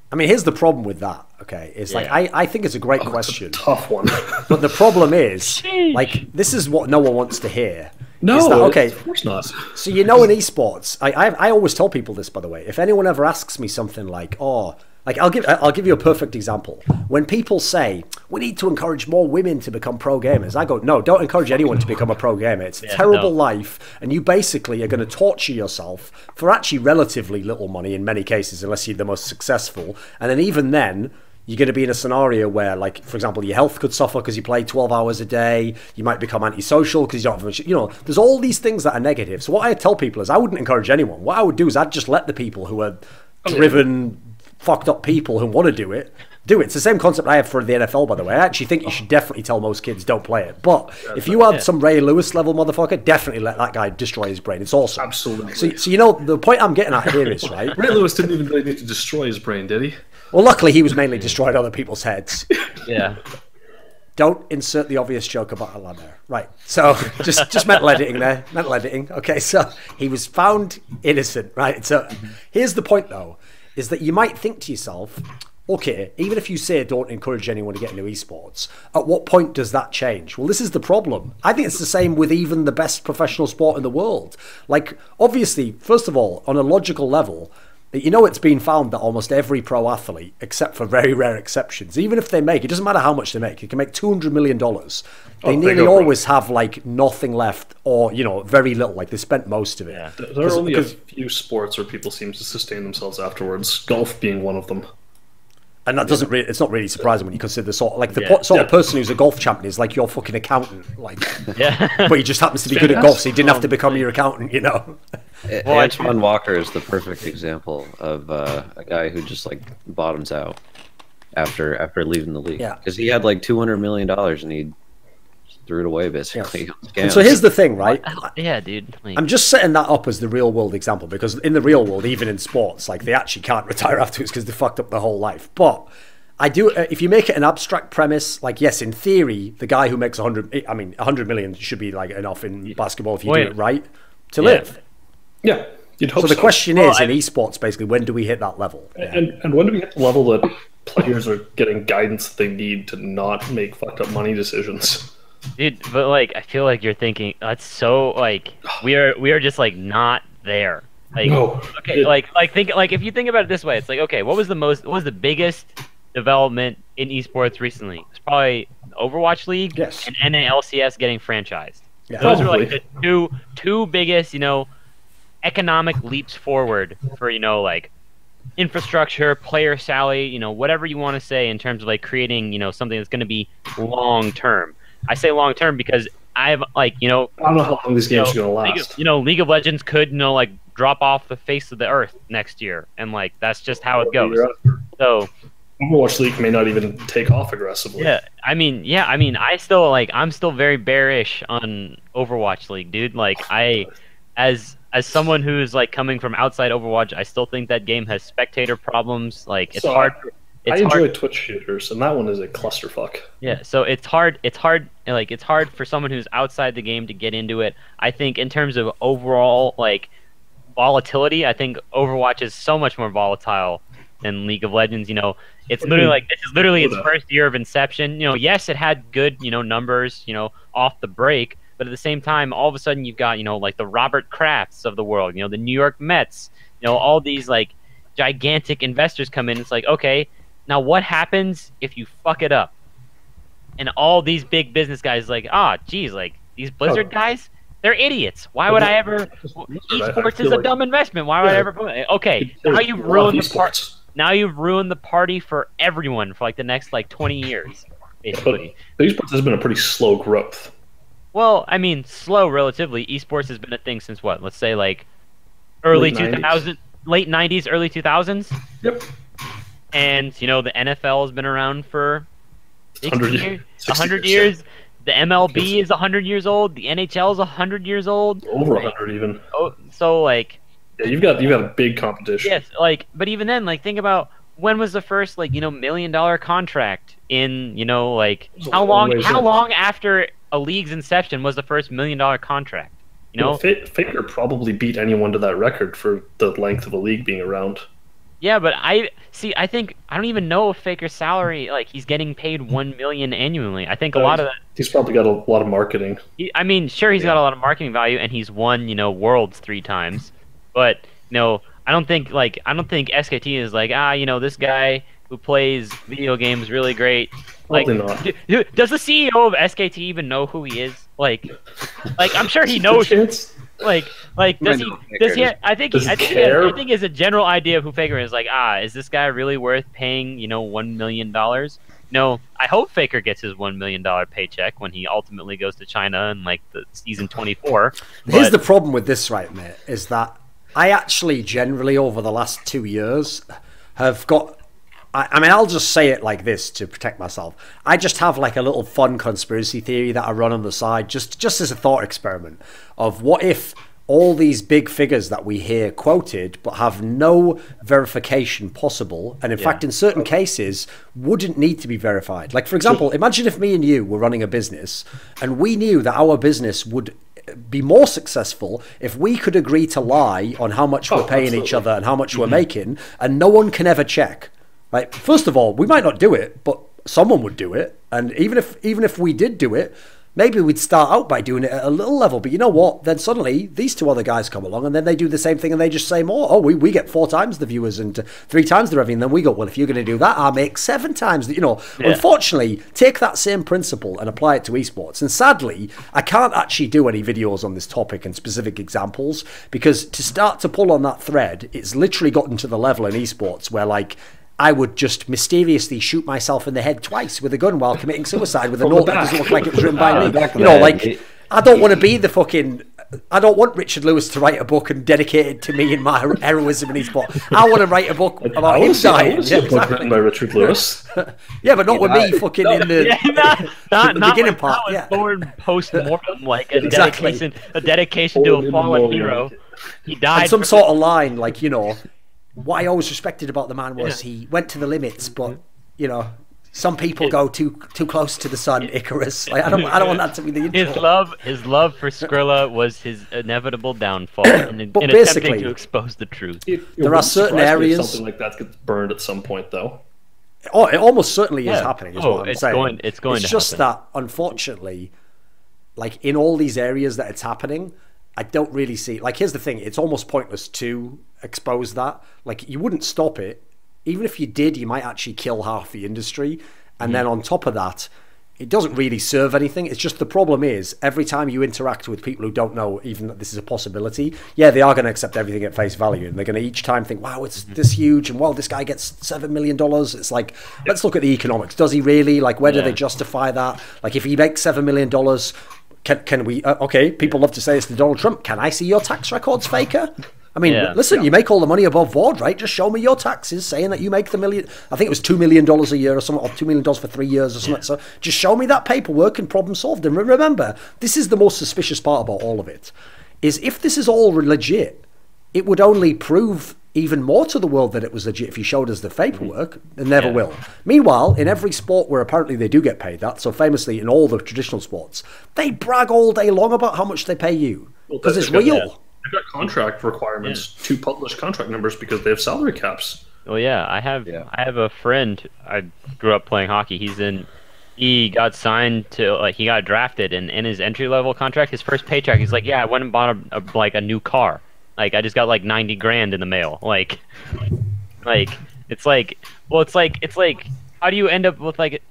I mean, here's the problem with that, okay? It's like, I think it's a great question. It's a tough one. But the problem is, like, this is what no one wants to hear. No, that, okay, of course not. So you know in esports, I always tell people this, by the way. If anyone ever asks me something like, oh, like I'll give you a perfect example. When people say, we need to encourage more women to become pro gamers, I go, no, don't encourage anyone to become a pro gamer. It's a terrible life, and you basically are going to torture yourself for actually relatively little money in many cases, unless you're the most successful. And then even then, you're going to be in a scenario where, like, for example, your health could suffer because you play 12 hours a day. You might become antisocial because you don't have much, you know, there's all these things that are negative. So what I tell people is I wouldn't encourage anyone. What I would do is I'd just let the people who are driven, fucked up people who want to do it. It's the same concept I have for the NFL, by the way. I actually think you should definitely tell most kids don't play it. But if you had some Ray Lewis level motherfucker, definitely let that guy destroy his brain. It's awesome. Absolutely. So you know, the point I'm getting at here is, right? Ray Lewis didn't even really need to destroy his brain, did he? Well, luckily he was mainly destroying other people's heads. Yeah. Don't insert the obvious joke about Allaire. Right. So just mental editing there. Mental editing. Okay, so he was found innocent, right? So here's the point, though, is that you might think to yourself, okay, even if you say don't encourage anyone to get into esports, at what point does that change? Well, this is the problem. I think it's the same with even the best professional sport in the world. Like, obviously, first of all, on a logical level, You know, it's been found that almost every pro athlete, except for very rare exceptions, even if they make, it doesn't matter how much they make, you can make $200 million. They nearly always have like nothing left, or, you know, very little. Like they spent most of it. Yeah. There are only a few sports where people seem to sustain themselves afterwards, golf being one of them. And that doesn't really, it's not really surprising when you consider the sort of, like the sort of person who's a golf champion is like your fucking accountant, like, but he just happens to be good at golf, so he didn't have to become your accountant, you know. Antoine Walker is the perfect example of a guy who just like bottoms out after leaving the league. Because he had like $200 million and he threw it away basically. And so here's the thing, right? Yeah, dude. Like, I'm just setting that up as the real world example, because in the real world, even in sports, like they actually can't retire afterwards because they fucked up their whole life. But I do, if you make it an abstract premise, like yes, in theory, the guy who makes 100 million should be like enough in basketball if you do it right to live. Yeah, you'd hope so. The question is, in esports, basically, when do we hit that level? And when do we hit the level that players are getting guidance that they need to not make fucked up money decisions? Dude, but like I feel like you're thinking that's so like we are just like not there. Like okay, like think like if you think about it this way, it's like okay, what was the biggest development in esports recently? It's probably Overwatch League and NALCS getting franchised. Yeah. Those were like the two biggest, you know, economic leaps forward for, you know, like infrastructure, player salary, you know, whatever you want to say in terms of like creating, you know, something that's going to be long term. I say long term because I've like, you know, I don't know how long these games are going to last. League of Legends could, you know, like drop off the face of the earth next year, and like that's just how it goes. So Overwatch League may not even take off aggressively. I'm still very bearish on Overwatch League, dude. Like as someone who's like coming from outside Overwatch, I still think that game has spectator problems. Like it's hard. I enjoy Twitch shooters, and that one is a clusterfuck. Yeah, so it's hard for someone who's outside the game to get into it. I think in terms of overall like volatility, I think Overwatch is so much more volatile than League of Legends. You know, it's literally like this is literally its first year of inception. You know, yes, it had good, you know, numbers, you know, off the break, but at the same time, all of a sudden you've got, you know, like the Robert Krafts of the world, you know, the New York Mets, you know, all these like gigantic investors come in. It's like, okay, now what happens if you fuck it up? And all these big business guys like, geez, like these Blizzard guys, they're idiots. Why would I ever? Esports is a dumb investment. Why would I ever? Okay, now you've ruined the part. Now you've ruined the party for everyone for like the next like 20 years, basically. But esports has been a pretty slow growth. Well, I mean, slow relatively. Esports has been a thing since what? Let's say like early 2000s, late 90s, early 2000s. Yep. And, you know, the NFL has been around for 100 years. The MLB is 100 years old. The NHL is 100 years old. Over 100 even. Oh, so, like... Yeah, you've got a big competition. Yes, like, but even then, like, think about when was the first, like, you know, $1 million contract in, you know, like, how long after a league's inception was the first $1 million contract? You know? Faker probably beat anyone to that record for the length of a league being around. Yeah, but I don't even know if Faker's salary, like he's getting paid $1 million annually. I think a lot of that. He's probably got a lot of marketing. I mean, sure, he's got a lot of marketing value, and he's won, you know, Worlds 3 times. But you know, I don't think SKT is like, you know, this guy who plays video games really great. Like, probably not. Does the CEO of SKT even know who he is? Like I'm sure he knows. Like, does he? I think he has a general idea of who Faker is. Like, is this guy really worth paying, you know, $1 million? No, I hope Faker gets his $1 million paycheck when he ultimately goes to China in like the season 24. Here's the problem with this, right, mate? Is that I actually generally over the last 2 years have got. I mean, I'll just say it like this to protect myself. I just have like a little fun conspiracy theory that I run on the side, just as a thought experiment of what if all these big figures that we hear quoted but have no verification possible, and in fact, in certain cases, wouldn't need to be verified. Like, for example, imagine if me and you were running a business and we knew that our business would be more successful if we could agree to lie on how much we're paying each other and how much we're making, and no one can ever check. Right. First of all, we might not do it, but someone would do it. And even if we did do it, maybe we'd start out by doing it at a little level, but you know what? Then suddenly these two other guys come along and then they do the same thing and they just say more. Oh, we get 4 times the viewers and 3 times the revenue. And then we go, well, if you're going to do that, I'll make 7 times. Unfortunately, take that same principle and apply it to esports. And sadly, I can't actually do any videos on this topic and specific examples because to start to pull on that thread, it's literally gotten to the level in esports where like I would just mysteriously shoot myself in the head twice with a gun while committing suicide with a note that doesn't look like it was written by me. I don't want to be the fucking... I don't want Richard Lewis to write a book and dedicate it to me and my heroism in esports. I want to write a book about him dying. Yeah, exactly. Written by Richard Lewis. Yeah, but not with me fucking in the, the beginning part. Yeah, Thorin post-mortem, like a dedication to a fallen hero. He died. And some sort of line, like, what I always respected about the man was he went to the limits, but some people go too close to the sun. Icarus. Like, I don't want that to be the intro. His love for Skrilla was his inevitable downfall, in attempting to expose the truth. There are certain areas something like that gets burned at some point, though. Oh, it almost certainly is happening. Is what I'm saying. It's going to just happen. that, unfortunately, like in all these areas that it's happening, I don't really see. Like, here's the thing: it's almost pointless to expose that. Like, you wouldn't stop it. Even if you did, you might actually kill half the industry. And then on top of that, it doesn't really serve anything. It's just the problem is every time you interact with people who don't know even that this is a possibility, yeah, they are going to accept everything at face value. And they're going to each time think, wow, it's this huge. And wow, this guy gets $7 million. It's like, let's look at the economics. Does he really? Like, where do they justify that? Like, if he makes $7 million, can we... okay, people love to say it's to Donald Trump. Can I see your tax records, faker? I mean, listen, you make all the money above board, right? Just show me your taxes saying that you make the million. I think it was $2 million a year or something, or $2 million for 3 years or something. So just show me that paperwork and problem solved. And remember, this is the most suspicious part about all of it, is if this is all legit, it would only prove even more to the world that it was legit if you showed us the paperwork. It never will. Meanwhile, in every sport where apparently they do get paid that, so famously in all the traditional sports, they brag all day long about how much they pay you because it's real. They've got contract requirements to publish contract numbers because they have salary caps. Well, I have a friend. I grew up playing hockey. He got signed to he got drafted, and in his entry level contract, his first paycheck, he's like, yeah, I went and bought a new car. Like, I just got like 90 grand in the mail. Like it's like how do you end up with like?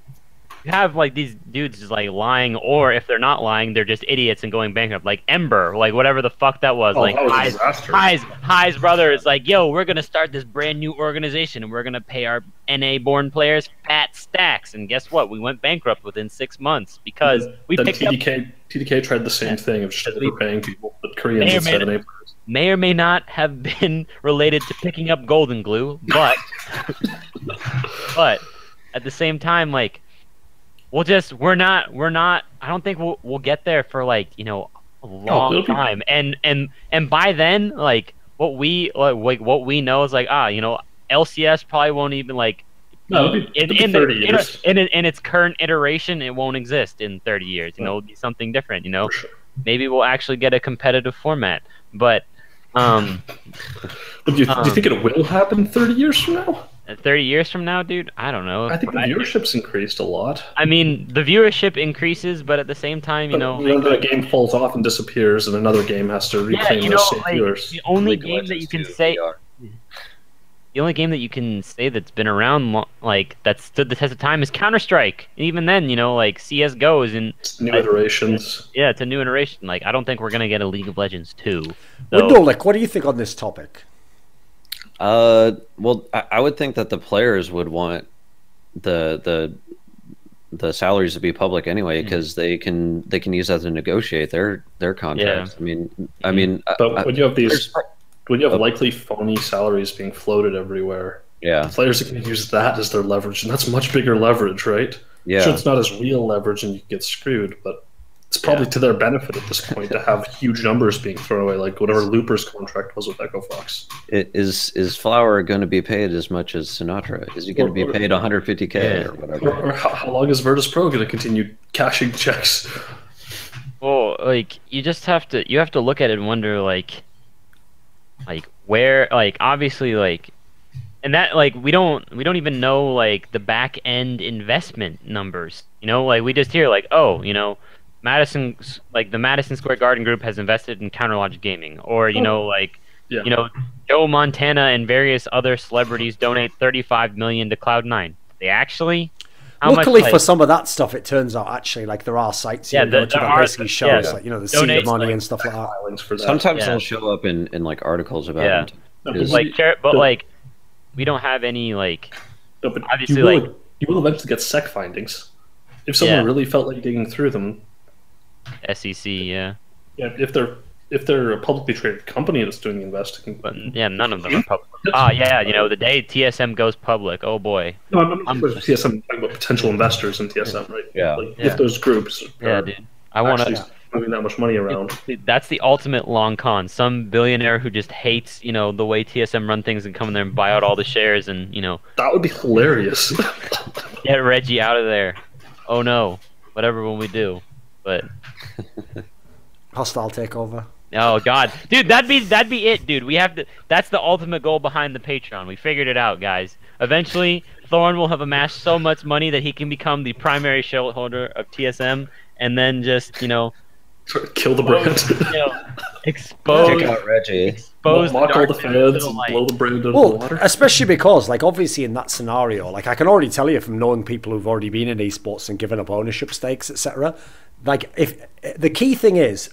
You have like these dudes just like lying, or if they're not lying, they're just idiots and going bankrupt. Like Ember, like whatever the fuck that was. Like High's brother is like, yo, we're gonna start this brand new organization and we're gonna pay our NA born players fat stacks. And guess what? We went bankrupt within 6 months because we picked TDK tried the same thing of just overpaying people, but Koreans instead of neighbors. May or may not have been related to picking up golden glue, but but at the same time, like. We're not I don't think we'll get there for like, a long time. And by then, like what we know is like, LCS probably won't even like in 30 years. In its current iteration, it won't exist in 30 years. It'll be something different, For sure. Maybe we'll actually get a competitive format. But do you think it will happen 30 years from now? 30 years from now, dude, I don't know. I think the viewership's increased a lot. I mean, the viewership increases, but at the same time, a game falls off and disappears, and another game has to reclaim those same viewers. The only game that you can say, that's been around, like that stood the test of time is Counter-Strike. And even then, like CS:GO is in new iterations. Yeah, it's a new iteration. Like I don't think we're gonna get a League of Legends 2. Like, what do you think on this topic? Well, I would think that the players would want the salaries to be public anyway, because they can use that to negotiate their contracts. Yeah. But when you have likely phony salaries being floated everywhere, the players can use that as their leverage, and that's much bigger leverage, right? Yeah, sure, it's not as real leverage, and you get screwed, but it's probably to their benefit at this point to have huge numbers being thrown away, like whatever Looper's contract was with Echo Fox. Is Flower going to be paid as much as Sinatra? Is he going to be paid 150K or whatever? Or how long is Virtus Pro going to continue cashing checks? Well, like you have to look at it and wonder like where, like obviously, like, and that, like, we don't even know like the back end investment numbers. Like we just hear like, oh, the Madison Square Garden Group has invested in Counterlogic Gaming, or Yeah. Joe Montana and various other celebrities donate 35 million to Cloud9. They actually. Luckily for some of that stuff, it turns out actually like there are sites you go to that basically shows like the seed of money and stuff like that. Sometimes they'll show up in like articles about them. But we don't have any but obviously you will eventually get SEC findings if someone really felt like digging through them. SEC, yeah. Yeah, if they're a publicly traded company that's doing the investing. But none of them are public. The day TSM goes public, oh boy. No, I'm not TSM, I'm talking about potential investors in TSM, right? Yeah. If those groups are dude. I want to moving that much money around. That's the ultimate long con. Some billionaire who just hates, the way TSM run things and come in there and buy out all the shares and, That would be hilarious. Get Reggie out of there. Oh no. Whatever will we do? But hostile takeover. Oh god, dude, that'd be it, dude. We have to. That's the ultimate goal behind the Patreon. We figured it out, guys. Eventually, Thorin will have amassed so much money that he can become the primary shareholder of TSM, and then just kill the brand. Expose. Check out Reggie. Expose mock all the fans and blow the brand out of the water. Especially because, obviously in that scenario, I can already tell you from knowing people who've already been in esports and given up ownership stakes, etc. If the key thing is,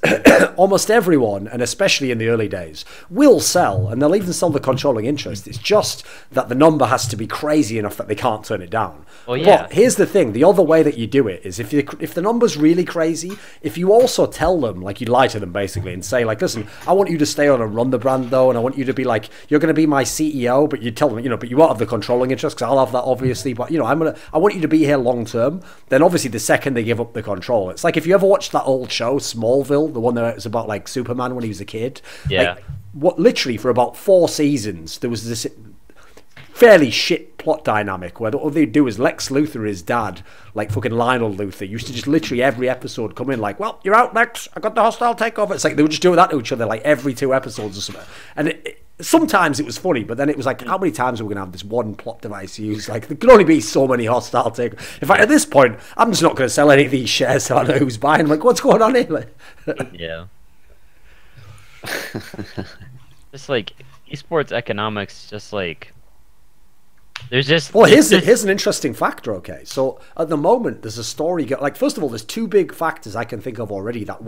almost everyone, and especially in the early days, will sell, and they'll even sell the controlling interest. It's just that the number has to be crazy enough that they can't turn it down. Well, yeah. But here's the thing: the other way that you do it is if the number's really crazy, if you also tell them, you lie to them basically, and say listen, I want you to stay on and run the brand though, and I want you to be you're going to be my CEO, but you tell them, but you won't have the controlling interest because I'll have that obviously, but I want you to be here long term. Then obviously the second they give up the control, it's like if you ever watched that old show Smallville, the one that was about Superman when he was a kid. Yeah. Literally for about 4 seasons there was this fairly shit plot dynamic where all they'd do is Lex Luthor, his dad, fucking Lionel Luthor, used to just literally every episode come in well, you're out, Lex, I got the hostile takeover. It's they would just do that to each other every 2 episodes or something. And sometimes it was funny, but then it was how many times are we going to have this one plot device used? There can only be so many hostile takeovers. In fact, at this point, I'm just not going to sell any of these shares so I know who's buying. What's going on here? Yeah. Just esports economics, there's just... Well, here's an interesting factor, okay? So, at the moment, there's a story... first of all, there's 2 big factors I can think of already that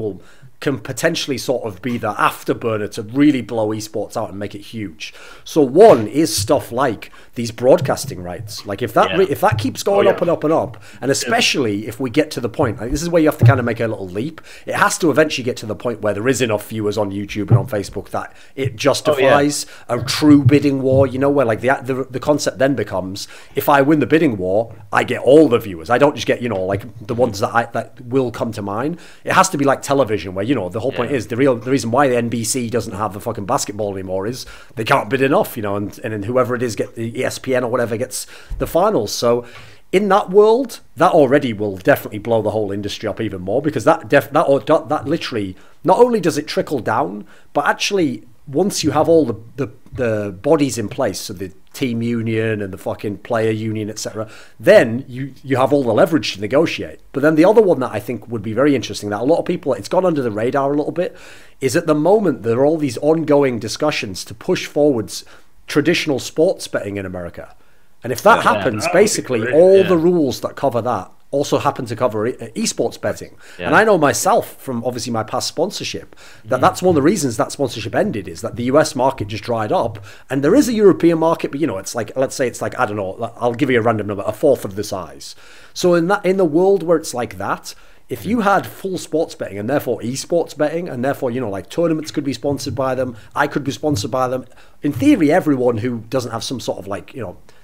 can potentially sort of be the afterburner to really blow esports out and make it huge. So, one is stuff like these broadcasting rights. If that keeps going up and up and up, and especially if we get to the point... this is where you have to kind of make a little leap. It has to eventually get to the point where there is enough viewers on YouTube and on Facebook that it justifies a true bidding war, where the concept then becomes, if I win the bidding war, I get all the viewers. I don't just get, the ones that will come to mind. It has to be like television, where, the whole point is the reason why the NBC doesn't have the fucking basketball anymore is they can't bid enough, and then whoever it is, get the ESPN or whatever, gets the finals. So in that world, that already will definitely blow the whole industry up even more, because that literally, not only does it trickle down, but actually once you have all the bodies in place, so the team union and the fucking player union, etc., then you have all the leverage to negotiate. But then the other one that I think would be very interesting, that a lot of people, it's gone under the radar a little bit, is at the moment there are all these ongoing discussions to push forwards traditional sports betting in America. And if that happens, basically all the rules that cover that also happen to cover esports betting. And I know myself from obviously my past sponsorship that's one of the reasons that sponsorship ended, is that the US market just dried up, and there is a European market, but it's let's say it's I don't know, I'll give you a random number, 1/4 of the size. So in the world where it's like that, if you had full sports betting and therefore esports betting, and therefore tournaments could be sponsored by them, I could be sponsored by them, in theory everyone who doesn't have some sort of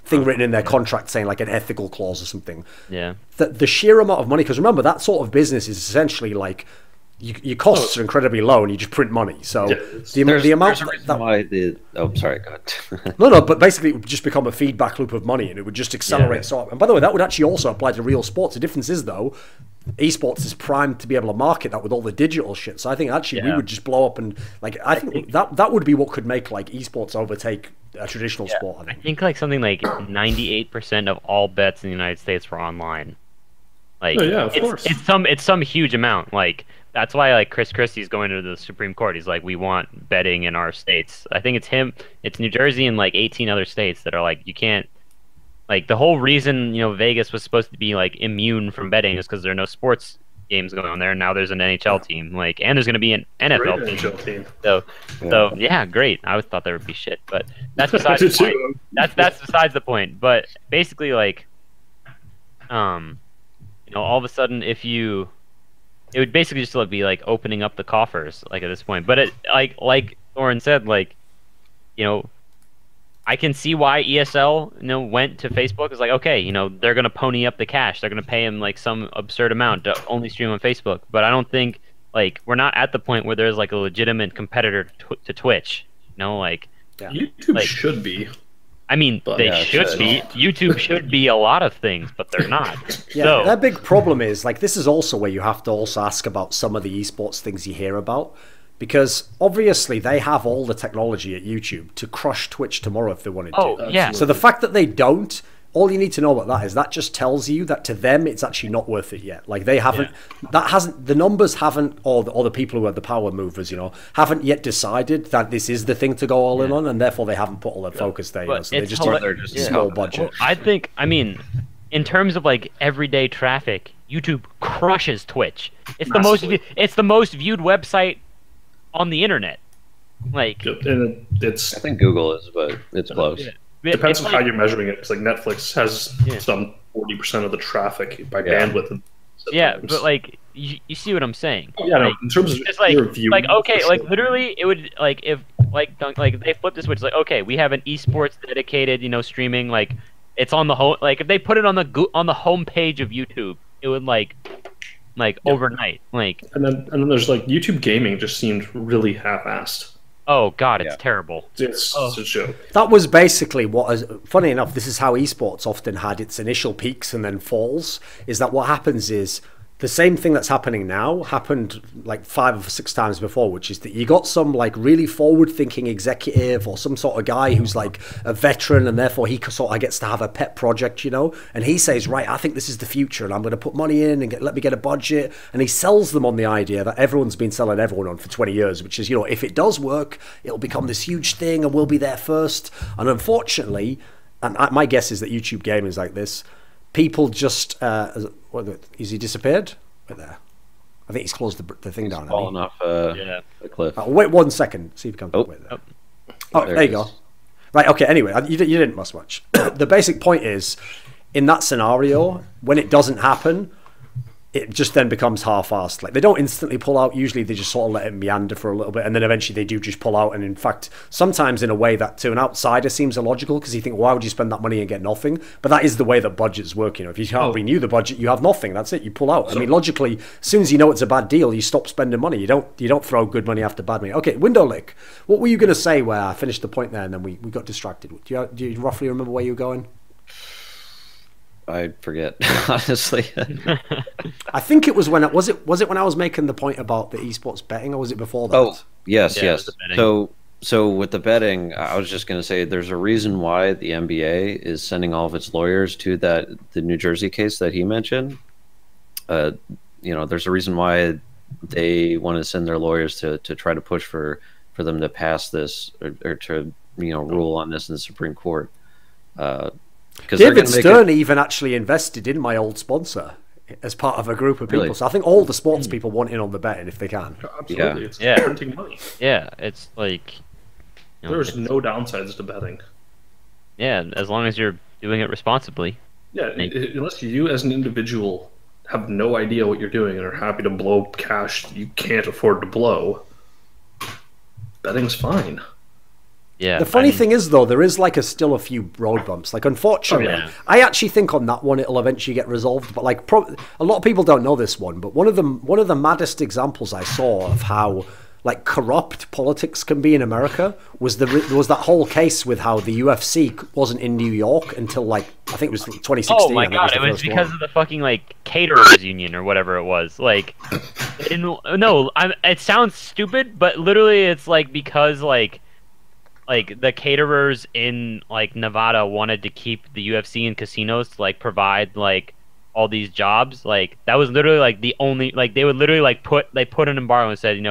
thing written in their contract saying an ethical clause or something, the sheer amount of money, because remember, that sort of business is essentially your costs are incredibly low and you just print money. So the amount sorry, go ahead. no, but basically it would just become a feedback loop of money, and it would just accelerate. And by the way, that would actually also apply to real sports. The difference is though, esports is primed to be able to market that with all the digital shit. So I think actually we would just blow up, and I think that would be what could make esports overtake a traditional sport. I think something 98% of all bets in the United States were online. Like, Oh, yeah, of course. It's some huge amount. Like, that's why like Chris Christie's going to the Supreme Court. He's like, we want betting in our states. I think it's him. It's New Jersey and like 18 other states that are like, you can't. Like, the whole reason Vegas was supposed to be like immune from betting is because there are no sports games going on there. And now there's an NHL team. Like, and there's going to be an NFL team. So yeah, great. I always thought there would be shit, but that's besides the point. That's besides the point. But basically, like, all of a sudden, it would basically just be like opening up the coffers, like, at this point. But it, like Thorin said, like, I can see why ESL, went to Facebook. It's like, okay, they're gonna pony up the cash. They're gonna pay him like some absurd amount to only stream on Facebook. But I don't think, like, we're not at the point where there's like a legitimate competitor to Twitch. YouTube should be. I mean, they should be. YouTube should be a lot of things, but they're not. Yeah, so, their big problem is, like, this is also where you have to also ask about some of the esports things you hear about. Because obviously they have all the technology at YouTube to crush Twitch tomorrow if they wanted to. Oh, yeah. So the fact that they don't, all you need to know about that is that just tells you that to them it's actually not worth it yet. Like, they haven't, the numbers haven't, or the people who are the power movers, haven't yet decided that this is the thing to go all in on, and therefore they haven't put all their focus there. So they just do small budget. Well, I mean, in terms of like everyday traffic, YouTube crushes Twitch. It's the most viewed website on the internet. Like, and it's, I think Google is, but it's close. Depends on how you're measuring it. It's like Netflix has some 40% of the traffic by bandwidth. Yeah, but like, you see what I'm saying? Yeah, like, in terms of it's like, view, okay, like, literally, it would, like, if like they flip the switch, like, okay, we have an esports dedicated, streaming, like, it's on the whole, like, if they put it on the home page of YouTube, it would like overnight, like. And then there's like YouTube gaming just seemed really half-assed. Oh god, it's terrible. It's a joke. That was basically funny enough, this is how esports often had its initial peaks and then falls, is that what happens is the same thing that's happening now happened like 5 or 6 times before, which is that you got some like really forward-thinking executive or some sort of guy who's like a veteran, and therefore he sort of gets to have a pet project, and he says, right, I think this is the future, and I'm going to put money in and let me get a budget, and he sells them on the idea that everyone's been selling everyone on for 20 years, which is, if it does work, it'll become this huge thing, and we'll be there first. And unfortunately, and my guess is that YouTube gaming is like this. People just is he disappeared? Right there. I think he's closed the thing down. Fallen off the cliff. Wait 1 second. See if he comes up with it. Oh, there you go. Right. Okay. Anyway, you didn't miss much. The basic point is, in that scenario, when it doesn't happen, it just then becomes half-assed. Like, they don't instantly pull out. Usually they just sort of let it meander for a little bit, and then eventually they do just pull out. And in fact, sometimes in a way that to an outsider seems illogical, because you think, why would you spend that money and get nothing? But that is the way that budgets work. If you can't renew the budget, you have nothing. That's it. You pull out. I mean, logically, as soon as you know it's a bad deal, you stop spending money. You don't throw good money after bad money. Okay, Window Lick. What were you going to say where I finished the point there and then we got distracted? Do you roughly remember where you were going? I forget, honestly. I think it was when was it when I was making the point about the esports betting, or was it before that? Oh, yes. So with the betting, I was just going to say there's a reason why the NBA is sending all of its lawyers to the New Jersey case that he mentioned. There's a reason why they want to send their lawyers to try to push for them to pass this or to rule on this in the Supreme Court. David Stern even actually invested in my old sponsor as part of a group of people. Really? So I think all the sports people want in on the betting if they can. Absolutely. It's printing money. Yeah, it's like... There's no downsides to betting. Yeah, as long as you're doing it responsibly. Yeah, unless you as an individual have no idea what you're doing and are happy to blow cash you can't afford to blow, betting's fine. Yeah, the funny thing is, though, there is still a few road bumps. Like, unfortunately, I actually think on that one it'll eventually get resolved. But like, a lot of people don't know this one. But one of the maddest examples I saw of how like corrupt politics can be in America was that whole case with how the UFC wasn't in New York until like I think it was 2016. Oh my god, it was because of the fucking like caterers union or whatever it was. Like, it sounds stupid, but literally it's like because like the caterers in like Nevada wanted to keep the UFC in casinos to like provide like all these jobs, like that was literally like the only, like they would literally like put an embargo and said,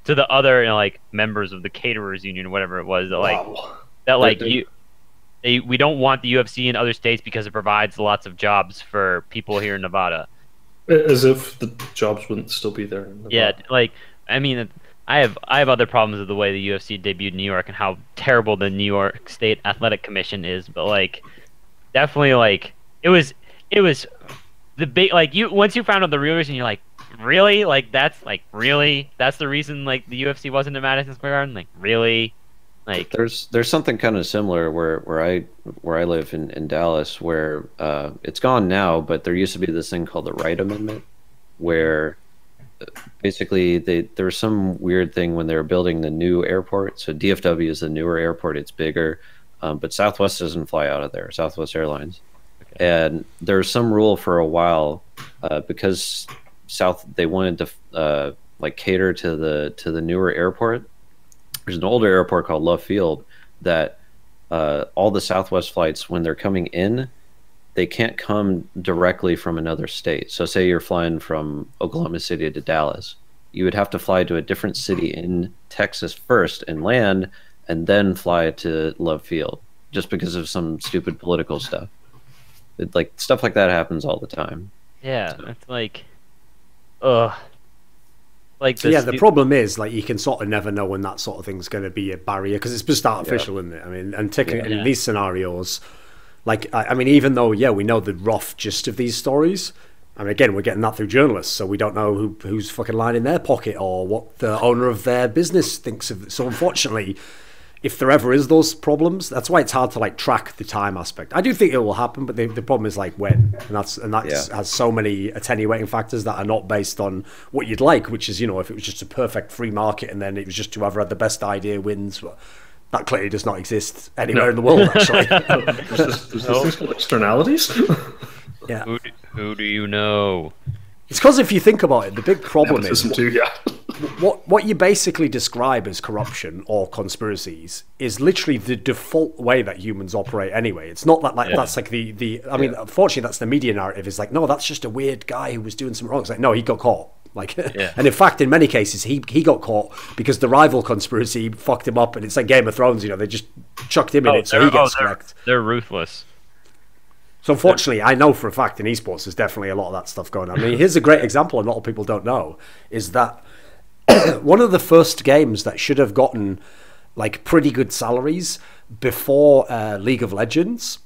to the other, like members of the caterers union or whatever it was, that like that like we don't want the UFC in other states because it provides lots of jobs for people here in Nevada. As if the jobs wouldn't still be there in Nevada. Yeah, like I mean, I have other problems with the way the UFC debuted in New York and how terrible the New York State Athletic Commission is, but like definitely like it was the big, like, once you found out the real reason, you're like, really? Like that's the reason like the UFC wasn't in Madison Square Garden? Like really? Like there's something kind of similar where I live in Dallas, where it's gone now, but there used to be this thing called the Wright Amendment, where basically there was some weird thing when they were building the new airport. So DFW is the newer airport, it's bigger, but Southwest doesn't fly out of there, Southwest Airlines. Okay. And there was some rule for a while because they wanted to like cater to the newer airport. There's an older airport called Love Field that all the Southwest flights, when they're coming in, they can't come directly from another state. So say you're flying from Oklahoma City to Dallas, you would have to fly to a different city in Texas first and land, and then fly to Love Field, just because of some stupid political stuff. Like stuff like that happens all the time. Yeah, so. It's like, ugh. Like the problem is, like, you can sort of never know when that sort of thing's going to be a barrier, because it's just artificial, isn't it? I mean, and in these scenarios, like, I mean, even though, we know the rough gist of these stories, I mean, again, we're getting that through journalists, so we don't know who's fucking lying in their pocket or what the owner of their business thinks of it. So unfortunately, if there ever is those problems, that's why it's hard to like track the time aspect. I do think it will happen, but the problem is like when, and that has so many attenuating factors that are not based on what you'd like, which is, if it was just a perfect free market and then it was just whoever had the best idea wins. But that clearly does not exist anywhere in the world, actually. There's these things called externalities. Yeah. Who do you know? It's because if you think about it, the big problem is what you basically describe as corruption or conspiracies is literally the default way that humans operate anyway. It's not that that's like I mean, unfortunately, that's the media narrative. Is like, no, that's just a weird guy who was doing something wrong. It's like, no, he got caught. Like, and in fact, in many cases, he got caught because the rival conspiracy fucked him up. And it's like Game of Thrones, they just chucked him in it, so he gets correct. They're ruthless. So unfortunately, I know for a fact in esports, there's definitely a lot of that stuff going on. I mean, here's a great example, and a lot of people don't know, is that one of the first games that should have gotten like pretty good salaries before League of Legends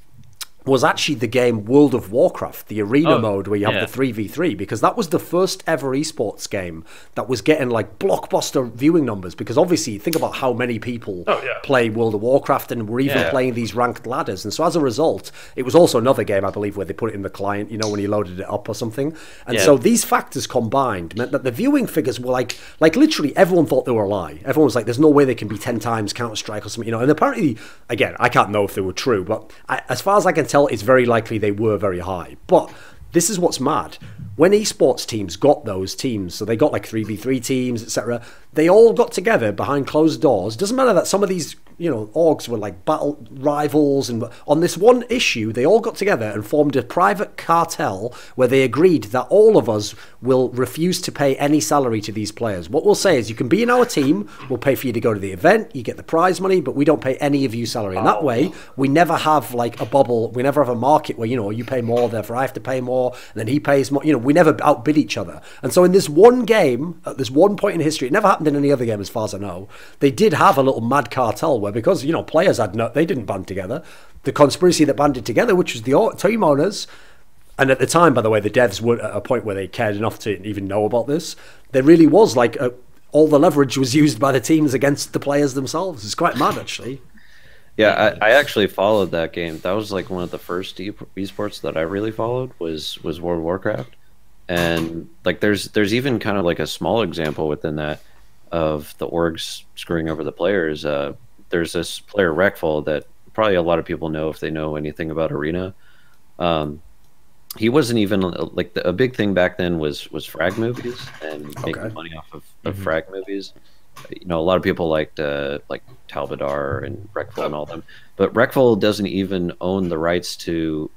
was actually the game World of Warcraft, the arena mode where you have the 3v3, because that was the first ever esports game that was getting like blockbuster viewing numbers, because obviously think about how many people play World of Warcraft and were even playing these ranked ladders. And so as a result, it was also another game, I believe, where they put it in the client, when you loaded it up or something. And so these factors combined meant that the viewing figures were like literally everyone thought they were a lie. Everyone was like, there's no way they can be 10 times Counter-Strike or something, and apparently, again, I can't know if they were true, but as far as I can tell, it's very likely they were very high. But this is what's mad. When esports teams got those teams, so they got like 3v3 teams, etc., they all got together behind closed doors. Doesn't matter that some of these, orgs were like battle rivals, and on this one issue, they all got together and formed a private cartel where they agreed that all of us will refuse to pay any salary to these players. What we'll say is, you can be in our team, we'll pay for you to go to the event, you get the prize money, but we don't pay any of you salary. And that way, we never have like a bubble, we never have a market where, you pay more, therefore I have to pay more, and then he pays more. We never outbid each other. And so in this one game, at this one point in history, it never happened in any other game as far as I know, they did have a little mad cartel where, because players they didn't band together, the conspiracy that banded together, which was the team owners, and at the time, by the way, the devs were at a point where they cared enough to even know about this. There really was like all the leverage was used by the teams against the players themselves. It's quite mad, actually. Yeah, I actually followed that game. That was like one of the first esports that I really followed was World of Warcraft. And like there's even kind of like a small example within that of the orgs screwing over the players. There's this player Rekful that probably a lot of people know if they know anything about Arena. He wasn't even like a big thing back then was frag movies and making money off of frag movies. a lot of people liked like Talbadar and Reckful and all them, but Reckful doesn't even own the rights to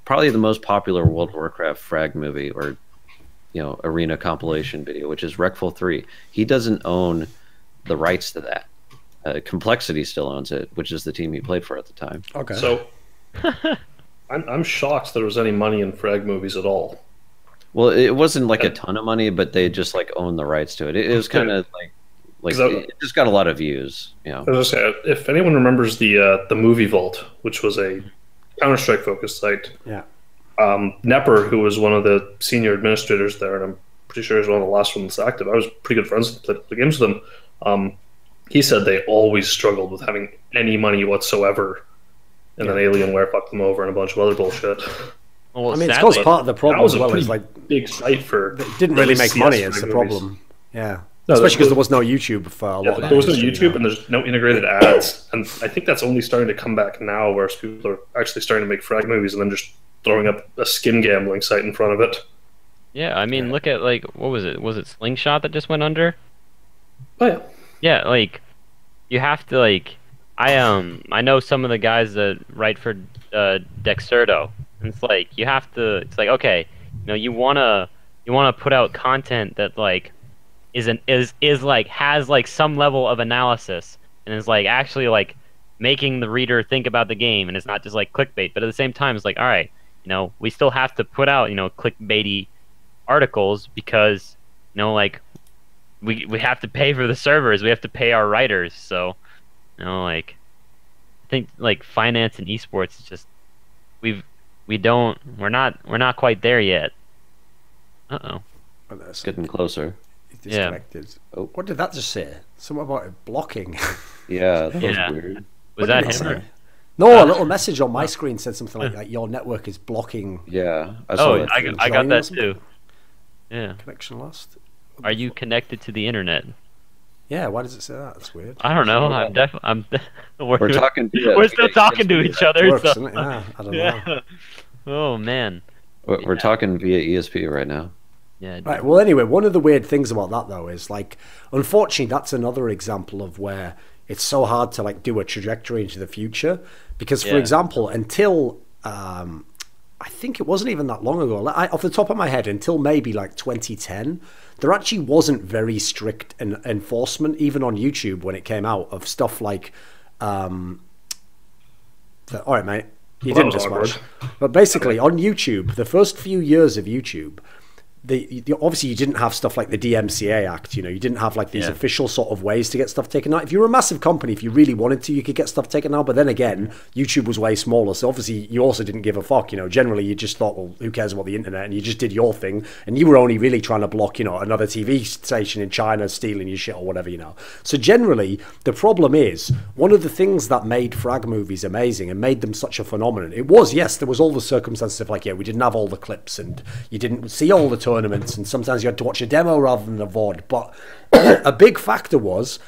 probably the most popular World of Warcraft frag movie or arena compilation video, which is Reckful 3. He doesn't own the rights to that. Complexity still owns it, which is the team he played for at the time. Okay. So I'm shocked there was any money in frag movies at all. Well, it wasn't like a ton of money, but they just like owned the rights to it. It was kind of like it just got a lot of views. I was gonna say, if anyone remembers the Movie Vault, which was a Counter-Strike focused site, yeah, Nepper, who was one of the senior administrators there, and I'm pretty sure he was one of the last ones active. I was pretty good friends with the games with them. He said they always struggled with having any money whatsoever, and then Alienware fucked them over and a bunch of other bullshit. Well, I mean, it's because part of the problem as well is like big site for it didn't really make money. It's the problem. Yeah. No, especially because there was no YouTube for a lot of that. There was no YouTube and there's no integrated ads. And I think that's only starting to come back now, whereas people are actually starting to make frag movies and then just throwing up a skin gambling site in front of it. Yeah, I mean, look at, like, what was it? Was it Slingshot that just went under? Oh, yeah. Yeah, like, you have to, like, I know some of the guys that write for Dexerto. And it's like, you have to, it's like, okay, you wanna put out content that, like, is like has like some level of analysis and is like actually like making the reader think about the game, and it's not just like clickbait. But at the same time, it's like, all right, we still have to put out clickbaity articles because like we have to pay for the servers, we have to pay our writers. So like I think like finance and esports is just we're not quite there yet. It's getting closer. Disconnected. Yeah. Oh, what did that just say? Something about it blocking. Yeah, that was weird. Was that him? No, a little message on my screen said something like your network is blocking. Yeah, I got that too. Yeah. Connection lost. Are you connected to the internet? Yeah. Why does it say that? That's weird. I don't know. We're talking. We're still talking to each other. Works, so. Yeah, I don't know. Oh man. We're talking via ESP right now. Yeah. Right. Well, anyway, one of the weird things about that though is like, unfortunately, that's another example of where it's so hard to like do a trajectory into the future because, for example, until I think it wasn't even that long ago, off the top of my head, until maybe like 2010, there actually wasn't very strict enforcement even on YouTube when it came out of stuff like. All right, mate. You didn't just watch, but basically on YouTube, the first few years of YouTube. Obviously you didn't have stuff like the DMCA Act, you didn't have like these official sort of ways to get stuff taken out. If you were a massive company, if you really wanted to, you could get stuff taken out, but then again, YouTube was way smaller, so obviously you also didn't give a fuck, generally you just thought, well, who cares about the internet, and you just did your thing, and you were only really trying to block, another TV station in China stealing your shit or whatever, So generally, the problem is, one of the things that made frag movies amazing and made them such a phenomenon, it was, yes, there was all the circumstances of like, we didn't have all the clips, and you didn't see all the tournaments, and sometimes you had to watch a demo rather than a VOD, but a big factor was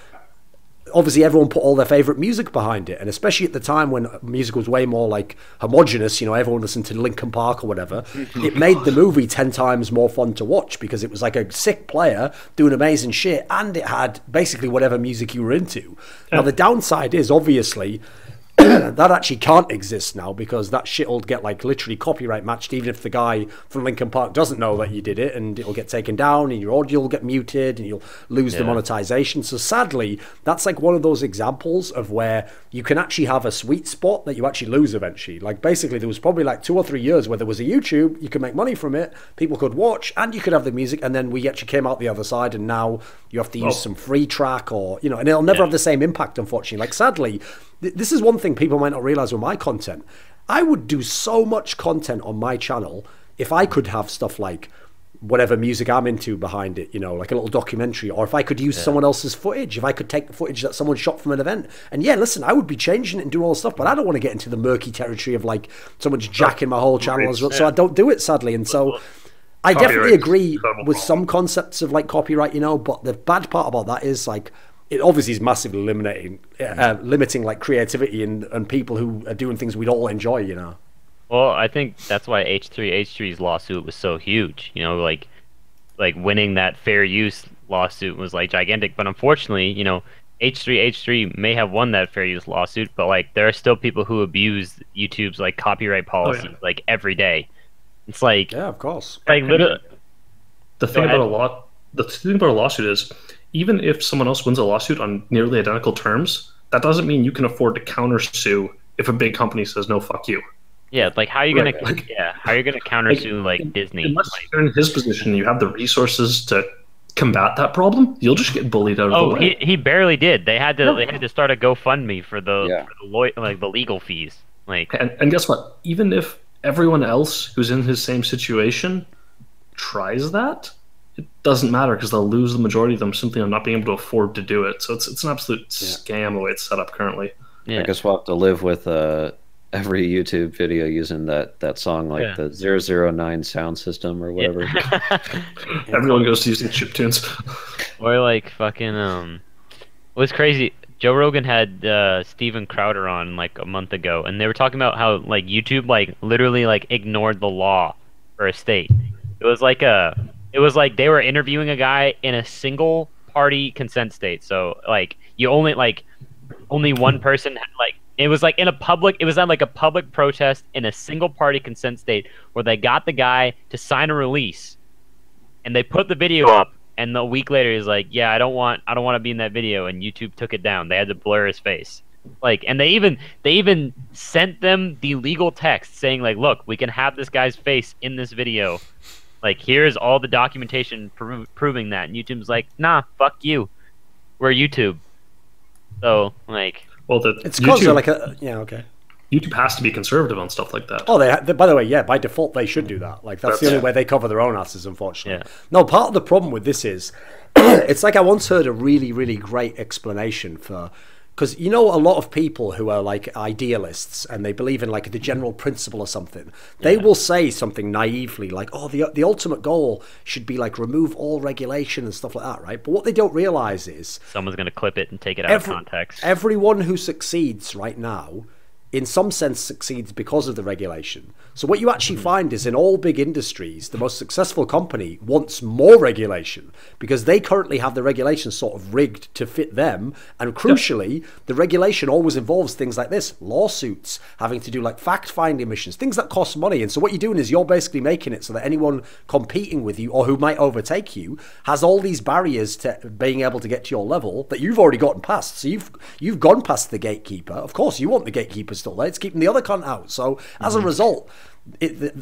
obviously everyone put all their favorite music behind it, and especially at the time when music was way more like homogenous, everyone listened to Linkin Park or whatever, it made the movie 10 times more fun to watch because it was like a sick player doing amazing shit, and it had basically whatever music you were into. Now the downside is obviously that actually can't exist now because that shit will get like literally copyright matched even if the guy from Linkin Park doesn't know that you did it, and it'll get taken down and your audio will get muted and you'll lose the monetization. So sadly, that's like one of those examples of where you can actually have a sweet spot that you actually lose eventually. Like basically there was probably like 2 or 3 years where there was a YouTube, you could make money from it, people could watch, and you could have the music, and then we actually came out the other side and now you have to use some free track or, and it'll never have the same impact, unfortunately. Like sadly, this is one thing people might not realize with my content. I would do so much content on my channel if I could have stuff like whatever music I'm into behind it, like a little documentary, or if I could use someone else's footage, if I could take the footage that someone shot from an event. And listen, I would be changing it and doing all the stuff, but I don't want to get into the murky territory of like someone's jacking my whole channel as well. So I don't do it, sadly. And so I definitely agree with some concepts of like copyright, but the bad part about that is like, it obviously is massively limiting like creativity and people who are doing things we'd all enjoy, Well, I think that's why H3's lawsuit was so huge. Like winning that fair use lawsuit was like gigantic. But unfortunately, you know, H3 may have won that fair use lawsuit, but like there are still people who abuse YouTube's like copyright policy like every day. It's like, yeah, of course. Like literally, the thing about a lawsuit is, even if someone else wins a lawsuit on nearly identical terms, that doesn't mean you can afford to countersue if a big company says no, fuck you. Yeah, like how are you gonna how are you gonna countersue like Disney? Unless you're in his position and you have the resources to combat that problem, you'll just get bullied out of the way. He barely did. They had to start a GoFundMe for the legal fees. Like and guess what? Even if everyone else who's in his same situation tries that, it doesn't matter because they'll lose the majority of them simply on not being able to afford to do it. So it's an absolute scam the way it's set up currently. Yeah. I guess we'll have to live with every YouTube video using that song, like the 009 sound system or whatever. Everyone goes to using chiptunes. Or like fucking it was crazy. Joe Rogan had Steven Crowder on like a month ago, and they were talking about how like YouTube like literally like ignored the law for a state. It was like they were interviewing a guy in a single party consent state. So like you only one person like it was like at like a public protest in a single party consent state where they got the guy to sign a release, and they put the video up, and a week later he's like, yeah, I don't want to be in that video, and YouTube took it down. They had to blur his face. Like, and they even sent them the legal text saying like, look, we can have this guy's face in this video. Like, here's all the documentation proving that. And YouTube's like, nah, fuck you. We're YouTube. So, like... Well, it's because they're like a... Yeah, okay. YouTube has to be conservative on stuff like that. Oh, by the way, yeah, by default, they should do that. Like, that's the only way they cover their own asses, unfortunately. Yeah. No, part of the problem with this is... it's like I once heard a really, really great explanation for... Because you know a lot of people who are like idealists and they believe in like the general principle or something. They will say something naively like, "Oh, the ultimate goal should be like remove all regulation and stuff like that," right? But what they don't realize is someone's going to clip it and take it out of context. Everyone who succeeds right now, in some sense, succeeds because of the regulation. So what you actually find is in all big industries, the most successful company wants more regulation because they currently have the regulation sort of rigged to fit them. And crucially, the regulation always involves things like this, lawsuits, having to do like fact-finding missions, things that cost money. And so what you're doing is you're basically making it so that anyone competing with you or who might overtake you has all these barriers to being able to get to your level that you've already gotten past. So you've gone past the gatekeeper. Of course, you want the gatekeeper still there. It's keeping the other cunt out. So as a result,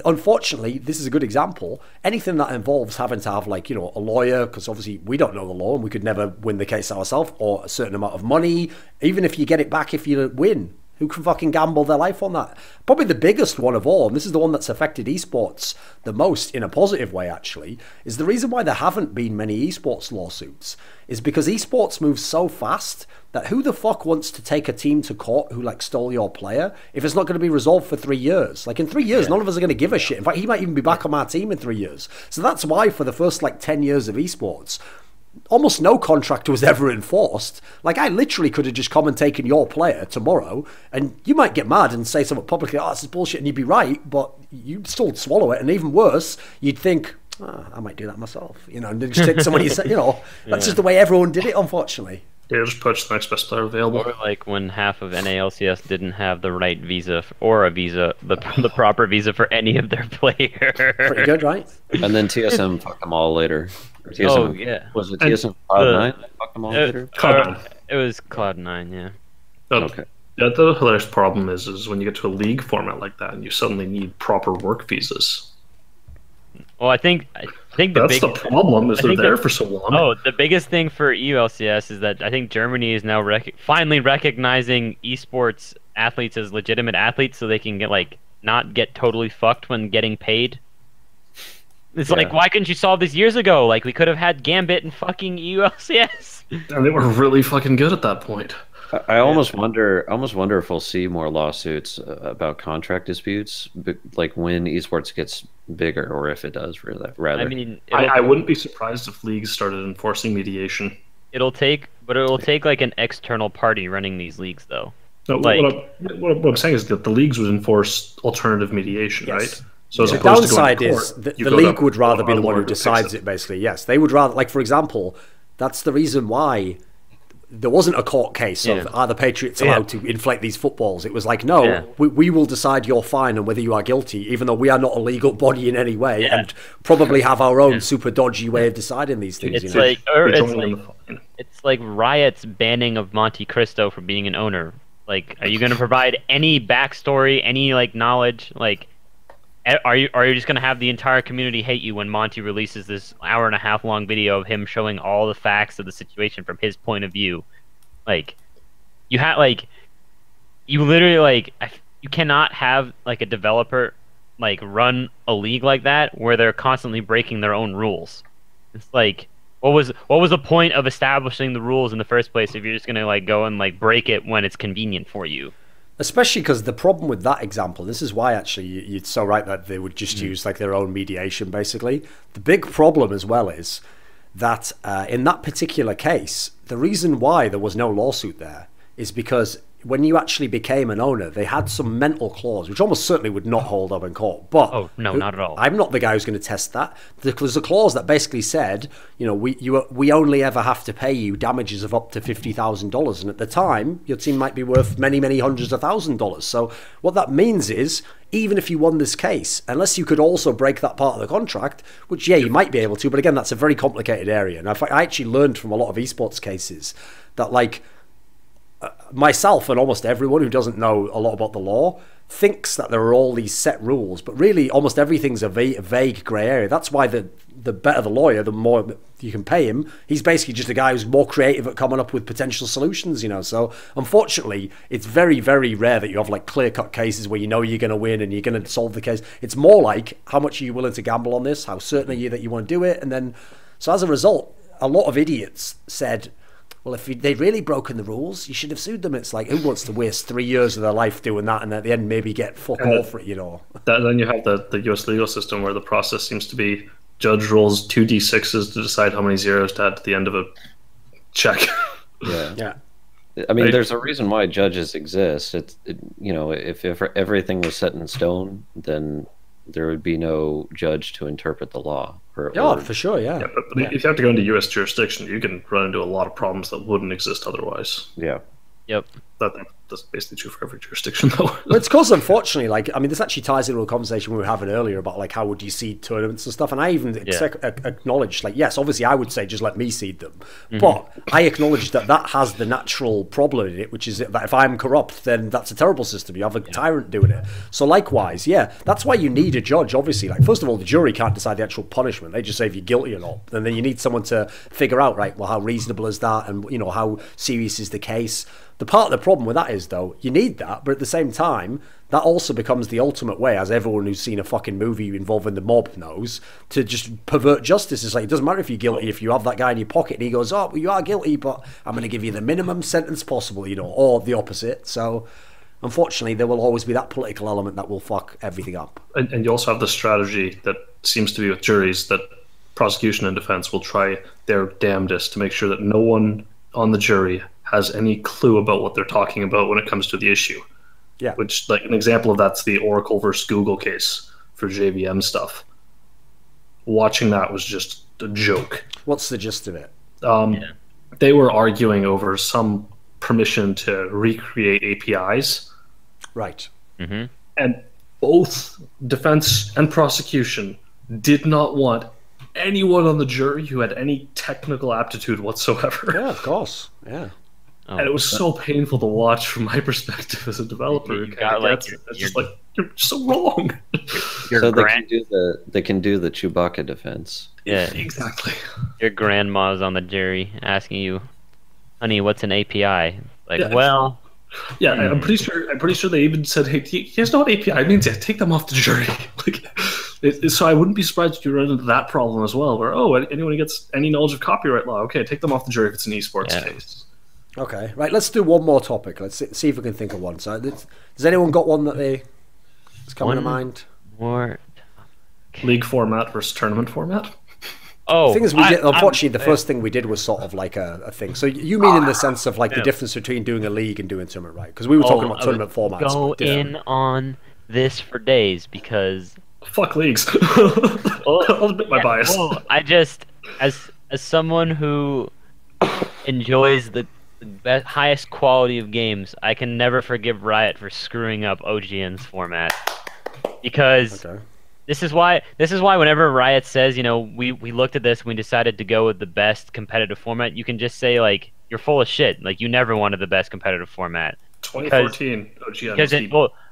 unfortunately, this is a good example. Anything that involves having to have like, you know, a lawyer, because obviously we don't know the law and we could never win the case ourselves, or a certain amount of money, even if you get it back if you win. Who can fucking gamble their life on that? Probably the biggest one of all, and this is the one that's affected esports the most in a positive way actually, is the reason why there haven't been many esports lawsuits is because esports moves so fast that who the fuck wants to take a team to court who like stole your player if it's not going to be resolved for 3 years? Like in 3 years, none of us are going to give a shit. In fact, he might even be back on our team in 3 years. So that's why for the first like 10 years of esports, almost no contract was ever enforced. Like I literally could have just come and taken your player tomorrow, and you might get mad and say something publicly, "Oh, this is bullshit," and you'd be right, but you'd still swallow it. And even worse, you'd think, I might do that myself, you know, and then just take someone you say, you know, that's just the way everyone did it, unfortunately. Yeah, just push the next best player available. Or like when half of NALCS didn't have the right visa the proper visa for any of their players. Pretty good, right? And then TSM fucked them all later. TSM, was it TSM Cloud9 that fucked them all later? Cloud9. It was Cloud9, yeah. Okay. Yeah, the hilarious problem is when you get to a league format like that and you suddenly need proper work visas. Well, I think that's the problem. Is they're there for so long. Oh, the biggest thing for EULCS is that I think Germany is now finally recognizing esports athletes as legitimate athletes, so they can get like not get totally fucked when getting paid. It's like, why couldn't you solve this years ago? Like, we could have had Gambit and fucking EULCS. And they were really fucking good at that point. I almost wonder if we'll see more lawsuits about contract disputes, like when esports gets bigger, or if it does, rather. I mean, I wouldn't be surprised if leagues started enforcing mediation. It'll take like an external party running these leagues, though. No, like, what I'm saying is that the leagues would enforce alternative mediation, right? So the downside is the league would rather be the one who decides it, basically. Yes, they would rather, like, for example, That's the reason why there wasn't a court case of are the Patriots allowed to inflate these footballs. It was like, no, we will decide you're fine and whether you are guilty, even though we are not a legal body in any way, and probably have our own super dodgy way of deciding these things. It's it's like Riot's banning of Monte Cristo for being an owner. Like, are you going to provide any backstory, any like knowledge? Like, are you just going to have the entire community hate you when Monty releases this hour-and-a-half long video of him showing all the facts of the situation from his point of view? Like, you literally you cannot have like a developer like run a league like that where they're constantly breaking their own rules. It's like, what was the point of establishing the rules in the first place if you're just going to like go and like break it when it's convenient for you? Especially because the problem with that example, this is why actually you're so right that they would just use like their own mediation, basically. The big problem as well is that in that particular case, the reason why there was no lawsuit there is because when you actually became an owner, they had some mental clause, which almost certainly would not hold up in court. But oh no, not at all. I'm not the guy who's going to test that. There's a clause that basically said, you know, we only ever have to pay you damages of up to $50,000, and at the time, your team might be worth many, many hundreds of $1,000s. So what that means is, even if you won this case, unless you could also break that part of the contract, which you might be able to, but again, that's a very complicated area. And I actually learned from a lot of esports cases that like. Myself and almost everyone who doesn't know a lot about the law thinks that there are all these set rules, but really almost everything's a vague grey area. That's why the better the lawyer, the more you can pay him. He's basically just a guy who's more creative at coming up with potential solutions, you know. So unfortunately, it's very, very rare that you have like clear-cut cases where you know you're going to win and you're going to solve the case. It's more like, how much are you willing to gamble on this? How certain are you that you want to do it? And then, so as a result, a lot of idiots said, well, if they'd really broken the rules, you should have sued them. It's like, who wants to waste 3 years of their life doing that and at the end maybe get fuck all for it, you know? Then you have the US legal system where the process seems to be judge rolls 2d6s to decide how many zeros to add to the end of a check. Yeah. I mean, there's a reason why judges exist. You know, if everything was set in stone, then there would be no judge to interpret the law. For sure, yeah. But if you have to go into U.S. jurisdiction, you can run into a lot of problems that wouldn't exist otherwise. Yeah. Yep. That's basically true for every jurisdiction, though. Well, it's because, unfortunately, like, I mean, this actually ties into a conversation we were having earlier about, like, how would you seed tournaments and stuff, and I even acknowledged, like, yes, obviously I would say just let me seed them, but I acknowledge that has the natural problem in it, which is that if I'm corrupt, then that's a terrible system. You have a tyrant doing it. So likewise, that's why you need a judge, obviously. Like, first of all, the jury can't decide the actual punishment. They just say if you're guilty or not. And then you need someone to figure out, right, well, how reasonable is that, and, you know, how serious is the case. The part of the problem with that is, though, you need that, but at the same time, that also becomes the ultimate way, as everyone who's seen a fucking movie involving the mob knows, to just pervert justice. It's like, it doesn't matter if you're guilty, if you have that guy in your pocket and he goes, oh, well, you are guilty, but I'm going to give you the minimum sentence possible, you know, or the opposite. So, unfortunately, there will always be that political element that will fuck everything up. And you also have the strategy that seems to be with juries that prosecution and defense will try their damnedest to make sure that no one on the jury has any clue about what they're talking about when it comes to the issue. Yeah. Which, like, an example of that's the Oracle versus Google case for JVM stuff. Watching that was just a joke. What's the gist of it? They were arguing over some permission to recreate APIs. Right. And both defense and prosecution did not want anyone on the jury who had any technical aptitude whatsoever. Yeah, of course. Yeah. And it was so painful to watch from my perspective as a developer. It's just like, you're so wrong. So they can do the Chewbacca defense. Yeah, exactly. Your grandma's on the jury asking you, honey, what's an API? Like, well... Yeah, I'm pretty sure they even said, hey, he has no API. It means take them off the jury. So I wouldn't be surprised if you run into that problem as well, where, anyone who gets any knowledge of copyright law, okay, take them off the jury if it's an esports case. Okay, right, let's do one more topic. Let's see if we can think of one. So, has anyone got one that is coming to mind? More League format versus tournament format? The thing is, unfortunately, the first thing we did was sort of like a thing. So you mean in the sense of like the difference between doing a leading and doing tournament, right? Because we were talking about tournament formats. Go in on this for days because fuck leagues. I'll admit my bias. I just as someone who enjoys the best, highest quality of games, I can never forgive Riot for screwing up OGN's format. Because this is why whenever Riot says, you know, we looked at this and we decided to go with the best competitive format, you can just say, like, you're full of shit. Like, you never wanted the best competitive format. 2014 OGN.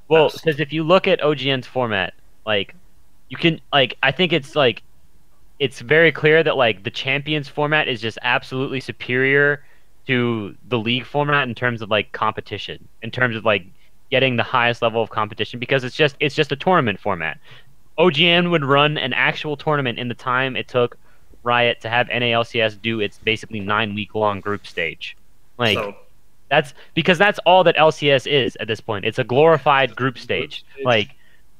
Because if you look at OGN's format, like, you can, like, I think it's like, it's very clear that, like, the Champions format is just absolutely superior to the League format in terms of, like, competition, in terms of, like, getting the highest level of competition, because it's just a tournament format. OGN would run an actual tournament in the time it took Riot to have NALCS do its basically 9-week-long group stage. Like, that's because that's all that LCS is at this point. It's a glorified group stage. Like,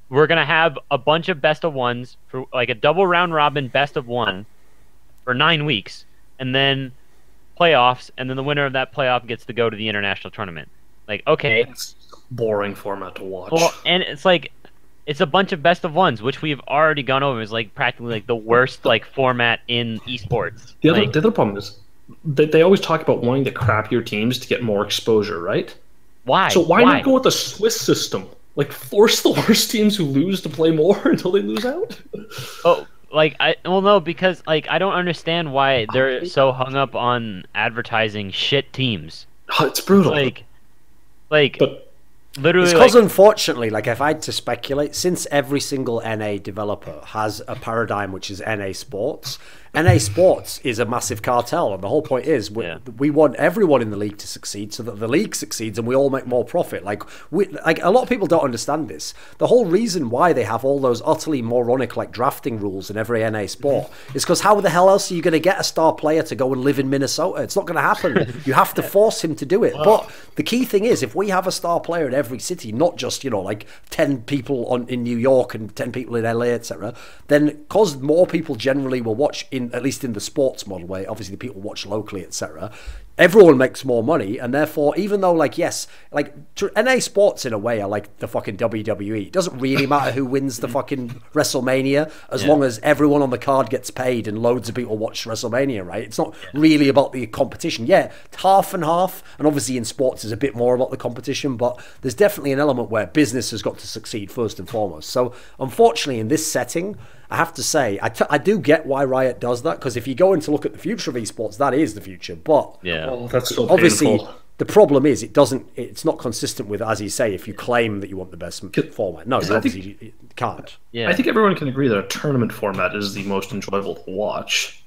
we're gonna have a bunch of best of ones for, like, a double round robin best of one for 9 weeks, and then playoffs, and then the winner of that playoff gets to go to the international tournament. Like, okay, it's a boring format to watch. Well, and it's like, it's a bunch of best of ones, which we've already gone over. Is like practically like the worst like format in esports. The other problem is they always talk about wanting the crappier teams to get more exposure, right? Why? So why not go with the Swiss system? Like, force the worst teams who lose to play more until they lose out? No, because like I don't understand why they're so hung up on advertising shit teams. It's brutal. But literally, it's because, unfortunately, like, if I had to speculate, since every single NA developer has a paradigm which is NA Sports, NA Sports is a massive cartel, and the whole point is we want everyone in the league to succeed so that the league succeeds and we all make more profit. Like a lot of people don't understand this. The whole reason why they have all those utterly moronic like drafting rules in every NA sport is because how the hell else are you going to get a star player to go and live in Minnesota? It's not going to happen. You have to force him to do it. But the key thing is, if we have a star player in every city, not just, you know, like 10 people in New York and 10 people in LA, etc., then because more people generally will watch, in at least in the sports model, where obviously the people watch locally, etc., everyone makes more money, and therefore, even though, like, yes, like, NA Sports in a way are like the fucking WWE. It doesn't really matter who wins the fucking WrestleMania, as long as everyone on the card gets paid and loads of people watch WrestleMania, right? It's not really about the competition. Yeah, half and half, and obviously in sports is a bit more about the competition, but there's definitely an element where business has got to succeed first and foremost. So, unfortunately, in this setting, I have to say, I do get why Riot does that, because if you go in to look at the future of esports, that is the future. But that's so obviously painful. The problem is it's not consistent with, as you say, if you claim that you want the best format. No, obviously you can't. I think everyone can agree that a tournament format is the most enjoyable to watch.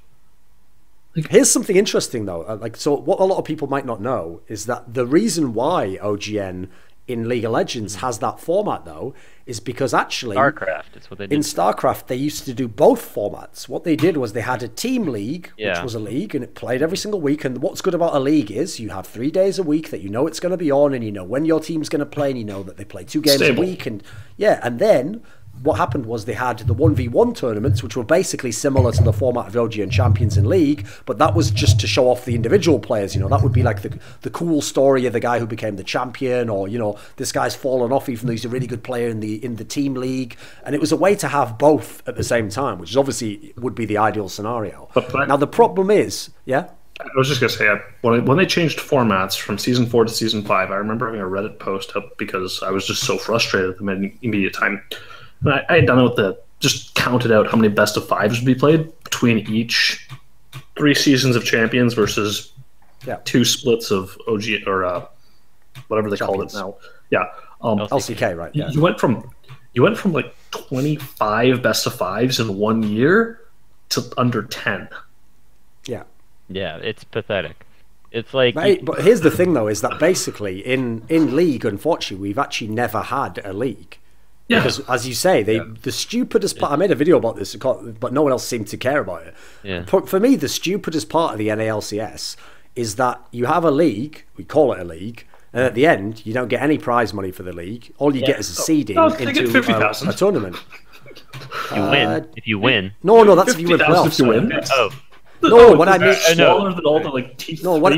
Here's something interesting though. So what a lot of people might not know is that the reason why OGN in League of Legends has that format though is because actually StarCraft, it's what they did. In StarCraft they used to do both formats. What they did was they had a team league, which was a league, and it played every single week. And what's good about a league is you have 3 days a week that you know it's going to be on, and you know when your team's going to play, and you know that they play 2 games a week. And and then what happened was they had the 1v1 tournaments, which were basically similar to the format of OGN Champions in League, but that was just to show off the individual players. You know, that would be like the cool story of the guy who became the champion, or, you know, this guy's fallen off even though he's a really good player in the team league. And it was a way to have both at the same time, which is obviously would be the ideal scenario. Now the problem is, I was just going to say, when they changed formats from Season 4 to Season 5, I remember having a Reddit post up because I was just so frustrated at the immediate time. And I had done it just counted out how many best of 5s would be played between each 3 seasons of Champions versus 2 splits of OG, or whatever they call it now. LCK, right? Yeah. You went from like 25 best of 5s in 1 year to under 10. Yeah. Yeah, it's pathetic. It's like, but here's the thing though, is that basically in League, unfortunately, we've actually never had a league. Yeah. Because, as you say, the stupidest part... I made a video about this, but no one else seemed to care about it. Yeah. For me, the stupidest part of the NALCS is that you have a league, we call it a league, and at the end, you don't get any prize money for the league. All you get is a seeding into a tournament. You win. If you win. No, that's if you win playoffs. If you win. No, what I mean, smaller than all the like T3 what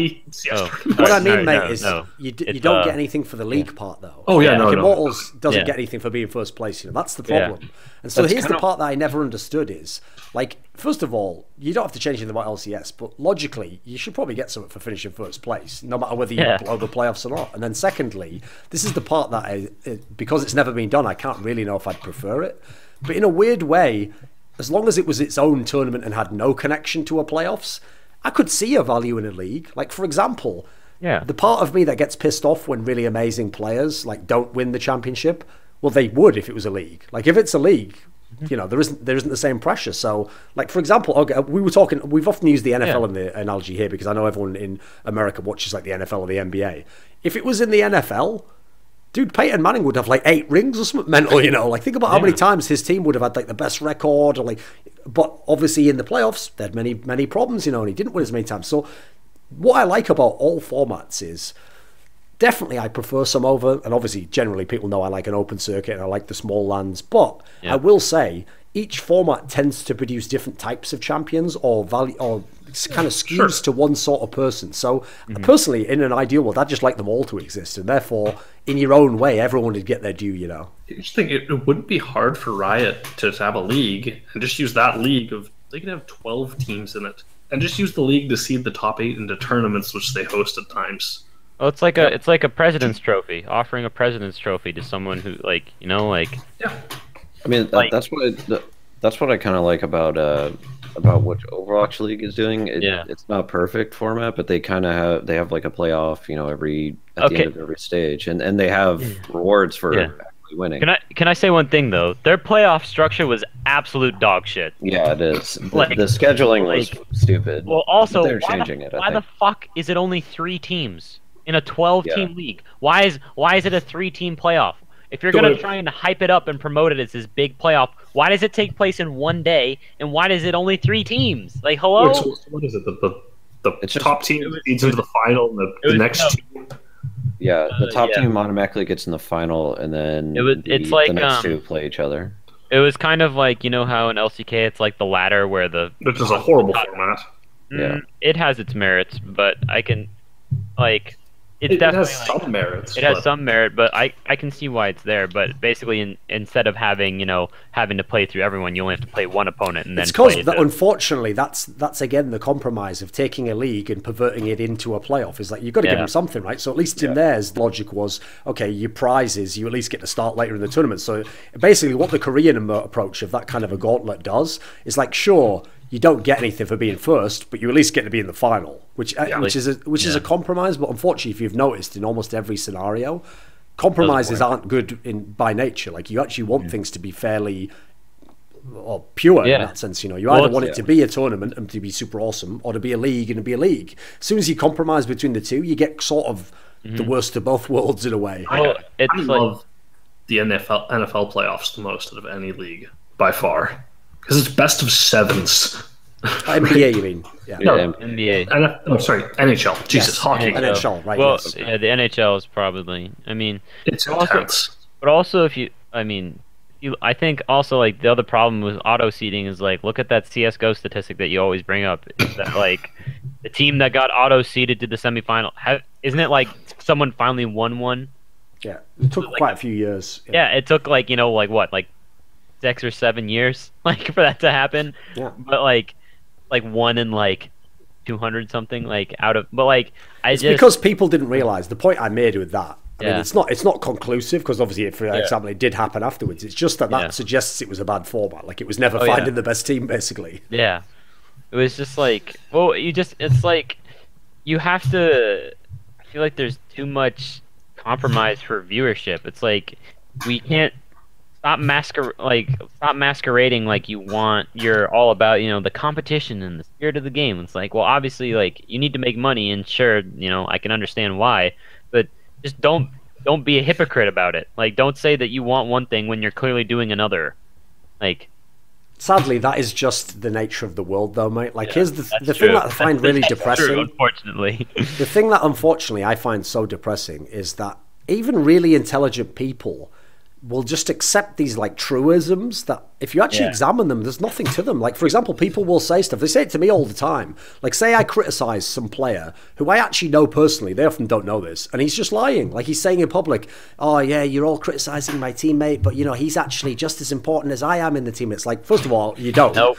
I mean, mate, no, is no. you don't get anything for the league part though. Oh yeah, like no. Immortals doesn't get anything for being first place. That's the problem. And so here's the part that I never understood is like, first of all, you don't have to change anything about LCS, but logically, you should probably get something for finishing first place, no matter whether you blow the playoffs or not. And then secondly, this is the part that because it's never been done, I can't really know if I'd prefer it. But in a weird way, as long as it was its own tournament and had no connection to a playoffs, I could see a value in a league. Like, for example, the part of me that gets pissed off when really amazing players like don't win the championship, well, they would if it was a league. Like, if it's a league, there isn't the same pressure. So, like, for example, we've often used the NFL in the analogy here because I know everyone in America watches like the NFL or the NBA. If it was in the NFL, dude, Peyton Manning would have like 8 rings or something mental, Like, think about how many times his team would have had like the best record, or like. But obviously in the playoffs, they had many problems, and he didn't win as many times. So, what I like about all formats is definitely I prefer some over, and obviously generally people know I like an open circuit and I like the small lands. But I will say each format tends to produce different types of champions or value or kind of skews to one sort of person. So personally, in an ideal world, I'd just like them all to exist, and therefore, in your own way, everyone would get their due. I just think it wouldn't be hard for Riot to have a league and just use that league of they could have 12 teams in it and just use the league to seed the top 8 into tournaments which they host at times. Well, it's like a president's trophy, offering a president's trophy to someone who Yeah. I mean, that's what I kind of like about what Overwatch League is doing. It's not perfect format, but they kind of have like a playoff, at the end of every stage, and they have rewards for actually winning. Can I say one thing though? Their playoff structure was absolute dog shit. Yeah, it is. The scheduling was stupid. Well, also, they're changing it. Why the fuck is it only 3 teams in a 12-team league? Why is it a 3-team playoff? If you're going to try and hype it up and promote it as this big playoff, why does it take place in one day, and why does it only 3 teams? Like, hello? Wait, so what is it? The top team leads into the final, and the next two? Yeah, the top team automatically gets in the final, and then the next 2 play each other. It was kind of like, how in LCK it's like the ladder where Which is a horrible format. Yeah. It has its merits, but I can, It has some merits. It has some merit, but I can see why it's there. But basically, instead of having having to play through everyone, you only have to play one opponent and then. It's because unfortunately, that's again the compromise of taking a league and perverting it into a playoff. Is like you've got to give them something, right? So at least in theirs, logic was okay. Your prizes, you at least get to start later in the tournament. So basically, what the Korean approach of that kind of a gauntlet does is like, sure, you don't get anything for being first, but you at least get to be in the final, which is a compromise. But unfortunately, if you've noticed in almost every scenario, compromises aren't good by nature. Like you actually want things to be fairly or pure in that sense. You either want it to be a tournament and to be super awesome, or to be a league and to be a league. As soon as you compromise between the two, you get sort of the worst of both worlds in a way. Well, I love the NFL playoffs the most out of any league by far. Because it's best of 7s. NBA, you mean? Yeah. No, NBA. Sorry, NHL. Jesus, hockey. NHL, right? Well, the NHL is probably. I mean, it's intense. But also, I think also like the other problem with auto seeding is like look at that CS:GO statistic that you always bring up. Is that like the team that got auto seeded to the semifinal? Isn't it like someone finally won one? Yeah, it took quite a few years. Yeah, it took like 6 or 7 years for that to happen. Yeah. But like 1 in 200 something because people didn't realize the point I made with that. I mean, it's not conclusive because obviously, for example, it did happen afterwards. It's just that suggests it was a bad format. Like it was never finding the best team, basically. Yeah, it was just it's like you have to. I feel like there's too much compromise for viewership. It's like we can't. Stop masquerading like you're all about the competition and the spirit of the game. It's like, well, obviously, you need to make money, and sure, I can understand why, but just don't be a hypocrite about it. Like, don't say that you want one thing when you're clearly doing another. Sadly, that is just the nature of the world, though, mate. Here's the thing that I find really depressing. True, unfortunately, the thing that unfortunately I find so depressing is that even really intelligent people will just accept these truisms that if you actually examine them, there's nothing to them. Like, for example, people will say stuff. They say it to me all the time. Like, say I criticize some player who I actually know personally. They often don't know this. And he's just lying. Like, he's saying in public, oh, yeah, you're all criticizing my teammate, but, you know, he's actually just as important as I am in the team. It's like, first of all, you don't. Nope.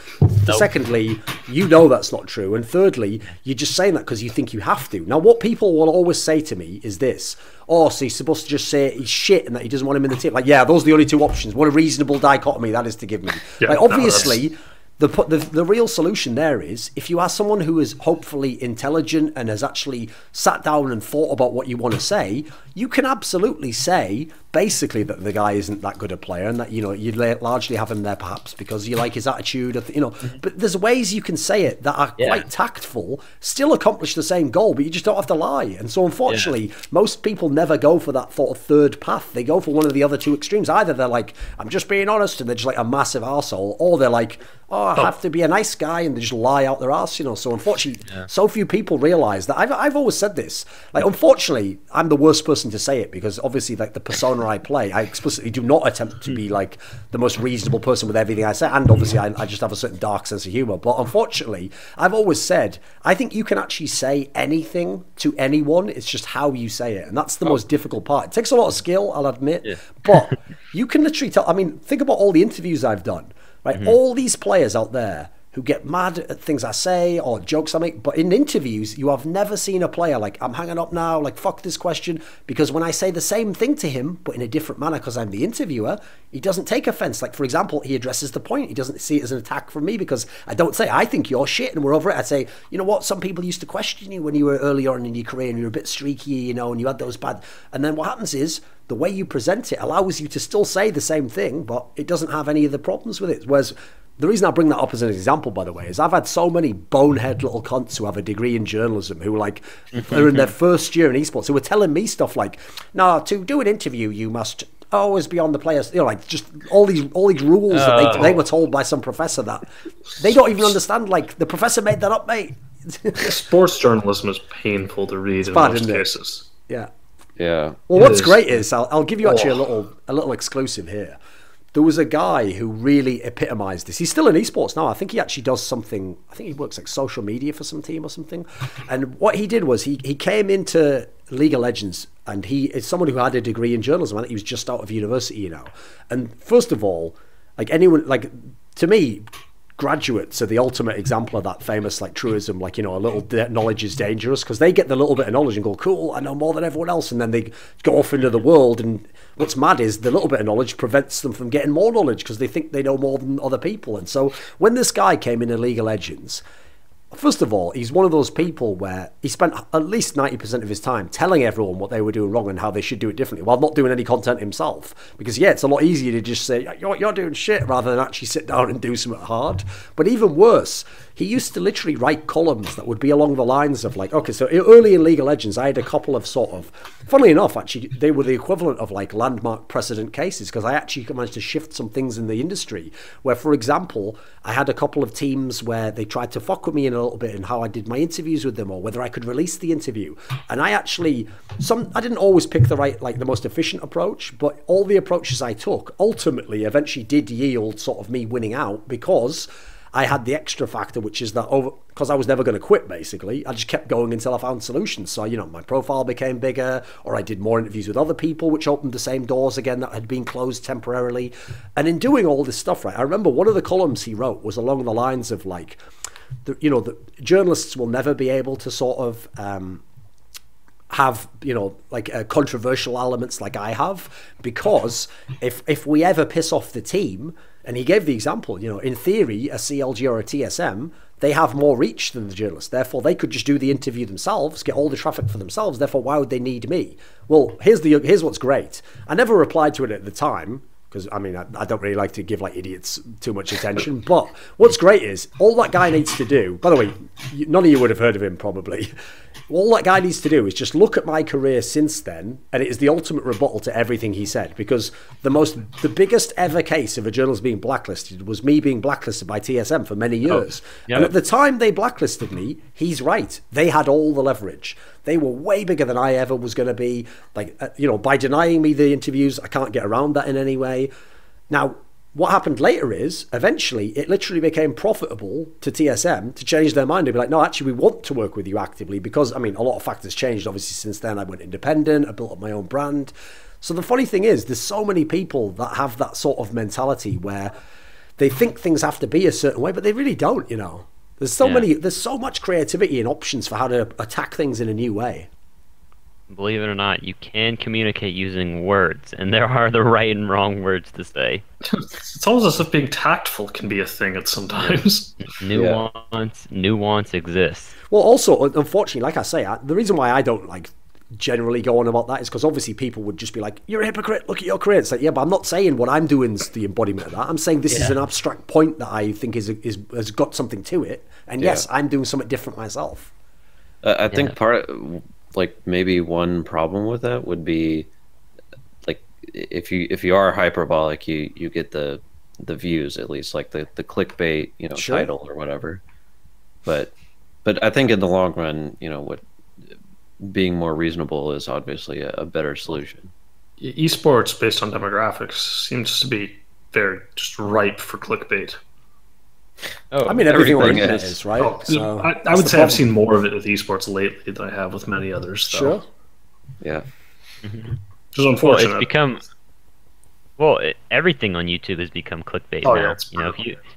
Secondly, you know that's not true. And thirdly, you're just saying that because you think you have to. Now, what people will always say to me is this. Oh, so he's supposed to just say he's shit and that he doesn't want him in the team. Like, yeah, those are the only two options. What a reasonable dichotomy that is to give me. Yeah, like, obviously, the real solution there is if you are someone who is hopefully intelligent and has actually sat down and thought about what you want to say, you can absolutely say basically that the guy isn't that good a player and that, you know, you largely have him there perhaps because you like his attitude, you know. But there's ways you can say it that are quite tactful, still accomplish the same goal, but you just don't have to lie. And so unfortunately, most people never go for that sort of third path. They go for one of the other two extremes. Either they're like, I'm just being honest, and they're just like a massive arsehole, or they're like, oh, I have to be a nice guy, and they just lie out their arse, you know. So unfortunately, so few people realise that. I've always said this. Like, unfortunately, I'm the worst person to say it because obviously, like, the persona I play, I explicitly do not attempt to be like the most reasonable person with everything I say, and obviously I just have a certain dark sense of humour. But unfortunately, I've always said I think you can actually say anything to anyone. It's just how you say it, and that's the most difficult part. It takes a lot of skill, I'll admit, but you can literally tell. I mean, think about all the interviews I've done. Right, all these players out there who get mad at things I say or jokes I make, but in interviews, you have never seen a player like, I'm hanging up now, like, fuck this question, because when I say the same thing to him, but in a different manner because I'm the interviewer, he doesn't take offense. Like, for example, he addresses the point. He doesn't see it as an attack from me because I don't say, I think you're shit and we're over it. I'd say, you know what, some people used to question you when you were early on in your career and you were a bit streaky, you know, and you had those bad, and then what happens is, the way you present it allows you to still say the same thing, but it doesn't have any of the problems with it. Whereas the reason I bring that up as an example, by the way, is I've had so many bonehead little cunts who have a degree in journalism who, like, are in their first year in esports who were telling me stuff like, no, to do an interview, you must always be on the players, you know, like, just all these rules that they were told by some professor that they don't even understand. Like, the professor made that up, mate. Sports journalism is painful to read in most cases. Yeah. Yeah. Well, what's great is I'll give you actually a little exclusive here. There was a guy who really epitomized this. He's still in esports now. I think he actually does something. I think he works like social media for some team or something. And what he did was he came into League of Legends, and he is someone who had a degree in journalism. I think he was just out of university, you know. And first of all, like, anyone, like, to me, graduates are the ultimate example of that famous, like, truism, like, you know, a little knowledge is dangerous, because they get the little bit of knowledge and go, cool, I know more than everyone else, and then they go off into the world, and what's mad is the little bit of knowledge prevents them from getting more knowledge because they think they know more than other people. And so when this guy came into League of Legends, first of all, he's one of those people where he spent at least 90% of his time telling everyone what they were doing wrong and how they should do it differently, while not doing any content himself. Because, yeah, it's a lot easier to just say, you're doing shit, rather than actually sit down and do something hard. But even worse, he used to literally write columns that would be along the lines of, like, okay, so early in League of Legends, I had a couple of sort of, funnily enough, actually, they were the equivalent of, like, landmark precedent cases, because I actually managed to shift some things in the industry where, for example, I had a couple of teams where they tried to fuck with me in a little bit in how I did my interviews with them, or whether I could release the interview. And I actually, I didn't always pick the right, like, the most efficient approach, but all the approaches I took ultimately eventually did yield sort of me winning out, because I had the extra factor, which is that because I was never going to quit, basically, I just kept going until I found solutions. So, you know, my profile became bigger, or I did more interviews with other people, which opened the same doors again that had been closed temporarily. And in doing all this stuff, right, I remember one of the columns he wrote was along the lines of, like, the journalists will never be able to sort of have, you know, like, controversial elements like I have, because if we ever piss off the team, and he gave the example, you know, in theory, a CLG or a TSM, they have more reach than the journalists. Therefore, they could just do the interview themselves, get all the traffic for themselves. Therefore, why would they need me? Well, here's what's great. I never replied to it at the time, because, I mean, I don't really like to give, like, idiots too much attention. But what's great is, all that guy needs to do, by the way, none of you would have heard of him probably. All that guy needs to do is just look at my career since then, and it is the ultimate rebuttal to everything he said. Because the biggest ever case of a journalist being blacklisted was me being blacklisted by TSM for many years. And at the time they blacklisted me, he's right. They had all the leverage. They were way bigger than I ever was going to be. Like, you know, by denying me the interviews, I can't get around that in any way. Now, what happened later is, eventually, it literally became profitable to TSM to change their mind and be like, no, actually, we want to work with you actively because, I mean, a lot of factors changed, obviously, since then. I went independent, I built up my own brand. So the funny thing is, there's so many people that have that sort of mentality where they think things have to be a certain way, but they really don't, you know. There's so much creativity and options for how to attack things in a new way. Believe it or not, you can communicate using words, and there are the right and wrong words to say. It's almost as if being tactful can be a thing at sometimes. Nuance exists. Well, also, unfortunately, like I say, the reason why I don't like generally go on about that is because obviously people would just be like, you're a hypocrite, look at your career. It's like, yeah, but I'm not saying what I'm doing is the embodiment of that. I'm saying this is an abstract point that I think has got something to it. And yes, I'm doing something different myself. I think like maybe one problem with that would be like if you are hyperbolic, you get the views, at least like the clickbait, you know, title or whatever. But I think in the long run, you know, what being more reasonable is obviously a better solution. Esports based on demographics seems to be very just ripe for clickbait. I mean, everything on the internet is, right? Oh, so I would say I've seen more of it with esports lately than I have with many others. Though. Sure. Yeah. Which is unfortunate. Well, it's become everything on YouTube has become clickbait now. Yeah,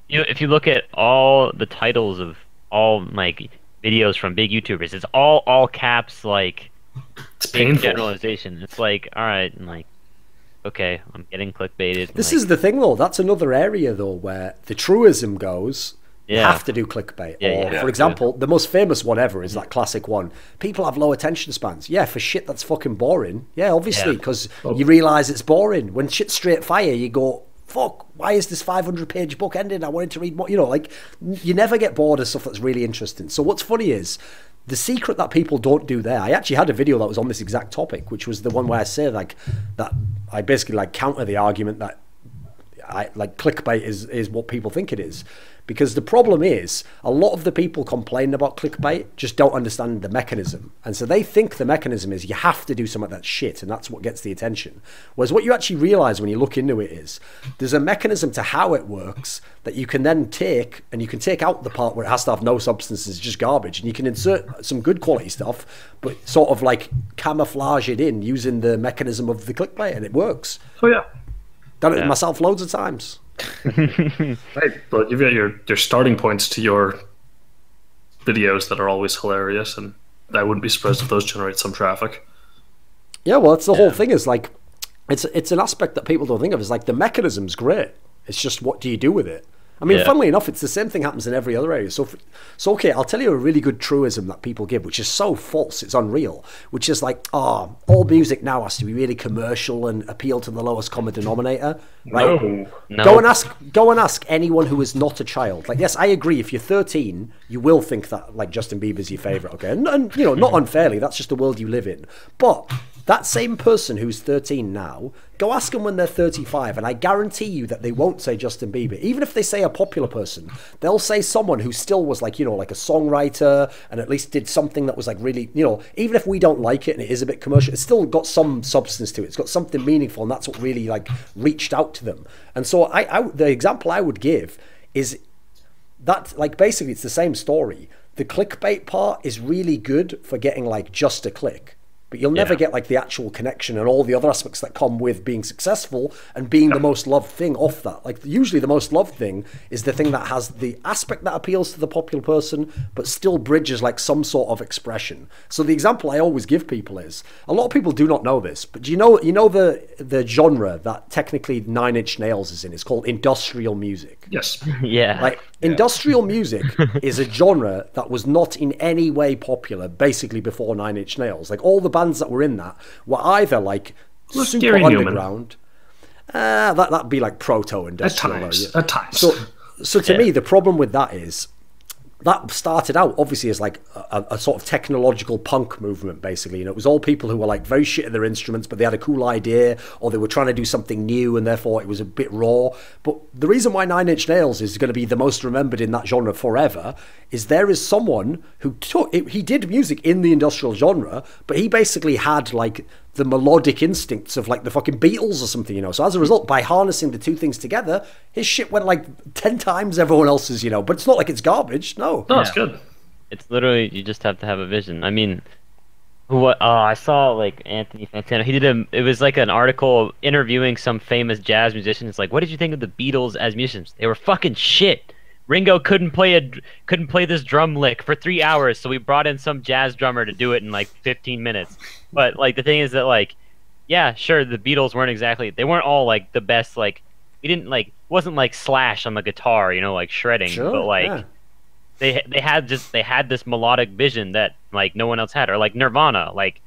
you know, if you look at all the titles of all like videos from big YouTubers, it's all caps, like it's painful generalization. It's like, all right, and like, okay, I'm getting clickbaited. This is the thing, though. That's another area, though, where the truism goes, you have to do clickbait. For example, the most famous one ever is that classic one. People have low attention spans. Yeah, for shit that's fucking boring. Yeah, obviously, because you realise it's boring. When shit's straight fire, you go, fuck, why is this 500-page book ending? I wanted to read more. You know, like, you never get bored of stuff that's really interesting. So what's funny is, the secret that people don't do there, I actually had a video that was on this exact topic, which was the one where I say like that I basically like counter the argument that clickbait is what people think it is. Because the problem is, a lot of the people complaining about clickbait just don't understand the mechanism. And so they think the mechanism is you have to do some of that shit, and that's what gets the attention. Whereas what you actually realize when you look into it is, there's a mechanism to how it works that you can then take, and you can take out the part where it has to have no substances, just garbage, and you can insert some good quality stuff, but sort of like camouflage it in using the mechanism of the clickbait, and it works. Oh yeah. Done it myself loads of times. Right, but you've got your starting points to your videos that are always hilarious, and I wouldn't be surprised if those generate some traffic. Yeah, well, that's the whole thing. Is like, it's an aspect that people don't think of. Is like the mechanism's great. It's just what do you do with it? I mean, funnily enough, it's the same thing happens in every other area. So okay, I'll tell you a really good truism that people give, which is so false, it's unreal, which is like, all music now has to be really commercial and appeal to the lowest common denominator. Right? No. Go and ask anyone who is not a child. Like, yes, I agree, if you're 13, you will think that, like, Justin Bieber's your favourite, okay? And you know, not unfairly, that's just the world you live in. But that same person who's 13 now, go ask them when they're 35, and I guarantee you that they won't say Justin Bieber. Even if they say a popular person, they'll say someone who still was like, you know, like a songwriter and at least did something that was like really, you know, even if we don't like it and it is a bit commercial, it's still got some substance to it. It's got something meaningful, and that's what really like reached out to them. And so the example I would give is that, like, basically it's the same story. The clickbait part is really good for getting like just a click. But you'll never get like the actual connection and all the other aspects that come with being successful and being the most loved thing off that. Like, usually the most loved thing is the thing that has the aspect that appeals to the popular person, but still bridges like some sort of expression. So the example I always give people is, a lot of people do not know this, but do you know the genre that technically Nine Inch Nails is in? It's called industrial music. Yes. Yeah. Like, industrial music is a genre that was not in any way popular basically before Nine Inch Nails. Like, all the bands that were in that were either like super underground. That'd be like proto-industrial. At times. So to me, the problem with that is that started out obviously as like a sort of technological punk movement, basically. And it was all people who were like very shit at their instruments, but they had a cool idea, or they were trying to do something new, and therefore it was a bit raw. But the reason why Nine Inch Nails is going to be the most remembered in that genre forever is there is someone who he did music in the industrial genre, but he basically had like the melodic instincts of like the fucking Beatles or something, you know. So as a result, by harnessing the two things together, his shit went like 10 times everyone else's, you know. But it's not like it's garbage. No, it's good. It's literally, you just have to have a vision. I mean, what I saw like Anthony Fantano. He did it was like an article interviewing some famous jazz musicians. It's like, what did you think of the Beatles as musicians? They were fucking shit. Ringo couldn't play this drum lick for 3 hours, so we brought in some jazz drummer to do it in like 15 minutes. But like the thing is that like, yeah, sure, the Beatles they weren't all like the best. Like we didn't like wasn't like Slash on the guitar, you know, like shredding. Sure, but like yeah. they had this melodic vision that like no one else had, or like Nirvana, like.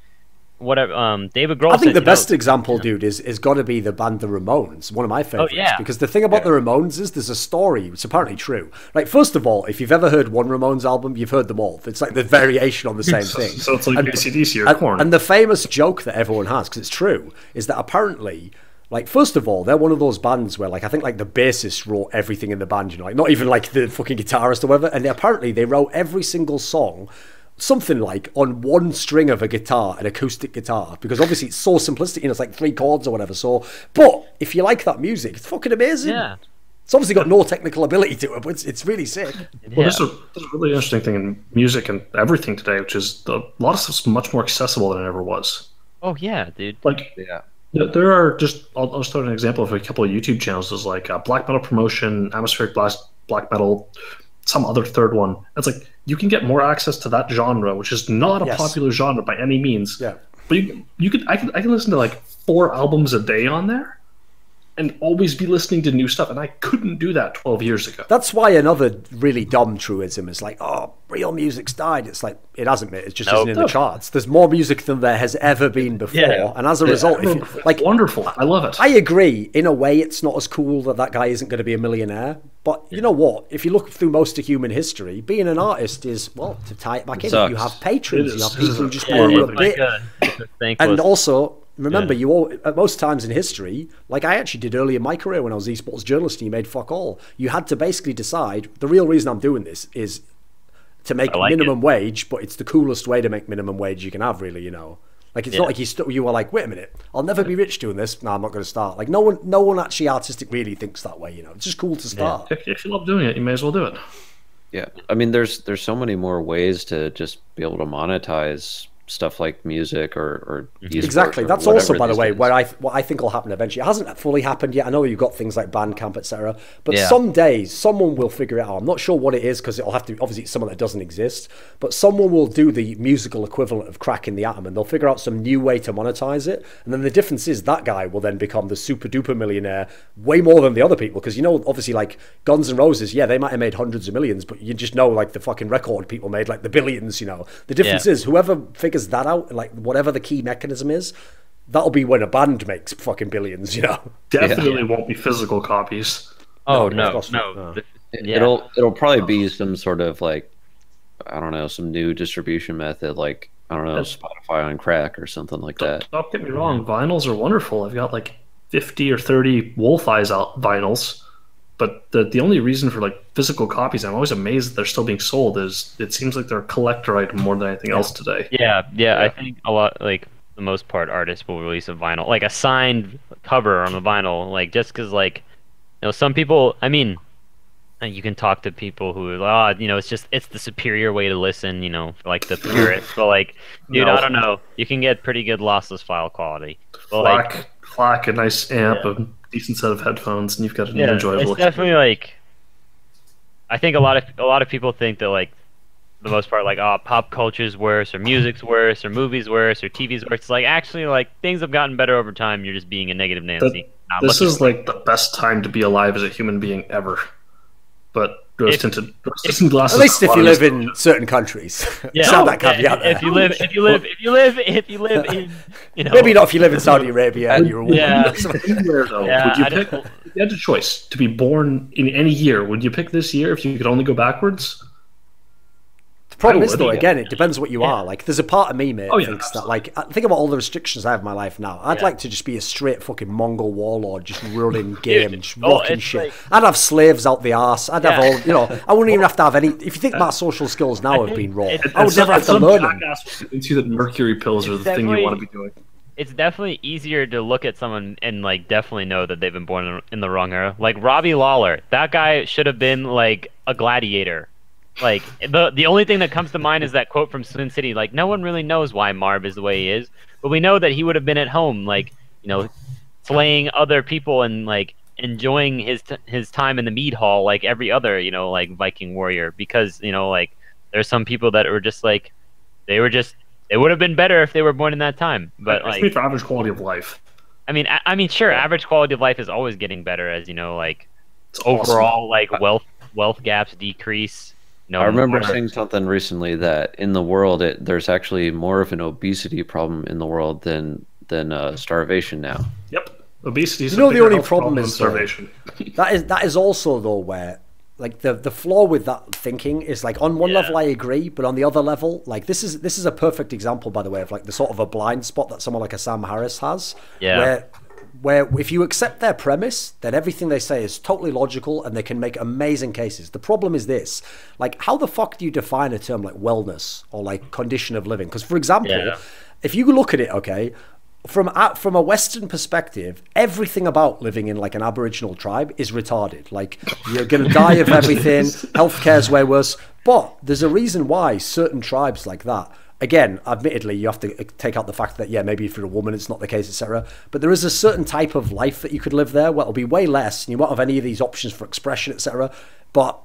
Whatever, David Grohl. I think the best example, dude, is got to be the band The Ramones, one of my favorites. Oh, yeah. Because the thing about the Ramones is there's a story. It's apparently true. Like, first of all, if you've ever heard one Ramones album, you've heard them all. It's like the variation on the same thing. So it's like AC/DC or Korn. And the famous joke that everyone has, because it's true, is that apparently, like, first of all, they're one of those bands where, like, I think, like, the bassist wrote everything in the band, you know, like, not even, like, the fucking guitarist or whatever. And apparently they wrote every single song something like on one string of a guitar, an acoustic guitar, because obviously it's so simplistic, you know, it's like 3 chords or whatever. So, but if you like that music, it's fucking amazing. Yeah. It's obviously got no technical ability to it, but it's really sick. Well, there's a really interesting thing in music and everything today, which is a lot of stuff's much more accessible than it ever was. Oh yeah, dude. Like, there are just, I'll start an example of a couple of YouTube channels. There's like Black Metal Promotion, Atmospheric Black Metal, some other third one. It's like you can get more access to that genre, which is not a popular genre by any means. Yeah. But I can listen to like 4 albums a day on there and always be listening to new stuff, and I couldn't do that 12 years ago. That's why another really dumb truism is like, oh, real music's died. It's like, it hasn't, mate. It just isn't in the charts. There's more music than there has ever been before, and as a result, like, wonderful. I love it. I agree. In a way, it's not as cool that guy isn't going to be a millionaire. But you know what? If you look through most of human history, being an artist is, well, to tie it back in, you have patrons, you have people who just go a bit. And also, remember, you all, at most times in history, like I actually did early in my career when I was esports journalist and you made fuck all, you had to basically decide, the real reason I'm doing this is to make minimum wage, but it's the coolest way to make minimum wage you can have, really, you know. Like, it's not like you were like, wait a minute, I'll never be rich doing this. No, I'm not going to start. Like, no one actually artistic really thinks that way, you know. It's just cool to start. Yeah. If you love doing it, you may as well do it. Yeah, I mean, there's so many more ways to just be able to monetize stuff like music or exactly. That's also, by the way, what I think will happen eventually. It hasn't fully happened yet. I know you've got things like Bandcamp, etc. But some days someone will figure it out. I'm not sure what it is, because it'll have to, obviously it's someone that doesn't exist, but someone will do the musical equivalent of cracking the atom, and they'll figure out some new way to monetize it. And then the difference is that guy will then become the super duper millionaire way more than the other people, because, you know, obviously, like Guns N' Roses, yeah, they might have made hundreds of millions, but you just know, like, the fucking record people made like the billions, you know. The difference is whoever figures that out, like whatever the key mechanism is, that'll be when a band makes fucking billions, you know. Definitely won't be physical copies. Oh no. It'll probably be some sort of, like, I don't know, some new distribution method, like, I don't know, Spotify on crack or something like that. Don't get me wrong, vinyls are wonderful. I've got like 50 or 30 Wolf Eyes out vinyls. But the only reason for, like, physical copies, I'm always amazed that they're still being sold, is it seems like they're a collector item more than anything else today. Yeah, I think a lot, like, the most part, artists will release a vinyl, like a signed cover on the vinyl, like, just because, like, you know, some people, I mean, you can talk to people who, you know, it's the superior way to listen, you know, like the purists, but, like, dude, I don't know, you can get pretty good lossless file quality. But, FLAC, a nice amp, a decent set of headphones, and you've got an enjoyable. It's definitely, like, I think a lot of people think that, like, for the most part, like, oh, pop culture's worse, or music's worse, or movies worse, or TV's worse. It's like, actually, like, things have gotten better over time. You're just being a negative Nancy. This is like the best time to be alive as a human being ever. But rose-tinted glasses. At least if you live in certain countries. Yeah, that caveat there. If you live in, you know, maybe not if you live in Saudi Arabia and you're a woman. Anywhere, though, would you pick? If you had a choice to be born in any year, would you pick this year if you could only go backwards? The problem is, though, again, it depends what you are. Like, there's a part of me, mate, thinks that, like, think about all the restrictions I have in my life now. I'd like to just be a straight fucking Mongol warlord, just running game, just rocking shit. Like, I'd have slaves out the arse. I'd have all, you know, I wouldn't even have to have any. If you think my social skills now have been raw, I would never have to learn them. Into that mercury pills are the thing you want to be doing. it's definitely easier to look at someone and like definitely know that they've been born in the wrong era. Like Robbie Lawler, that guy should have been like a gladiator. Like the only thing that comes to mind is that quote from Sin City. Like no one really knows why Marv is the way he is, but we know that he would have been at home, like slaying other people and like enjoying his time in the mead hall like every other like Viking warrior. Because like there's some people that were just like they would have been better if they were born in that time. But I speak for average quality of life. I mean, sure, average quality of life is always getting better as like It's overall awesome. like wealth gaps decrease. I remember seeing something recently that in the world, there's actually more of an obesity problem in the world than starvation now. Yep, obesity is the only health problem is starvation. That is also though where like the flaw with that thinking is like on one level I agree, but on the other level, like this is a perfect example, by the way, of like the sort of a blind spot that someone like a Sam Harris has. Yeah. Where if you accept their premise, then everything they say is totally logical and they can make amazing cases. The problem is this, like how the fuck do you define a term like wellness or like condition of living? Because for example, if you look at it, okay, from a Western perspective, everything about living in like an Aboriginal tribe is retarded. Like you're going to die of everything, healthcare's way worse. But there's a reason why certain tribes like that, again, admittedly, you have to take out the fact that, maybe if you're a woman, it's not the case, etc. But there is a certain type of life that you could live there where it'll be way less and you won't have any of these options for expression, etc. But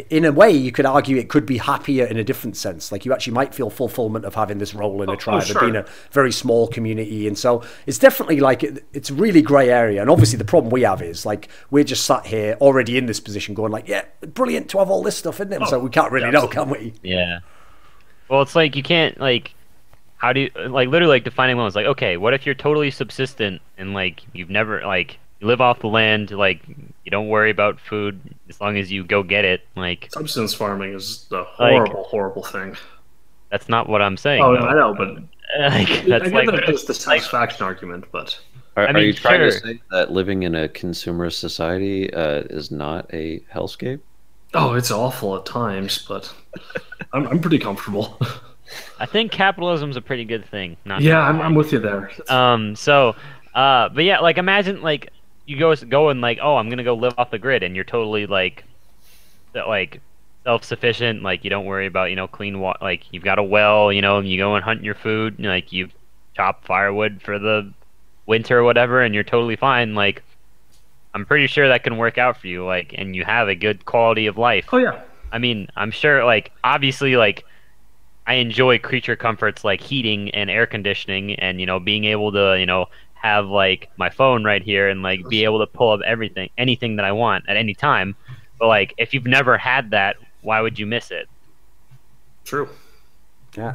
in a way, you could argue it could be happier in a different sense. Like you actually might feel fulfillment of having this role in a tribe and being a very small community. And so it's definitely like, it's a really grey area. And obviously the problem we have is like, we're just sat here already in this position going like, brilliant to have all this stuff in them. So we can't really know, can we? Yeah. Well, it's like you can't like, how do you like literally like defining loans? Like, okay, what if you're totally subsistent and like you've never like you live off the land, like you don't worry about food as long as you go get it. Like subsistence farming is a horrible thing. That's not what I'm saying. Oh, no, I know, but like, that's I get like that it's the satisfaction argument, but are you trying to say that living in a consumerist society is not a hellscape? Oh, it's awful at times, but I'm pretty comfortable. I think capitalism's a pretty good thing. I'm with you there. But yeah, like imagine like you go and like, oh, I'm gonna go live off the grid, and you're totally like self-sufficient. Like you don't worry about clean water. Like you've got a well, and you go and hunt your food. And, like you chop firewood for the winter or whatever, and you're totally fine. Like I'm pretty sure that can work out for you. Like, and you have a good quality of life. Oh yeah. I mean, I'm sure. Like obviously, like I enjoy creature comforts like heating and air conditioning, and being able to have like my phone right here and like be able to pull up anything that I want at any time. But like if you've never had that, why would you miss it? True. Yeah.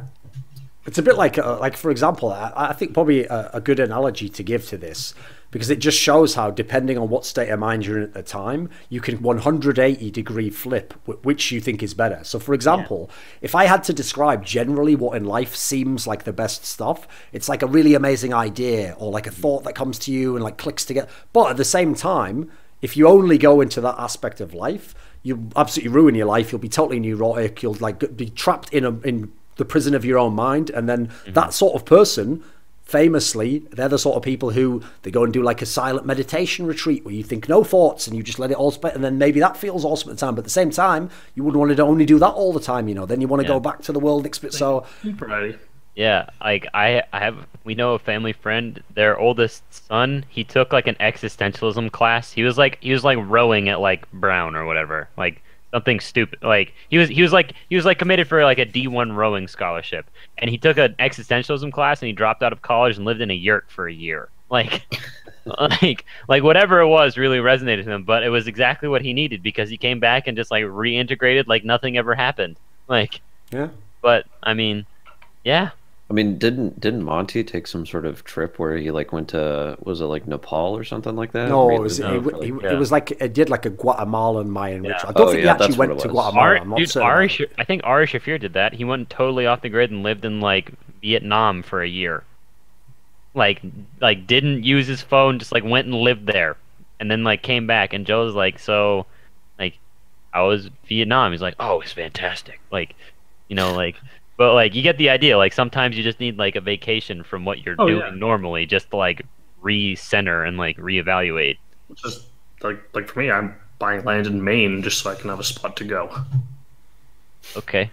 It's a bit like for example, I think probably a good analogy to give to this, because it just shows how, depending on what state of mind you're in at the time, you can 180-degree flip which you think is better. So, for example, if I had to describe generally what in life seems like the best stuff, it's like a really amazing idea or like a thought that comes to you and like clicks together. But at the same time, if you only go into that aspect of life, you absolutely ruin your life. You'll be totally neurotic. You'll like be trapped in the prison of your own mind. And then that sort of person, famously, they're the sort of people who they go and do like a silent meditation retreat where you think no thoughts and you just let it all spit, and then maybe that feels awesome at the time, but at the same time you wouldn't want to only do that all the time, then you want to go back to the world experience. So yeah, like we know a family friend, their oldest son, he took like an existentialism class. He was like rowing at like Brown or whatever, like something stupid. Like he was committed for like a D1 rowing scholarship, and he took an existentialism class and he dropped out of college and lived in a yurt for a year. Like like whatever it was really resonated with him, but it was exactly what he needed, because he came back and just like reintegrated like nothing ever happened. Like but I mean, I mean, didn't Monty take some sort of trip where he like went to, was it like Nepal or something like that? No, it was like it did like a Guatemalan Mayan ritual. I don't think he actually went to Guatemala. I think Ari Shafir did that. He went totally off the grid and lived in like Vietnam for a year. Like didn't use his phone, just like went and lived there, and then like came back. And Joe's like, so like, how was Vietnam? He's like, oh, it's fantastic. Like, like. But like, you get the idea. Like, sometimes you just need like a vacation from what you're doing normally, just to like re-center and like reevaluate. It's just like for me, I'm buying land in Maine just so I can have a spot to go. Okay.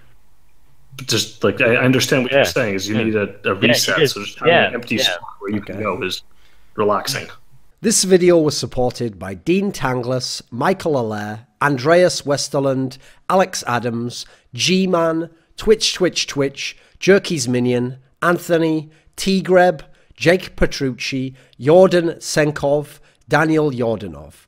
But just like I understand what you're saying is you need a reset. So just having an empty spot where you can go is relaxing. This video was supported by Dean Tanglis, Michael Allaire, Andreas Westerlund, Alex Adams, Gman, Twch, Jerky's Minion, Anthony, TGreb, Jake Petrucci, Yordan Tsenkov, Daniel Yordanov.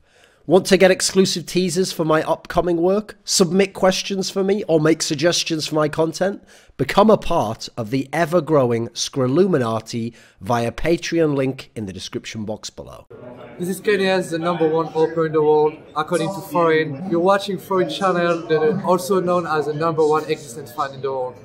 Want to get exclusive teasers for my upcoming work? Submit questions for me or make suggestions for my content? Become a part of the ever-growing Scrilluminati via Patreon, link in the description box below. This is Kenya's the #1 opener in the world, according to Thorin. You're watching Thorin channel, that are also known as the #1 existence fan in the world.